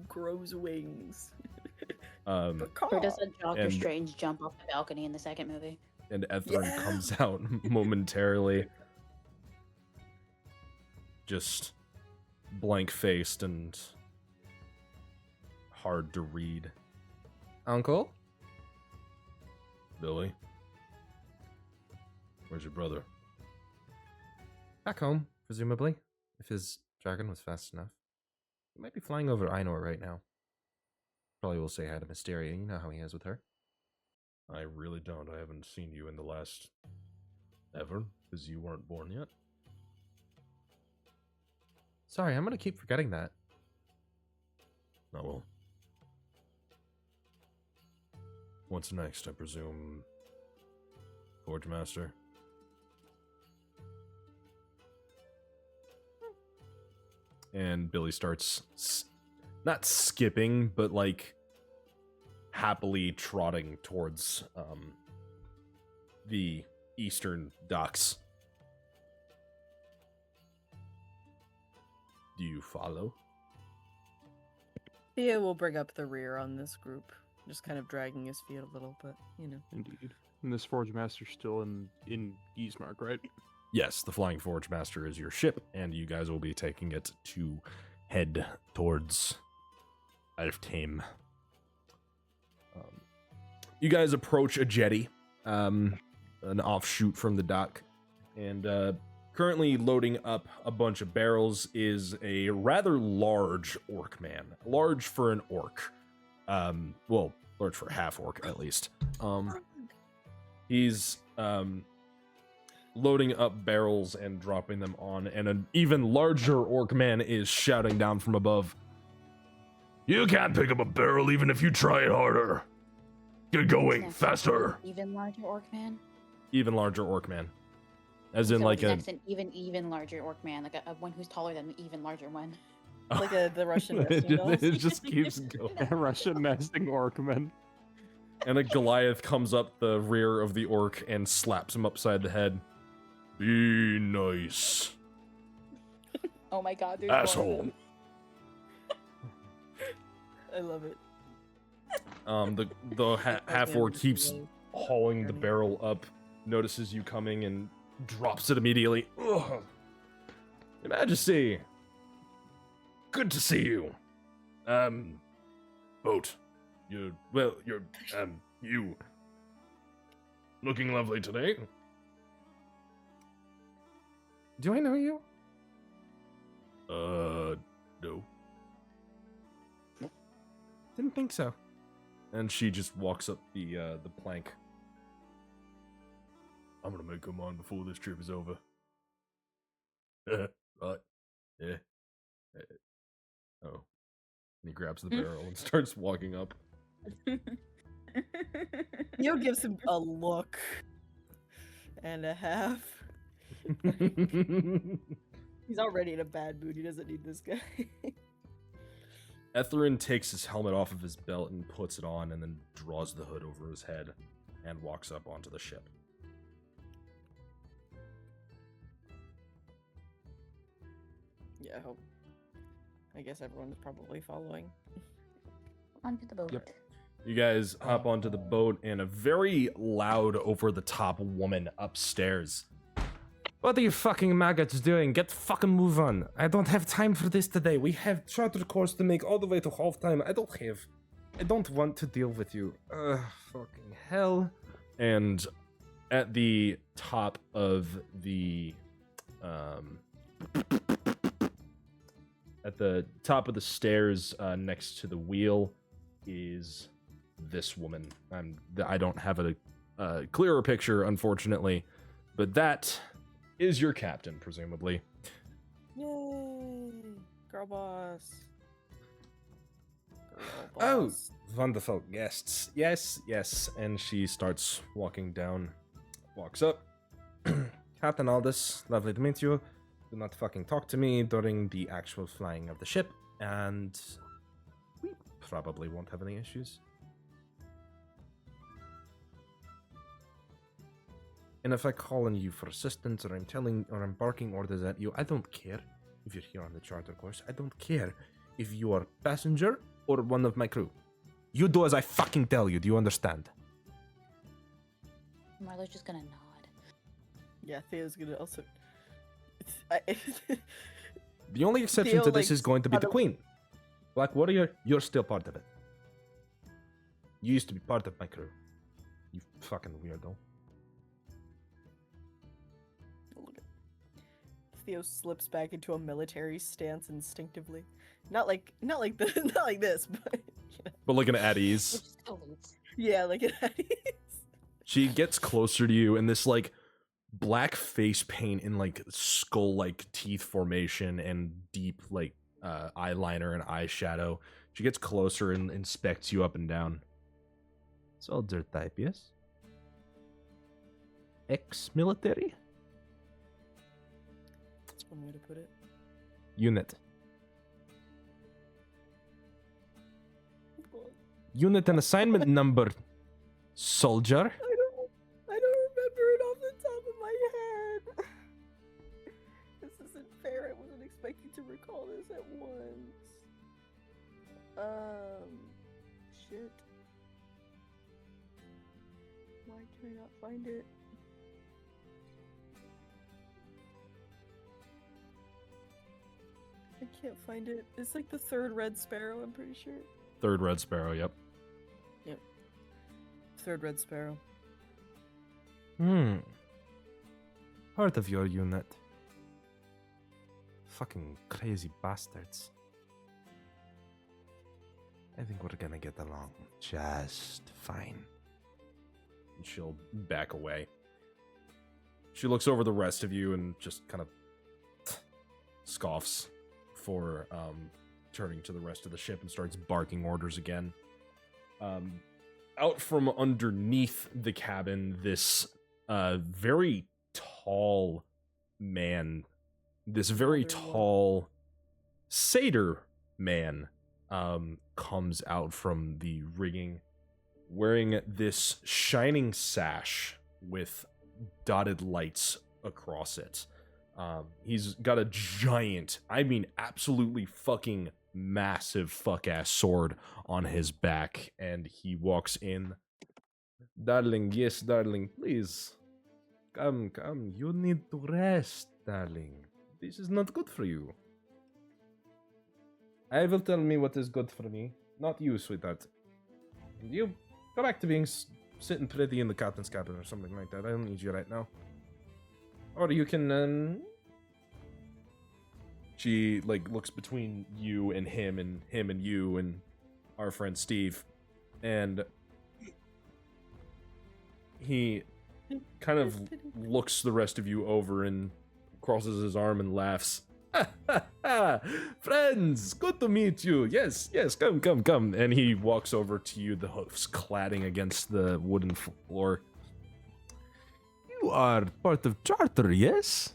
grows wings. Or does a Doctor and- Strange jump off the balcony in the second movie? And Ethrin comes out momentarily. Just blank-faced and hard to read. Uncle? Billy? Where's your brother? Back home, presumably. If his dragon was fast enough. He might be flying over Ainor right now. Probably will say hi to Mysteria. You know how he is with her. I really don't. I haven't seen you in the last... ever, because you weren't born yet. Sorry, I'm gonna keep forgetting that. Oh well. What's next, I presume? Forgemaster? And Billy starts not skipping, but like happily trotting towards the eastern docks. Do you follow? Thea will bring up the rear on this group, just kind of dragging his feet a little, but you know. Indeed. And this Forgemaster's still in Geesmark, right? Yes, the Flying Forgemaster is your ship, and you guys will be taking it to head towards Alfheim. You guys approach a jetty, an offshoot from the dock, and currently loading up a bunch of barrels is a rather large orc man. Large for an orc. Well, large for a half orc, at least. He's loading up barrels and dropping them on, and an even larger orc man is shouting down from above, "You can't pick up a barrel even if you try it harder. Get going, faster." Even larger orc man? Even larger orc man. As in So like he's a... next an even larger orc man, like a one who's taller than the even larger one. Like the Russian it, nesting dolls. it just keeps going. Russian nesting orcman. And a Goliath comes up the rear of the orc and slaps him upside the head. Be nice, Oh my god, there's more of asshole. them. I love it. The half orc keeps hauling the barrel up, notices you coming, and drops it immediately. Ugh. Your Majesty, good to see you. Boat, you looking lovely today. Do I know you? No. Didn't think so. And she just walks up the plank. I'm gonna make her mine before this trip is over. Right. Yeah. Oh. And he grabs the barrel and starts walking up. Theo gives him a look and a half. He's already in a bad mood. He doesn't need this guy. Etherin takes his helmet off of his belt and puts it on, and then draws the hood over his head and walks up onto the ship. Yeah, I guess everyone's probably following. Onto the boat. Yep. You guys hop onto the boat, and a very loud, over-the-top woman upstairs. What are you fucking maggots doing? Get fucking move on. I don't have time for this today. We have charter course to make all the way to halftime. I don't want to deal with you. Fucking hell. And at the top of the stairs next to the wheel is this woman. I don't have a clearer picture, unfortunately, but that is your captain, presumably. Yay! Girl boss. Oh, wonderful guests. Yes. And she starts walking down, walks up. Captain Aldous, lovely to meet you. Do not fucking talk to me during the actual flying of the ship, and we probably won't have any issues. And if I call on you for assistance, or I'm barking orders at you, I don't care if you're here on the charter course. I don't care if you are a passenger or one of my crew. You do as I fucking tell you. Do you understand? Marlo's just gonna nod. Yeah, Theo's gonna also. The only exception Theo, to this like, is going to be the how do- Queen. Black Warrior, you're still part of it. You used to be part of my crew. You fucking weirdo. Theo slips back into a military stance instinctively. Not like this, but you know. But looking at ease. Yeah, like it. She gets closer to you, and this like black face paint in like skull like teeth formation and deep like eyeliner and eyeshadow. She gets closer and inspects you up and down. Soldier type, yes? Ex-military? That's one way to put it. Unit. Unit and assignment number, soldier. I don't remember it off the top of my head. This isn't fair. I wasn't expecting to recall this at once. Shit. Why can I not find it? I can't find it. It's like the third Red Sparrow, I'm pretty sure. Third Red Sparrow, yep. Yep. Third Red Sparrow. Part of your unit. Fucking crazy bastards. I think we're gonna get along just fine. And she'll back away. She looks over the rest of you and just kind of scoffs before turning to the rest of the ship and starts barking orders again. Out from underneath the cabin, this very tall man, this very tall satyr man comes out from the rigging wearing this shining sash with dotted lights across it. He's got a giant, I mean absolutely fucking massive fuck-ass sword on his back, and he walks in. Darling, yes, darling, please. Come, you need to rest, darling. This is not good for you. I will tell me what is good for me, not you, sweetheart. You go back to being sitting pretty in the captain's cabin or something like that. I don't need you right now. Or you can, She, like, looks between you and him and you and our friend Steve. And he kind of looks the rest of you over and crosses his arm and laughs. Friends, good to meet you. Yes, come. And he walks over to you, the hoofs cladding against the wooden floor. You are part of Charter, yes?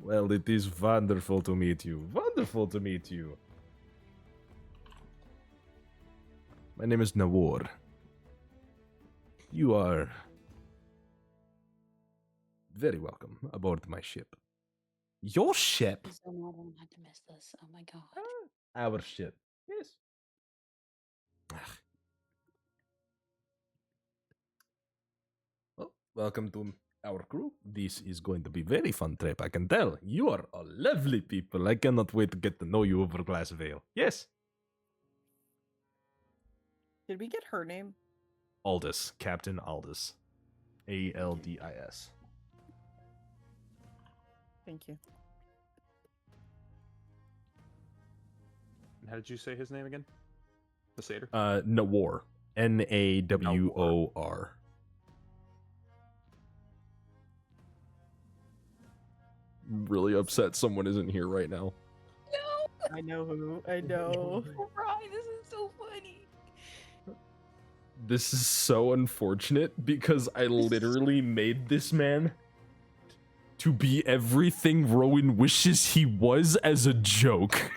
Well, it is wonderful to meet you. Wonderful to meet you. My name is Nawar. You are very welcome aboard my ship. Your ship? I'm so mad I don't have to miss this. Oh my god. Our ship. Yes. Well, welcome to our crew. This is going to be a very fun trip, I can tell. You are a lovely people. I cannot wait to get to know you over a glass of ale. Yes. Did we get her name? Aldous. Captain Aldous. Aldis. Thank you. How did you say his name again? The satyr? Nawar. Nawor. Really upset someone isn't here right now. No! I know who. I know. Right, this is so funny. This is so unfortunate because I literally made this man to be everything Rowan wishes he was as a joke.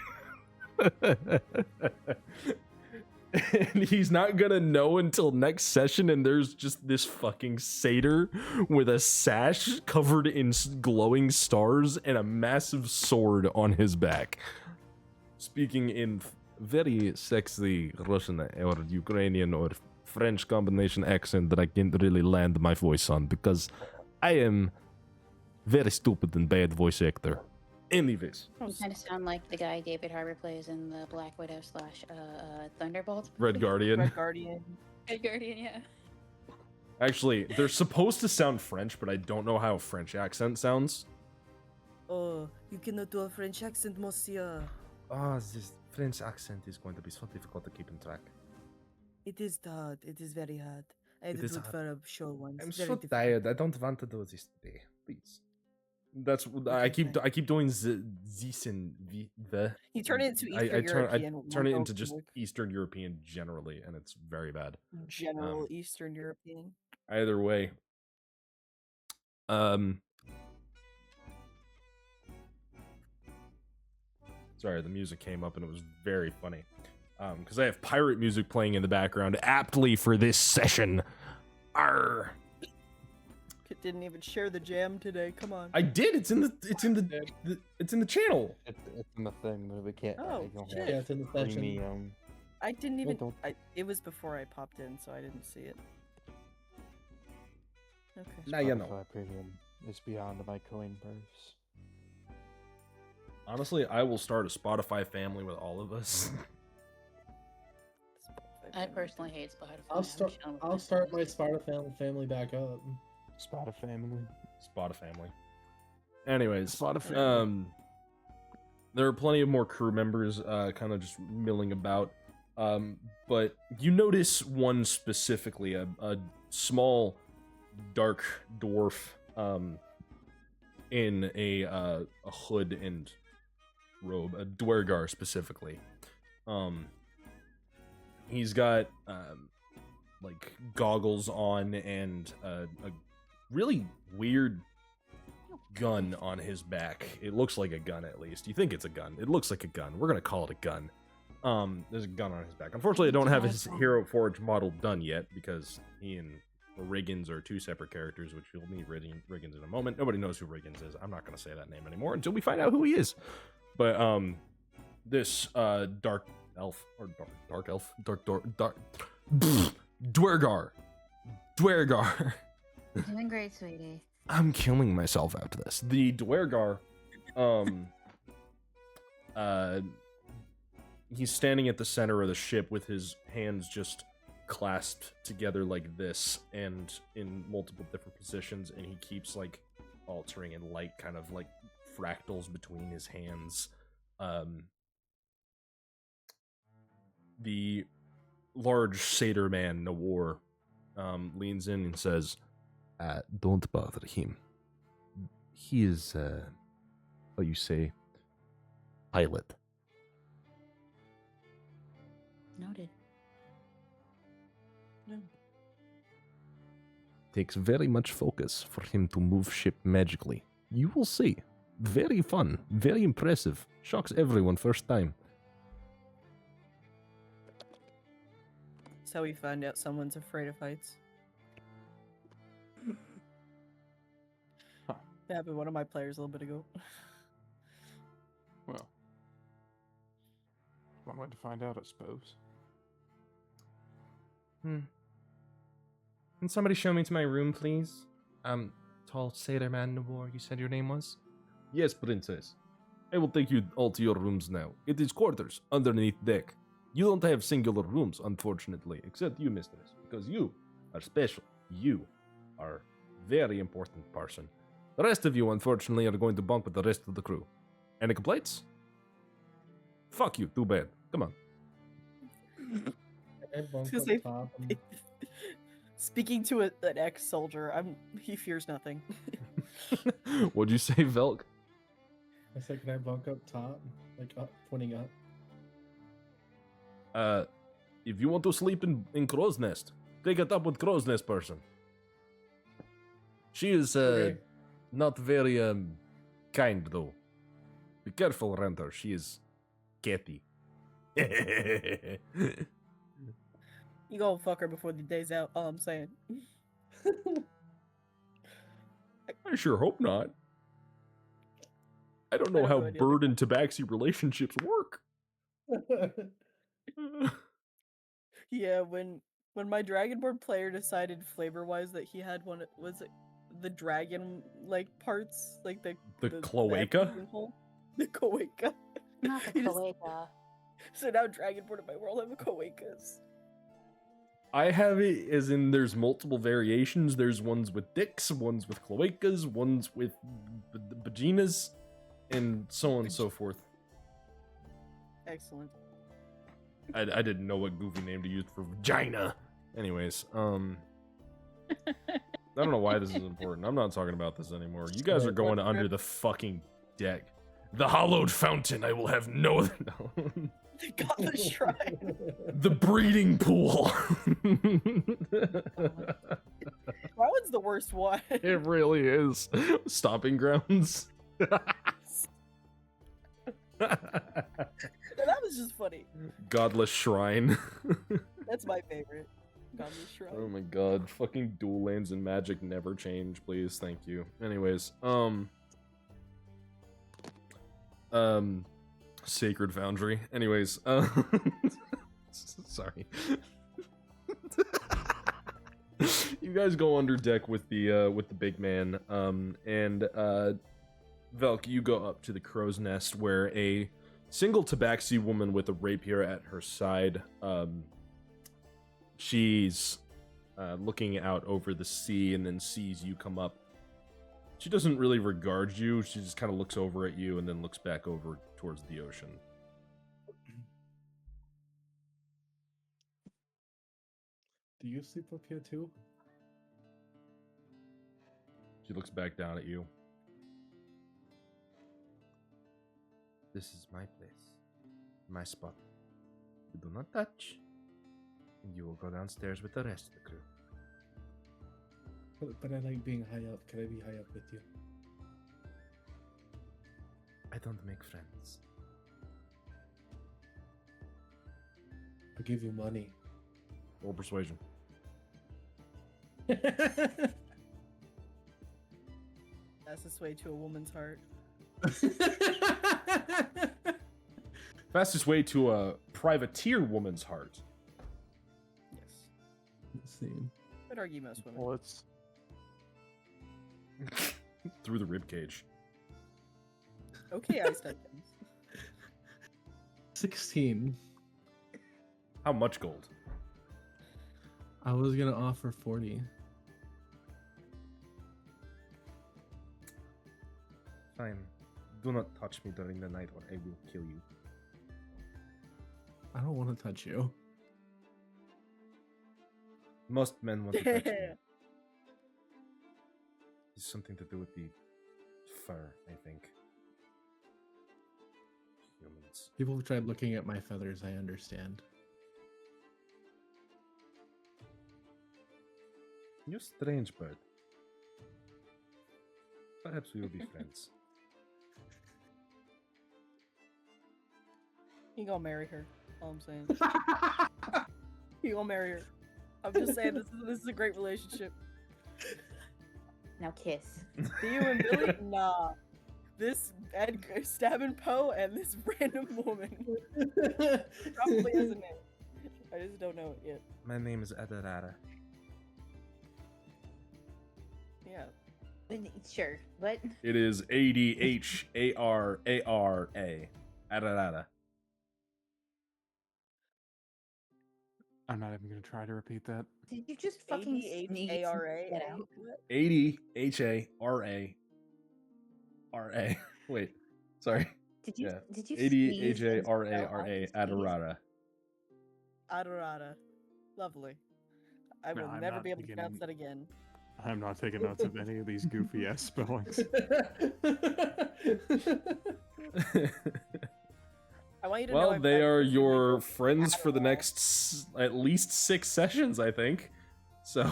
And he's not gonna know until next session, and there's just this fucking satyr with a sash covered in glowing stars and a massive sword on his back. Speaking in very sexy Russian or Ukrainian or French combination accent that I can't really land my voice on because I am very stupid and bad voice actor. Anyways. You kind of sound like the guy David Harbour plays in the Black Widow / Thunderbolt. Red Guardian. Red Guardian. Red Guardian, yeah. Actually, they're supposed to sound French, but I don't know how a French accent sounds. Oh, you cannot do a French accent, monsieur. Ah, this French accent is going to be so difficult to keep in track. It is hard. It is very hard. I had It to is do it hard. for a show once. I'm Very so difficult. tired. I don't want to do this today. Please. That's what I keep doing this and the. You turn it into Eastern I European. turn it won't into just work. Eastern European generally, and it's very bad. General Eastern European. Either way. Sorry, the music came up and it was very funny. Because I have pirate music playing in the background aptly for this session. Arr. Kit didn't even share the jam today. Come on. I did. It's in the channel. It's in the thing, but we can't. Oh, I don't shit. have Yeah, it's in the session. premium. I didn't even. don't- It was before I popped in, so I didn't see it. Okay. Now you know. Spotify Premium is beyond my coin purse. Honestly, I will start a Spotify family with all of us. I personally hate Spotify. I'll I'm start. chilling with I'll myself. start my Sparta family back up. Spotify family. Spotify family. Anyways, Spotify. there are plenty of more crew members kind of just milling about. But you notice one specifically, a small dark dwarf in a hood and robe, a dwergar specifically. He's got like goggles on and a really weird gun on his back. It looks like a gun, at least. You think it's a gun. It looks like a gun. We're gonna call it a gun. There's a gun on his back. Unfortunately, I don't have his Hero Forge model done yet because he and Riggins are two separate characters, which you'll meet Riggins in a moment. Nobody knows who Riggins is. I'm not gonna say that name anymore until we find out who he is. But this dark elf or dark elf, Dwergar. Doing great, sweetie. I'm killing myself after this. The Dwergar, he's standing at the center of the ship with his hands just clasped together like this and in multiple different positions, and he keeps like altering and light kind of like fractals between his hands. The large satyr man, Nawar, leans in and says, don't bother him. He is, what you say, pilot. Noted. No. Takes very much focus for him to move ship magically. You will see. Very fun, very impressive. Shocks everyone first time. That's how we find out someone's afraid of heights. That happened to one of my players a little bit ago. Well, one way to find out, I suppose. Can somebody show me to my room, please? Tall sailor man Nawar, you said your name was? Yes, princess. I will take you all to your rooms now. It is quarters underneath deck. You don't have singular rooms, unfortunately, except you, mistress, because you are special. You are very important person. The rest of you, unfortunately, are going to bunk with the rest of the crew. Any complaints? Fuck you, too bad. Come on. Speaking to an ex-soldier, he fears nothing. What'd you say, Velk? I said, can I bunk up top? Like up, pointing up. If you want to sleep in Crow's Nest, take it up with Crow's Nest person. She is, Okay. not very, kind, though. Be careful around her. She is catty. You go fuck her before the day's out, all I'm saying. I sure hope not. I don't know I don't how know any bird and tabaxi relationships work. Yeah, when my Dragonborn player decided flavor-wise that he had one, was it the dragon like parts, like the cloaca? hole? The cloaca. Not the cloaca. So now Dragonborn in my world have cloacas. I have it as in there's multiple variations. There's ones with dicks, ones with cloacas, ones with vaginas, and so on and so forth. Excellent. I didn't know what goofy name to use for vagina. Anyways, I don't know why this is important. I'm not talking about this anymore. You guys are going under the fucking deck. The hallowed fountain. I will have no other. No. Got the shrine. The breeding pool. That one's the worst one. It really is. Stomping grounds. That was just funny. Godless shrine. That's my favorite. Godless shrine. Oh my god. Fucking dual lands and magic never change, please. Thank you. Anyways, Sacred Foundry. Anyways, sorry. You guys go under deck with the big man, and Velk, you go up to the crow's nest where a single tabaxi woman with a rapier at her side, she's looking out over the sea and then sees you come up. She doesn't really regard you, she just kind of looks over at you and then looks back over towards the ocean. Do you sleep up here too? She looks back down at you. This is my place. My spot. You do not touch. And you will go downstairs with the rest of the crew. But I like being high up. Can I be high up with you? I don't make friends. I'll give you money. Roll persuasion. Fastest way to a woman's heart. Fastest way to a privateer woman's heart. Yes. Let's see. I'd argue most women. Bullets. Through the rib cage. Okay, Ice Dungeons. 16. How much gold? I was gonna offer 40. Fine. Do not touch me during the night or I will kill you. I don't want to touch you. Most men want to touch me. It's something to do with the fur, I think. Humans. People have tried looking at my feathers, I understand. You're a strange bird. Perhaps we will be friends. You gonna marry her. All I'm saying. You gonna marry her. I'm just saying this is a great relationship. Now kiss. Do you and Billy? Nah. This Edgar stabbing Poe and this random woman. Probably has a name. I just don't know it yet. My name is Adarara. Yeah. Sure, but It is ADHARARA. Adarara. I'm not even gonna try to repeat that. did you just fucking sneeze ADHARA? that out? ADHARARA. Wait. Sorry. Did you Yeah. did you sneeze and spell out ADHARARA. sneeze? Adarara. Adorada. Lovely. I No, will I'm never not be able to taking- pronounce that again. I'm not taking notes of any of these goofy ass spellings. I want you to know Well, I'm they are practicing your my friends for the Adderall. next at least 6 sessions, I think. So,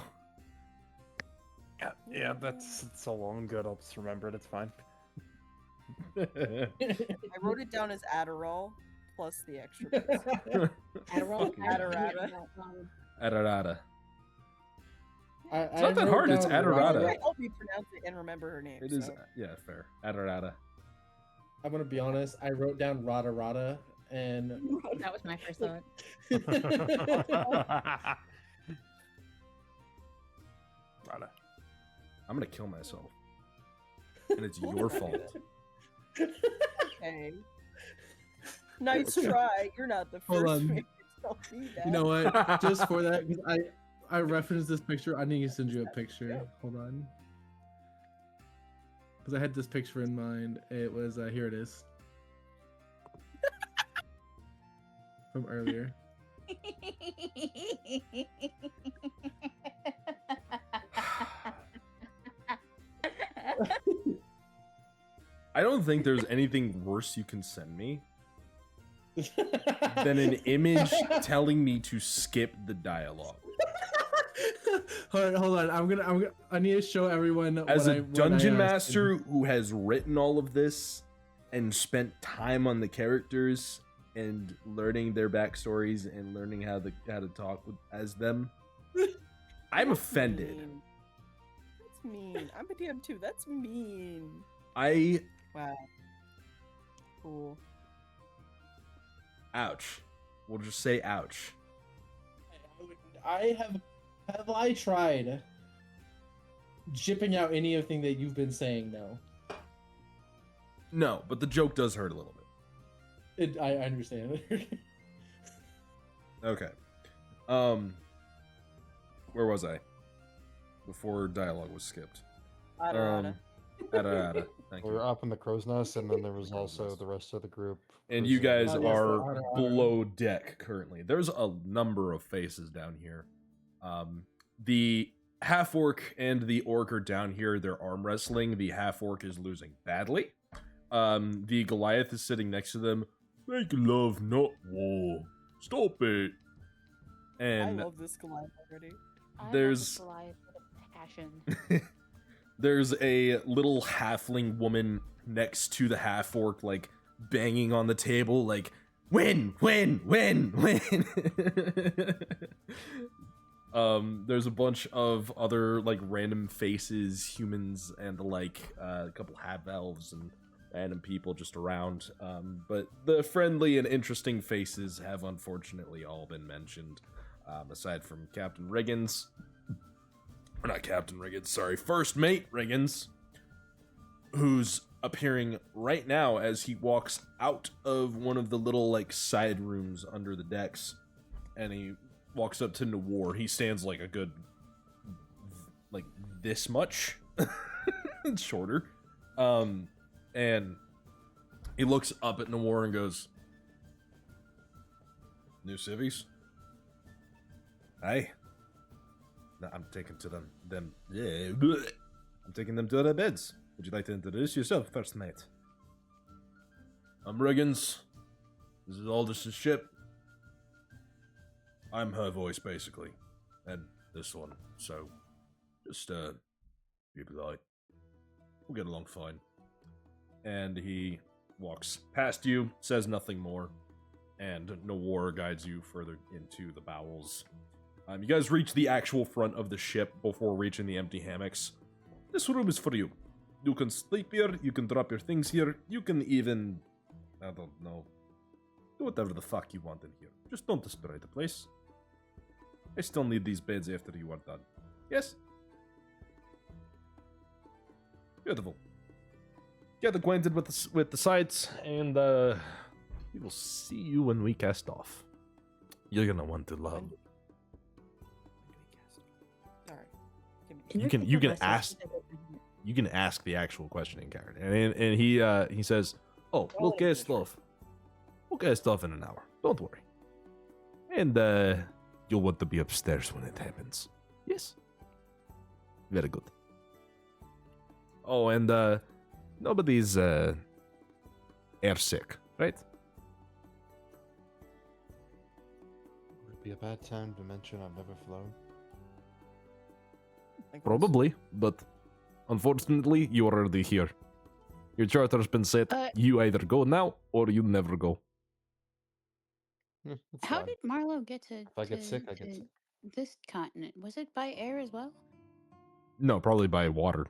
Yeah, that's it's all well and good. I'll just remember it. It's fine. I wrote it down as Adderall plus the extra bits. Adderall. Adorada. Adarada. I It's not that hard, it's Adorada. I help you pronounce it and remember her name. It is, so. yeah, fair. Adarada. I'm gonna be honest. I wrote down Rada Rada, and That was my first thought. Rada. I'm gonna kill myself. And it's your fault. Okay. Nice try. You're not the Hold first on. man to tell me that. You know what? Just for that, because I referenced this picture. I need to send you a picture. Hold on. Because I had this picture in mind. It was here. It is from earlier. I don't think there's anything worse you can send me than an image telling me to skip the dialogue. Hold on. I need to show everyone. As a dungeon sent. master who has written all of this and spent time on the characters and learning their backstories and learning how to talk as them, I'm offended. Mean. That's mean. I'm a DM too. That's mean. Wow. Cool. Ouch. We'll just say ouch. I have I tried jipping out anything that you've been saying? No. No, but the joke does hurt a little bit. I understand. Okay. Where was I? Before dialogue was skipped. Adorada. Adarada. Thank We you. were up in the crow's nest, and then there was also the rest of the group. And you guys Oh, yes, are the Adarada. below deck currently. There's a number of faces down here. The half orc and the orc are down here. They're arm wrestling. The half orc is losing badly. The Goliath is sitting next to them. Make love, not war. Stop it. And I love this Goliath already. there's Goliath with a passion. there's a little halfling woman next to the half orc, like banging on the table, like win, win, win, win. There's a bunch of other like random faces, humans, and like a couple half elves and random people just around. But the friendly and interesting faces have unfortunately all been mentioned, aside from Captain Riggins. Or not Captain Riggins, sorry, First Mate Riggins, who's appearing right now as he walks out of one of the little like side rooms under the decks, and he walks up to Nawar. He stands like a good, like this much shorter, and he looks up at Nawar and goes, "New civvies? Hey, I'm taking to them. I'm taking them to their beds. Would you like to introduce yourself, First Mate?" "I'm Riggins. This is Aldous' ship. I'm her voice, basically. And this one. So, just, be polite. We'll get along fine." And he walks past you, says nothing more, and Nawar guides you further into the bowels. You guys reach the actual front of the ship before reaching the empty hammocks. "This room is for you. You can sleep here, you can drop your things here, you can even, I don't know, do whatever the fuck you want in here. Just don't destroy the place. I still need these beds after you are done. Yes?" Beautiful. Get acquainted with the sights, and we will see you when we cast off. You're gonna want to love. You can ask the actual questioning card, and he says, "Oh, we'll cast off. We'll cast off in an hour. Don't worry. And you'll want to be upstairs when it happens. Yes. Very good. Oh, and nobody's airsick, right?" Would it be a bad time to mention I've never flown? Probably, but unfortunately, you are already here. Your charter's been set. You either go now or you never go. How did Marlowe get to? If I get sick, I get sick. This continent, was it by air as well? No, probably by water.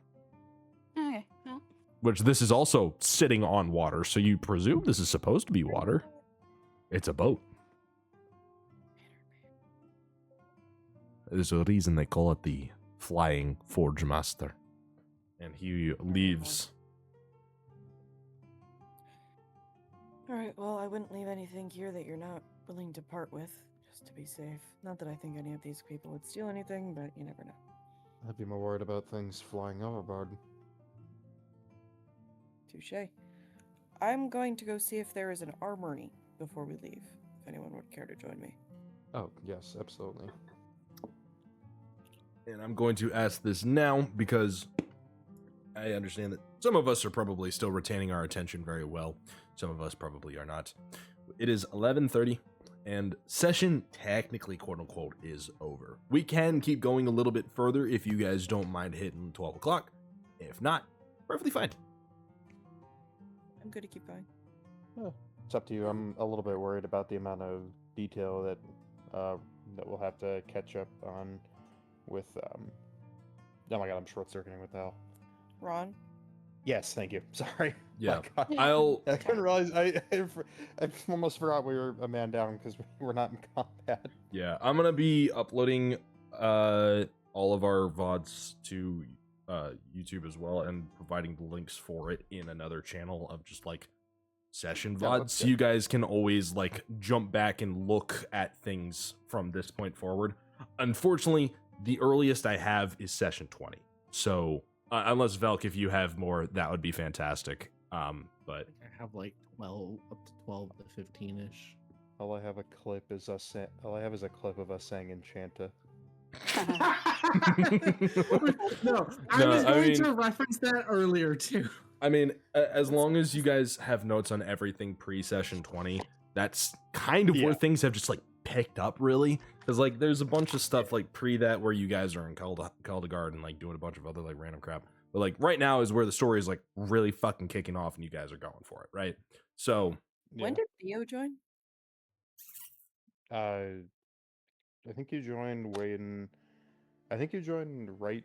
Okay, well. Which this is also sitting on water, so you presume this is supposed to be water. It's a boat. There's a reason they call it the Flying Forgemaster. And he leaves. Alright, well, I wouldn't leave anything here that you're not willing to part with, just to be safe. Not that I think any of these people would steal anything, but you never know. I'd be more worried about things flying overboard. Touché. I'm going to go see if there is an armory before we leave, if anyone would care to join me. Oh, yes, absolutely. And I'm going to ask this now because I understand that some of us are probably still retaining our attention very well. Some of us probably are not. It is 11:30, and session technically, quote-unquote, is over. We can keep going a little bit further if you guys don't mind hitting 12 o'clock. If not, perfectly fine. I'm good to keep going. It's up to you. I'm a little bit worried about the amount of detail that we'll have to catch up on with, oh my god, I'm short-circuiting with the hell. Ron? Yes, thank you. Sorry. Yeah, My God. I couldn't realize, I almost forgot we were a man down because we're not in combat. Yeah, I'm going to be uploading all of our VODs to YouTube as well, and providing the links for it in another channel of just like session VODs, so you guys can always like jump back and look at things from this point forward. Unfortunately, the earliest I have is session 20, so unless Velk, if you have more, that would be fantastic. But I have like 12 up to 12 to 15ish. All I have a clip is us. All I have is a clip of us saying Enchanta. No, I was going to reference that earlier too. I mean, as long as you guys have notes on everything pre-session 20, that's kind of where things have just like picked up, really. Because like, there's a bunch of stuff like pre that where you guys are in Kaldegard and like doing a bunch of other like random crap. But like right now is where the story is like really fucking kicking off, and you guys are going for it, right? So When did Theo join? I think you joined when. I think you joined right.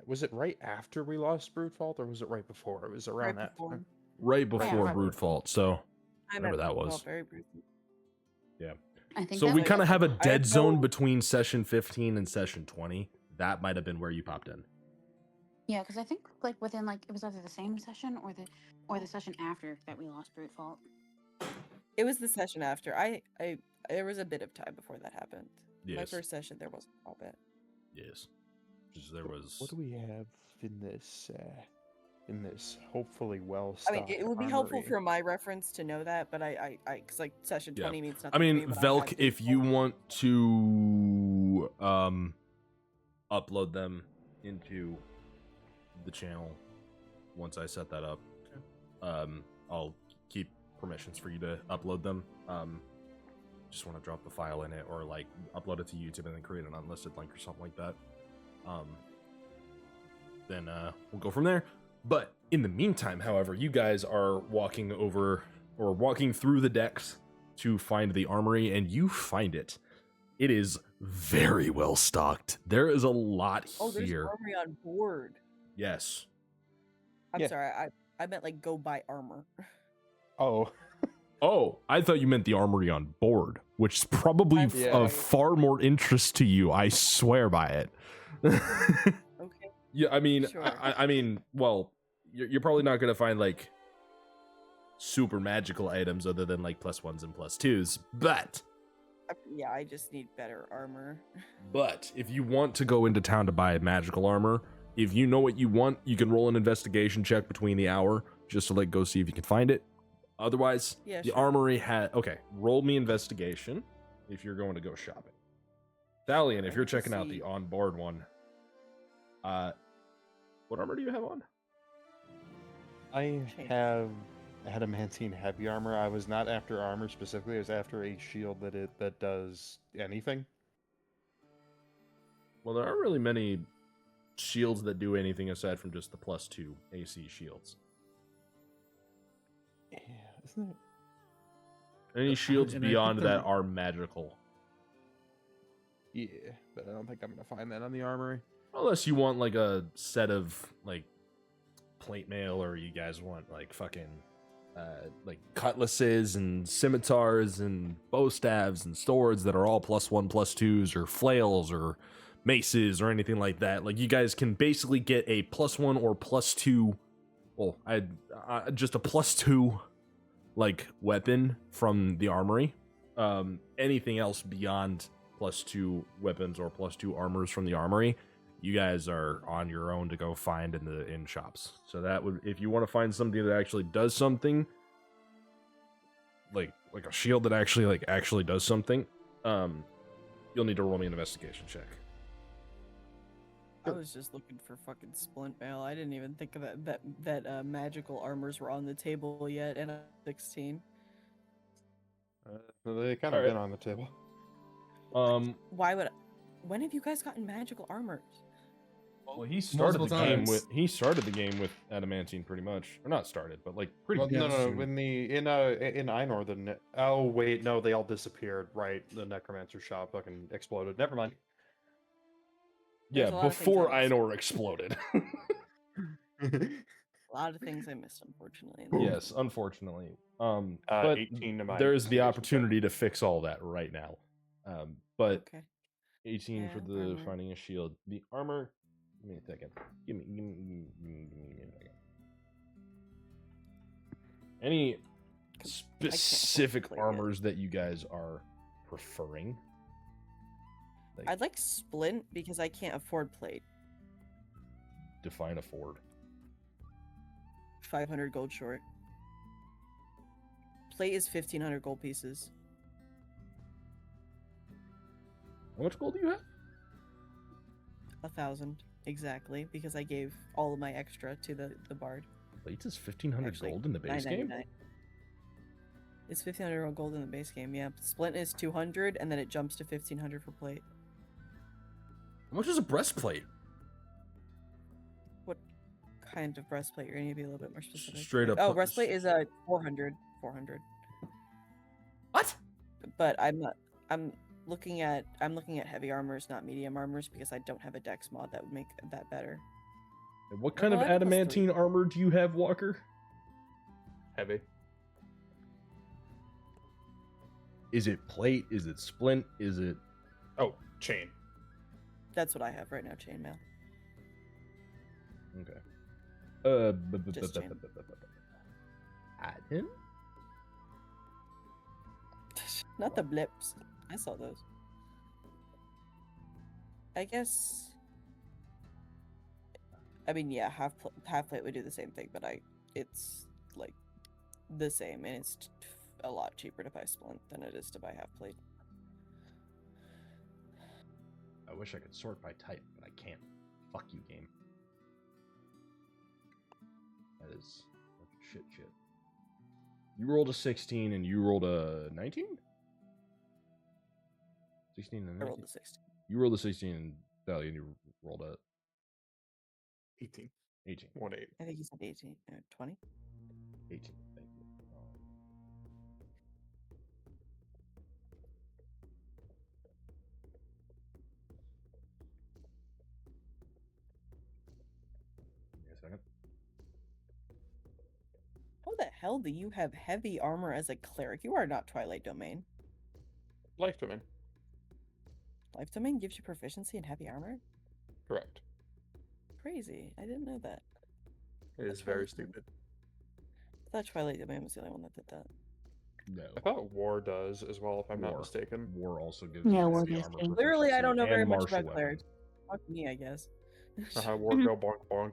Was it right after we lost Brute Fault, or was it right before? It was around that time. right before right Brute Fault. So I whatever met that Brute was. Fault very briefly. Yeah. I think So that we was- kind of have a I dead had zone no- between session 15 and session 20. That might have been where you popped in. Yeah, because I think like within like it was either the same session or the session after that we lost Brute Fault. It was the session after. I there was a bit of time before that happened. My Yes. first session there wasn't all bit. Yes. Because there was. What do we have in this? In this hopefully well I stocked. mean, it would be helpful for my reference to know that, but I because like session Yeah. 20 means I nothing. to mean, me, but I Velk, had if you want to upload them into the channel once I set that up, I'll keep permissions for you to upload them. Just want to drop the file in it, or like upload it to YouTube and then create an unlisted link or something like that. Then we'll go from there. But in the meantime, however, you guys are walking over or walking through the decks to find the armory, and you find it. It is very well stocked. There is a lot Oh, there's here. armory on board. Yes. I'm Yeah. sorry, I meant like go buy armor. Oh. Oh, I thought you meant the armory on board, which is probably I'm sorry. of far more interest to you. I swear by it. Okay. Yeah, I mean, Sure. I mean, well, you're probably not gonna find like super magical items other than like +1s and +2s, but Yeah, I just need better armor. But if you want to go into town to buy magical armor, if you know what you want, you can roll an investigation check between the hour just to like go see if you can find it. Otherwise, Yeah, the sure. armory had okay. Roll me investigation if you're going to go shopping. Thalian, if you're Let's checking out see. the on-board one, what armor do you have on? I have adamantine heavy armor. I was not after armor specifically. I was after a shield that does anything. Well, there aren't really many shields that do anything aside from just the +2 AC shields. Yeah, isn't it? Any shields and I think beyond they're- that are magical. Yeah, but I don't think I'm gonna find that on the armory. Unless you want like a set of like plate mail, or you guys want like fucking like cutlasses and scimitars and bow staves and swords that are all +1, +2s, or flails or maces or anything like that. Like you guys can basically get a +1 or +2. Well, just a +2 like weapon from the armory. Anything else beyond +2 weapons or +2 armors from the armory, you guys are on your own to go find in shops. So that would, if you want to find something that actually does something, like a shield that actually does something, you'll need to roll me an investigation check. I was just looking for fucking splint mail. I didn't even think of that magical armors were on the table yet, and I'm 16. They kind of Alright. been on the table. Why would? When have you guys gotten magical armors? Well, he started Multiple the game times. with adamantine pretty much, or not started, but like pretty. Well, no, soon. in Einor, oh wait, no, they all disappeared. Right, the necromancer shop fucking exploded. Never mind. Yeah, There's a lot of things before I missed. Einor exploded. A lot of things I missed, unfortunately. in the Yes, unfortunately. But 18 to my there's the investigation check. opportunity to fix all that right now. But Okay. 18 for Yeah, the armor. finding a shield. The armor. Give me a second. Give me a second. Any specific play yet. armors that you guys are preferring? Like, I'd like splint because I can't afford plate. define afford. 500 gold short. Plate is 1,500 gold pieces. How much gold do you have? 1,000 exactly, because I gave all of my extra to the bard. Plate is 1,500 Actually, gold in the base game? 999. It's 1,500 gold in the base game, yeah. Splint is 200, and then it jumps to 1,500 for plate. How much is a breastplate? What kind of breastplate? You're gonna be a little bit more specific. Straight Like, up. oh, breastplate is 400. 400. What? But I'm looking at heavy armors, not medium armors, because I don't have a dex mod that would make that better. What kind of Well, I have +3. adamantine armor do you have, Walker? Heavy. Is it plate? Is it splint? Is it... Oh, chain. That's what I have right now, chainmail. Okay. Just chain. Adam? Not the blips. I saw those. I guess. I mean, yeah, half plate would do the same thing, but it's like the same, and it's a lot cheaper to buy splint than it is to buy half plate. I wish I could sort by type, but I can't. Fuck you, game. That is shit. You rolled a 16 and you rolled a 19? 16 and 19? I rolled a 16. You rolled a 16 and Valley, and you rolled a 18. 18. 1-8. I think he said 18. 20? 18. Thank you. Give me a second. How the hell do you have heavy armor as a cleric? You are not Twilight Domain. Life domain. Life Domain gives you proficiency in heavy armor? Correct. Crazy. I didn't know that. It is very stupid. I thought Twilight Domain was the only one that did that. No. I thought War does as well, if I'm not War. mistaken. War also gives Yeah, you War the does armor too. Literally, I don't know proficiency very and much about martial clerics. weapons. Fuck me, I guess. War go bonk bonk.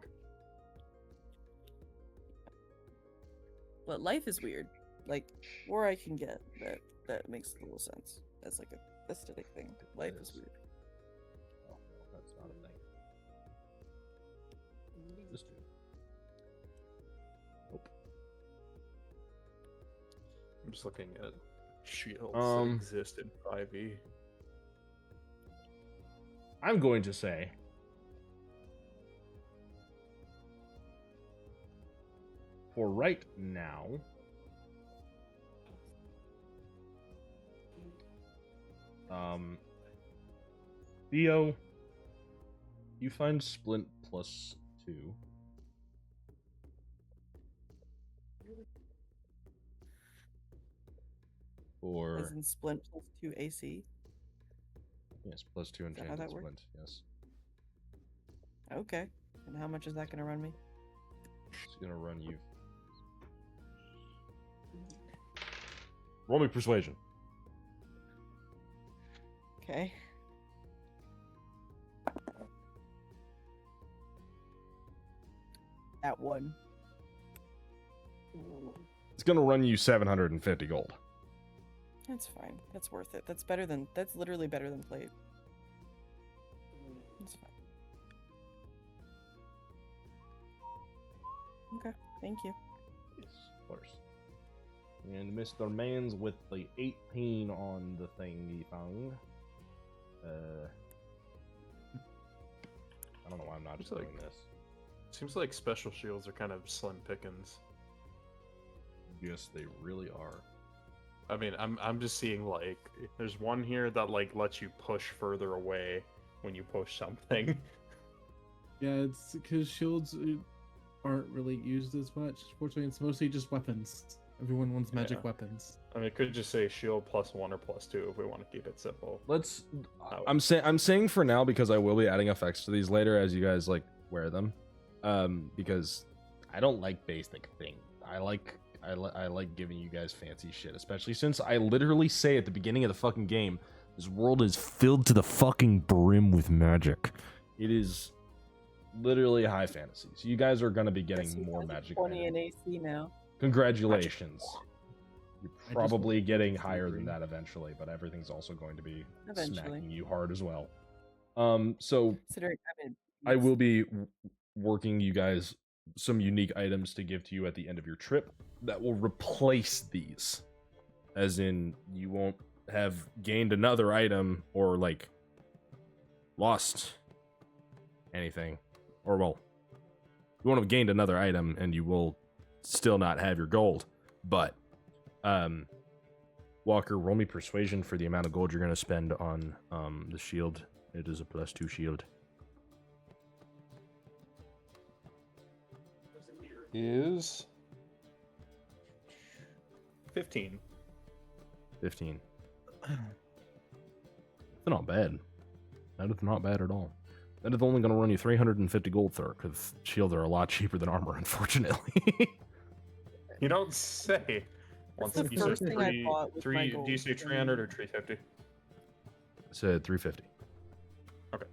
But life is weird. Like, War I can get. That makes a little sense. As like a aesthetic thing. Life is weird. Oh, no, that's not a thing. This dude. Nope. I'm just looking at shields that Um, exist in 5e. I'm going to say for right now, Theo, you find Splint +2. For As in Splint +2 AC. yes, +2 Is that how enchanted that works? Splint. Yes, Okay. And how much is that going to run me? it's gonna run you. Roll me persuasion. Okay. At 1. It's gonna run you 750 gold. That's fine. That's worth it. That's better than. That's literally better than plate. That's fine. Okay. Thank you. Yes, of course. And Mr. Mans with the 18 on the thing he found. I don't know why I'm not just It's doing like- this. Seems like special shields are kind of slim pickings. Yes, they really are. I mean, I'm just seeing like there's one here that like lets you push further away when you push something. Yeah, it's because shields aren't really used as much. Fortunately, it's mostly just weapons. Everyone wants magic Yeah. weapons. I mean, it could just say shield +1 or +2 if we want to keep it simple. Let's. Oh. I'm saying for now because I will be adding effects to these later as you guys like wear them. Because I don't like basic things. I like giving you guys fancy shit, especially since I literally say at the beginning of the fucking game, this world is filled to the fucking brim with magic. It is literally high fantasy. So you guys are gonna be getting more magic. 20 in AC now. Congratulations. You're just probably want getting to higher than agree. that eventually, but everything's also going to be Eventually. smacking you hard as well. So Considering I will be working you guys some unique items to give to you at the end of your trip that will replace these. As in, you won't have gained another item or, like, lost anything. Or, well, You won't have gained another item, and you will still not have your gold. But, Walker, roll me persuasion for the amount of gold you're going to spend on the shield. It is a +2 shield. Is 15. 15. That's not bad. That is not bad at all. That is only going to run you 350 gold, Thur, because shields are a lot cheaper than armor, unfortunately. You don't say. That's Once the you said first thing I bought with my do you say gold. 300 or 350? I said 350. Okay.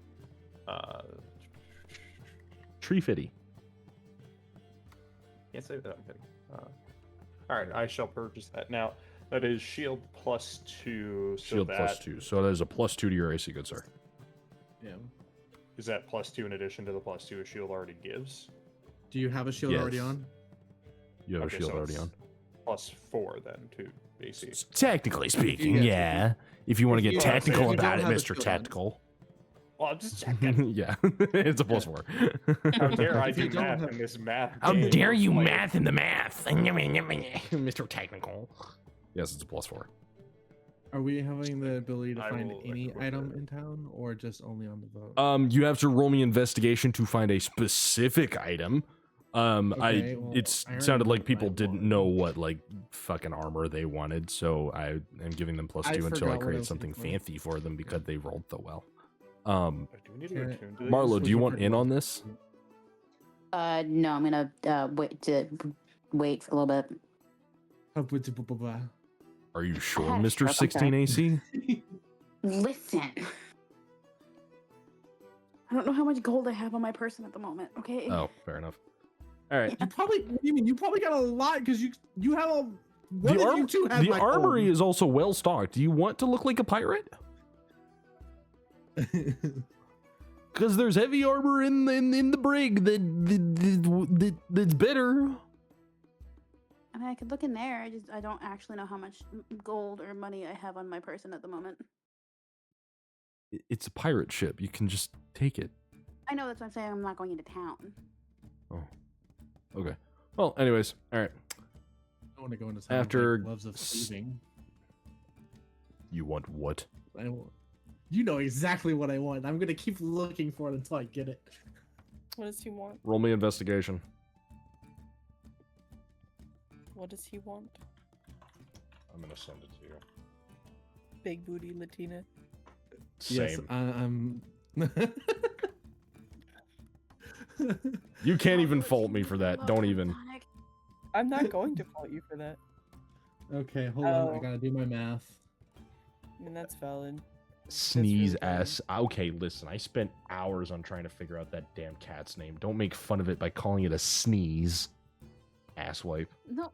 350. Can't say that. I'm kidding. All right, I shall purchase that. Now, that is shield +2. So Shield that, +2. So that is a +2 to your AC, good sir. Yeah. Is that +2 in addition to the +2 a shield already gives? Do you have a shield already Yes. on? You have Okay, a shield so already it's on. +4 then to AC. Technically speaking, Yes. yeah. If you want to If get you- technical if you about don't it, have a Mr. shield on. Tactical. Well, I'm just checking. Yeah, it's a +4. How dare I If you do don't math have- in this math How game dare of you life? math in the math? Mr. Technical. Yes, it's a +4. Are we having the ability to I find will any look item at it. in town, or just only on the boat? You have to roll me investigation to find a specific item. Okay, well, It I already sounded know like what people I didn't want. know what like fucking armor they wanted, so I am giving them +2 I until I forgot what I create was something looking for. fancy for them because they rolled so well. Do we need to Can- attune to these? Marlo, do you Looking want for in gold. on this? No, I'm gonna wait for a little bit. Are you sure, had a Mr. stroke, I'm 16 sorry. AC? Listen. I don't know how much gold I have on my person at the moment. Okay. Oh, fair enough. All right. You probably. What do you mean? You probably got a lot because you have a. One The, of you two have the my armory gold. is also well stocked. Do you want to look like a pirate? Because there's heavy armor in the brig that's better. I mean, I could look in there. I don't actually know how much gold or money I have on my person at the moment. It's a pirate ship. You can just take it. I know that's what I'm saying. I'm not going into town. Oh, okay. Well, anyways, all right. I want to go into town with, After like, gloves of thieving. You want what? You know exactly what I want. I'm gonna keep looking for it until I get it. What does he want? Roll me investigation. What does he want? I'm gonna send it to you. Big booty Latina. Yes, Same. I'm. You can't even fault me for that. Don't even. I'm not going to fault you for that. Okay, hold on. I Oh. gotta do my math. I mean, that's valid. Sneeze really ass. Okay, listen. I spent hours on trying to figure out that damn cat's name. Don't make fun of it by calling it a sneeze. Asswipe. No,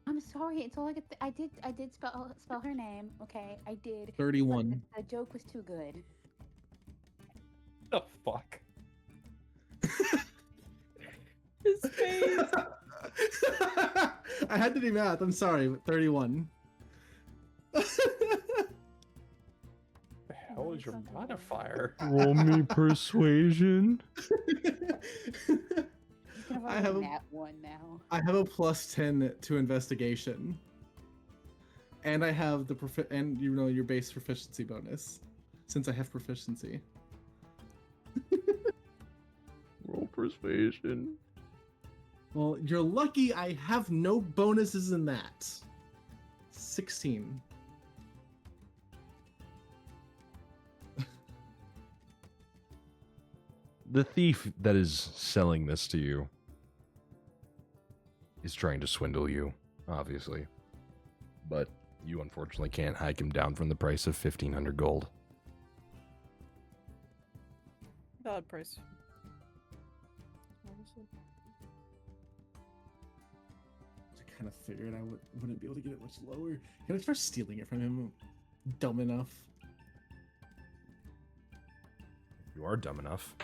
I'm sorry. It's all I could. I did spell her name. Okay, I did. 31. The joke was too good. The fuck? His face. I had to do math. I'm sorry, but 31. The hell is your modifier? Roll me persuasion. I have a, that one now. I have a +10 to investigation, and I have the and your base proficiency bonus, since I have proficiency. Roll persuasion. Well, you're lucky I have no bonuses in that. 16. The thief that is selling this to you is trying to swindle you, obviously. But you unfortunately can't hike him down from the price of 1,500 gold. Valid price. Honestly. I kind of figured I wouldn't be able to get it much lower. Can I start stealing it from him? Dumb enough. You are dumb enough.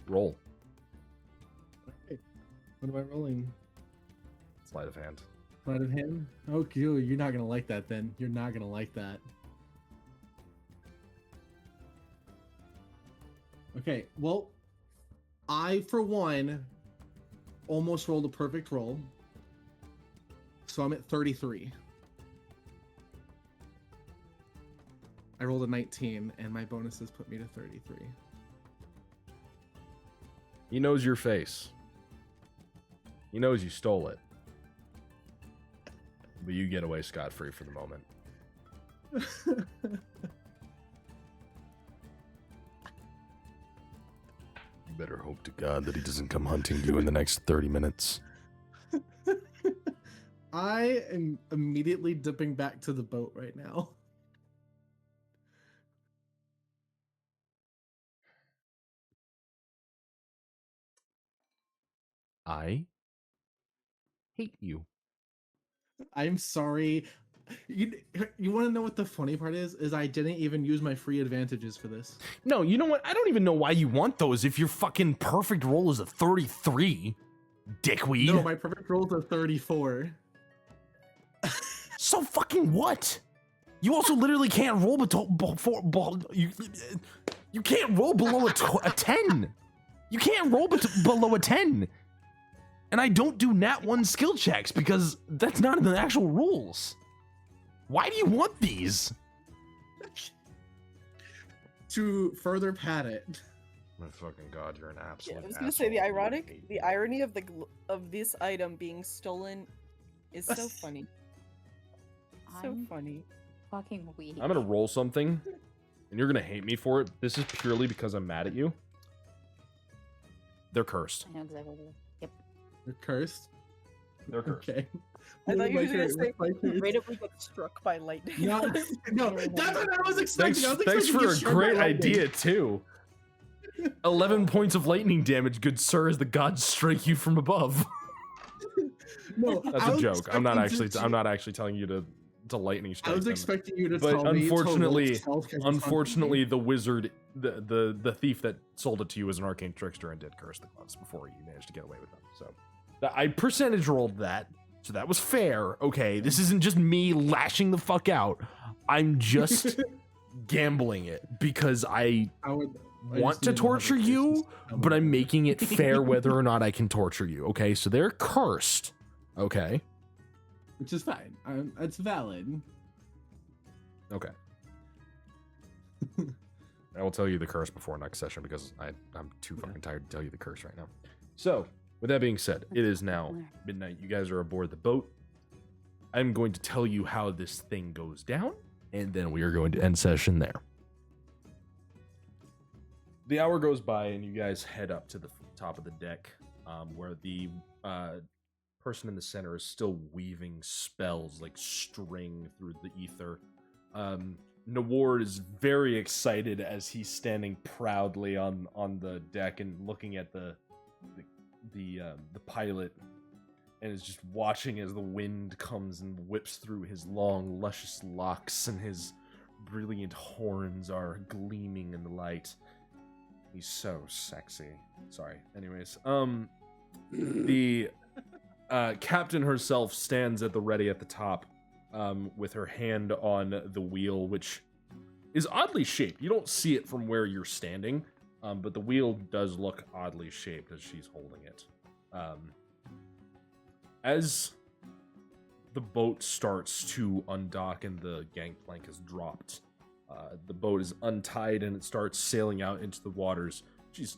Roll. Okay. What am I rolling? Sleight of hand. Sleight of hand? Okay, you're not gonna like that then. You're not gonna like that. Okay, well, I, for one, almost rolled a perfect roll. So I'm at 33. I rolled a 19, and my bonuses put me to 33. He knows your face. He knows you stole it. But you get away scot-free for the moment. You better hope to God that he doesn't come hunting you in the next 30 minutes. I am immediately dipping back to the boat right now. I hate you. I'm sorry. You want to know what the funny part is? Is I didn't even use my free advantages for this. No, you know what? I don't even know why you want those if your fucking perfect roll is a 33, dickweed. No, my perfect roll is a 34. So fucking what? You also literally can't roll you can't roll below a 10. You can't roll below a 10. And I don't do nat 1 skill checks because that's not in the actual rules. Why do you want these? To further pad it. My fucking god, you're an absolute I was gonna say the irony of this item being stolen is so funny. So funny. Fucking weak. I'm gonna roll something, and you're gonna hate me for it. This is purely because I'm mad at you. They're cursed. I know exactly. Yep. They're cursed? They're cursed. Okay. I thought you were Like gonna her- say like her- right if we get struck by lightning. No, no, that's what I was expecting. I was Thanks expecting for to a get struck by great lightning. idea, too. 11 points of lightning damage, good sir, as the gods strike you from above. No, That's I a was joke. I'm not expecting actually. to- I'm not actually telling you to lightning strike I was them. expecting you to But tell me to roll unfortunately, stealth 'cause it's unfortunately, the wizard, the thief that sold it to you was an arcane trickster and did curse the gloves before you managed to get away with them. So, I percentage rolled that, so that was fair. Okay, this isn't just me lashing the fuck out. I'm just gambling it because I want to torture you, but I'm making it fair whether or not I can torture you. Okay, so they're cursed. Okay. Which is fine. It's valid. Okay. I will tell you the curse before next session because I'm too fucking tired to tell you the curse right now. So, with that being said, it is now midnight. You guys are aboard the boat. I'm going to tell you how this thing goes down, and then we are going to end session there. The hour goes by, and you guys head up to the top of the deck, where the person in the center is still weaving spells like string through the ether. Naward is very excited as he's standing proudly on the deck and looking at the pilot, and is just watching as the wind comes and whips through his long, luscious locks, and his brilliant horns are gleaming in the light. He's so sexy. Sorry. Anyways, the captain herself stands at the ready at the top, with her hand on the wheel, which is oddly shaped. You don't see it from where you're standing, but the wheel does look oddly shaped as she's holding it. As the boat starts to undock and the gangplank is dropped, the boat is untied and it starts sailing out into the waters. She's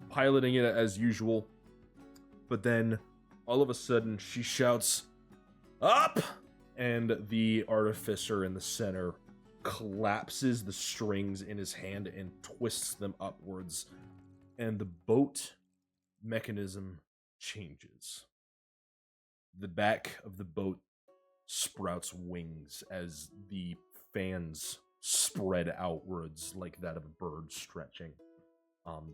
piloting it as usual, but then all of a sudden she shouts, "Up!" And the artificer in the center collapses the strings in his hand and twists them upwards, and the boat mechanism changes. The back of the boat sprouts wings as the fans spread outwards like that of a bird stretching.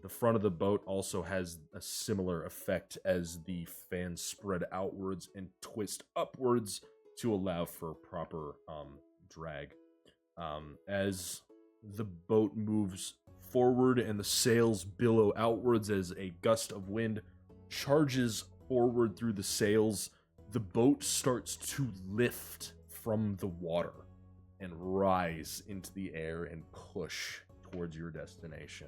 The front of the boat also has a similar effect as the fans spread outwards and twist upwards to allow for proper drag. As the boat moves forward and the sails billow outwards as a gust of wind charges forward through the sails, the boat starts to lift from the water and rise into the air and push towards your destination.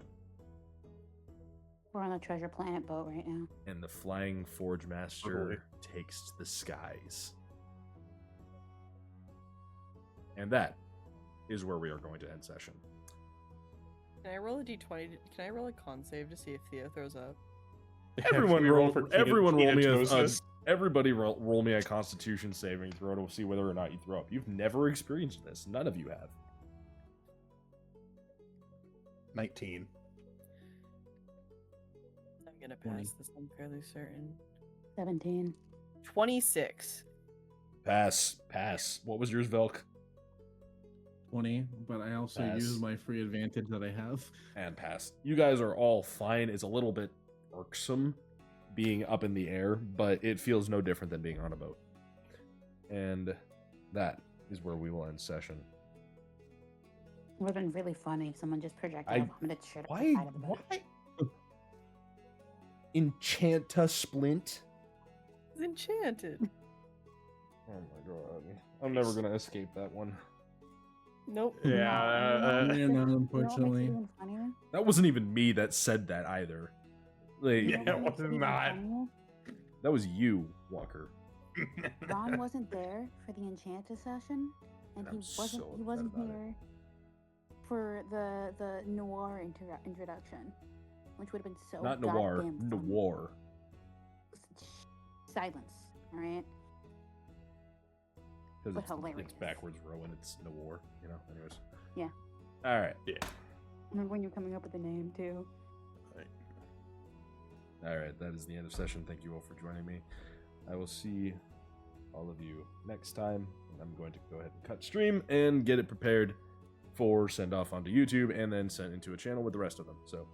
We're on the Treasure Planet boat right now. And the flying Forgemaster Totally. takes to the skies. And that is where we are going to end session. Can I roll a d20? Can I roll a con save to see if Theo throws up? Everyone roll for everyone roll me Kenatosis. everybody roll me a Constitution saving throw to see whether or not you throw up. You've never experienced this. None of you have. 19. I'm gonna 20. pass this. I'm fairly certain. 17. 26. Pass. What was yours, Velk? 20, but I also Pass. use my free advantage that I have. And pass. You guys are all fine. It's a little bit irksome being up in the air, but it feels no different than being on a boat. And that is where we will end session. It would have been really funny if someone just projectile vomited shit Why? outside of the boat. Why? Enchanta Splint. It's enchanted. Oh my god. I'm never gonna escape that one. Nope. Yeah. Yeah, no, You know what makes it unfortunately. even funnier? That wasn't even me that said that either. Like, Yeah, You know it what makes was even not. funnier? that was you, Walker. Ron wasn't there for the Enchanted session, and I'm he wasn't so he wasn't upset about it. here for the noir introduction, which would have been so Not noir, goddamn funny. noir. Silence, all right. Because But it's hilarious. backwards Rowan, it's noir, you know? Anyways. Yeah. Alright. Yeah. Remember when you're coming up with the name too? Alright, that is the end of session. Thank you all for joining me. I will see all of you next time. I'm going to go ahead and cut stream and get it prepared for send off onto YouTube and then sent into a channel with the rest of them. So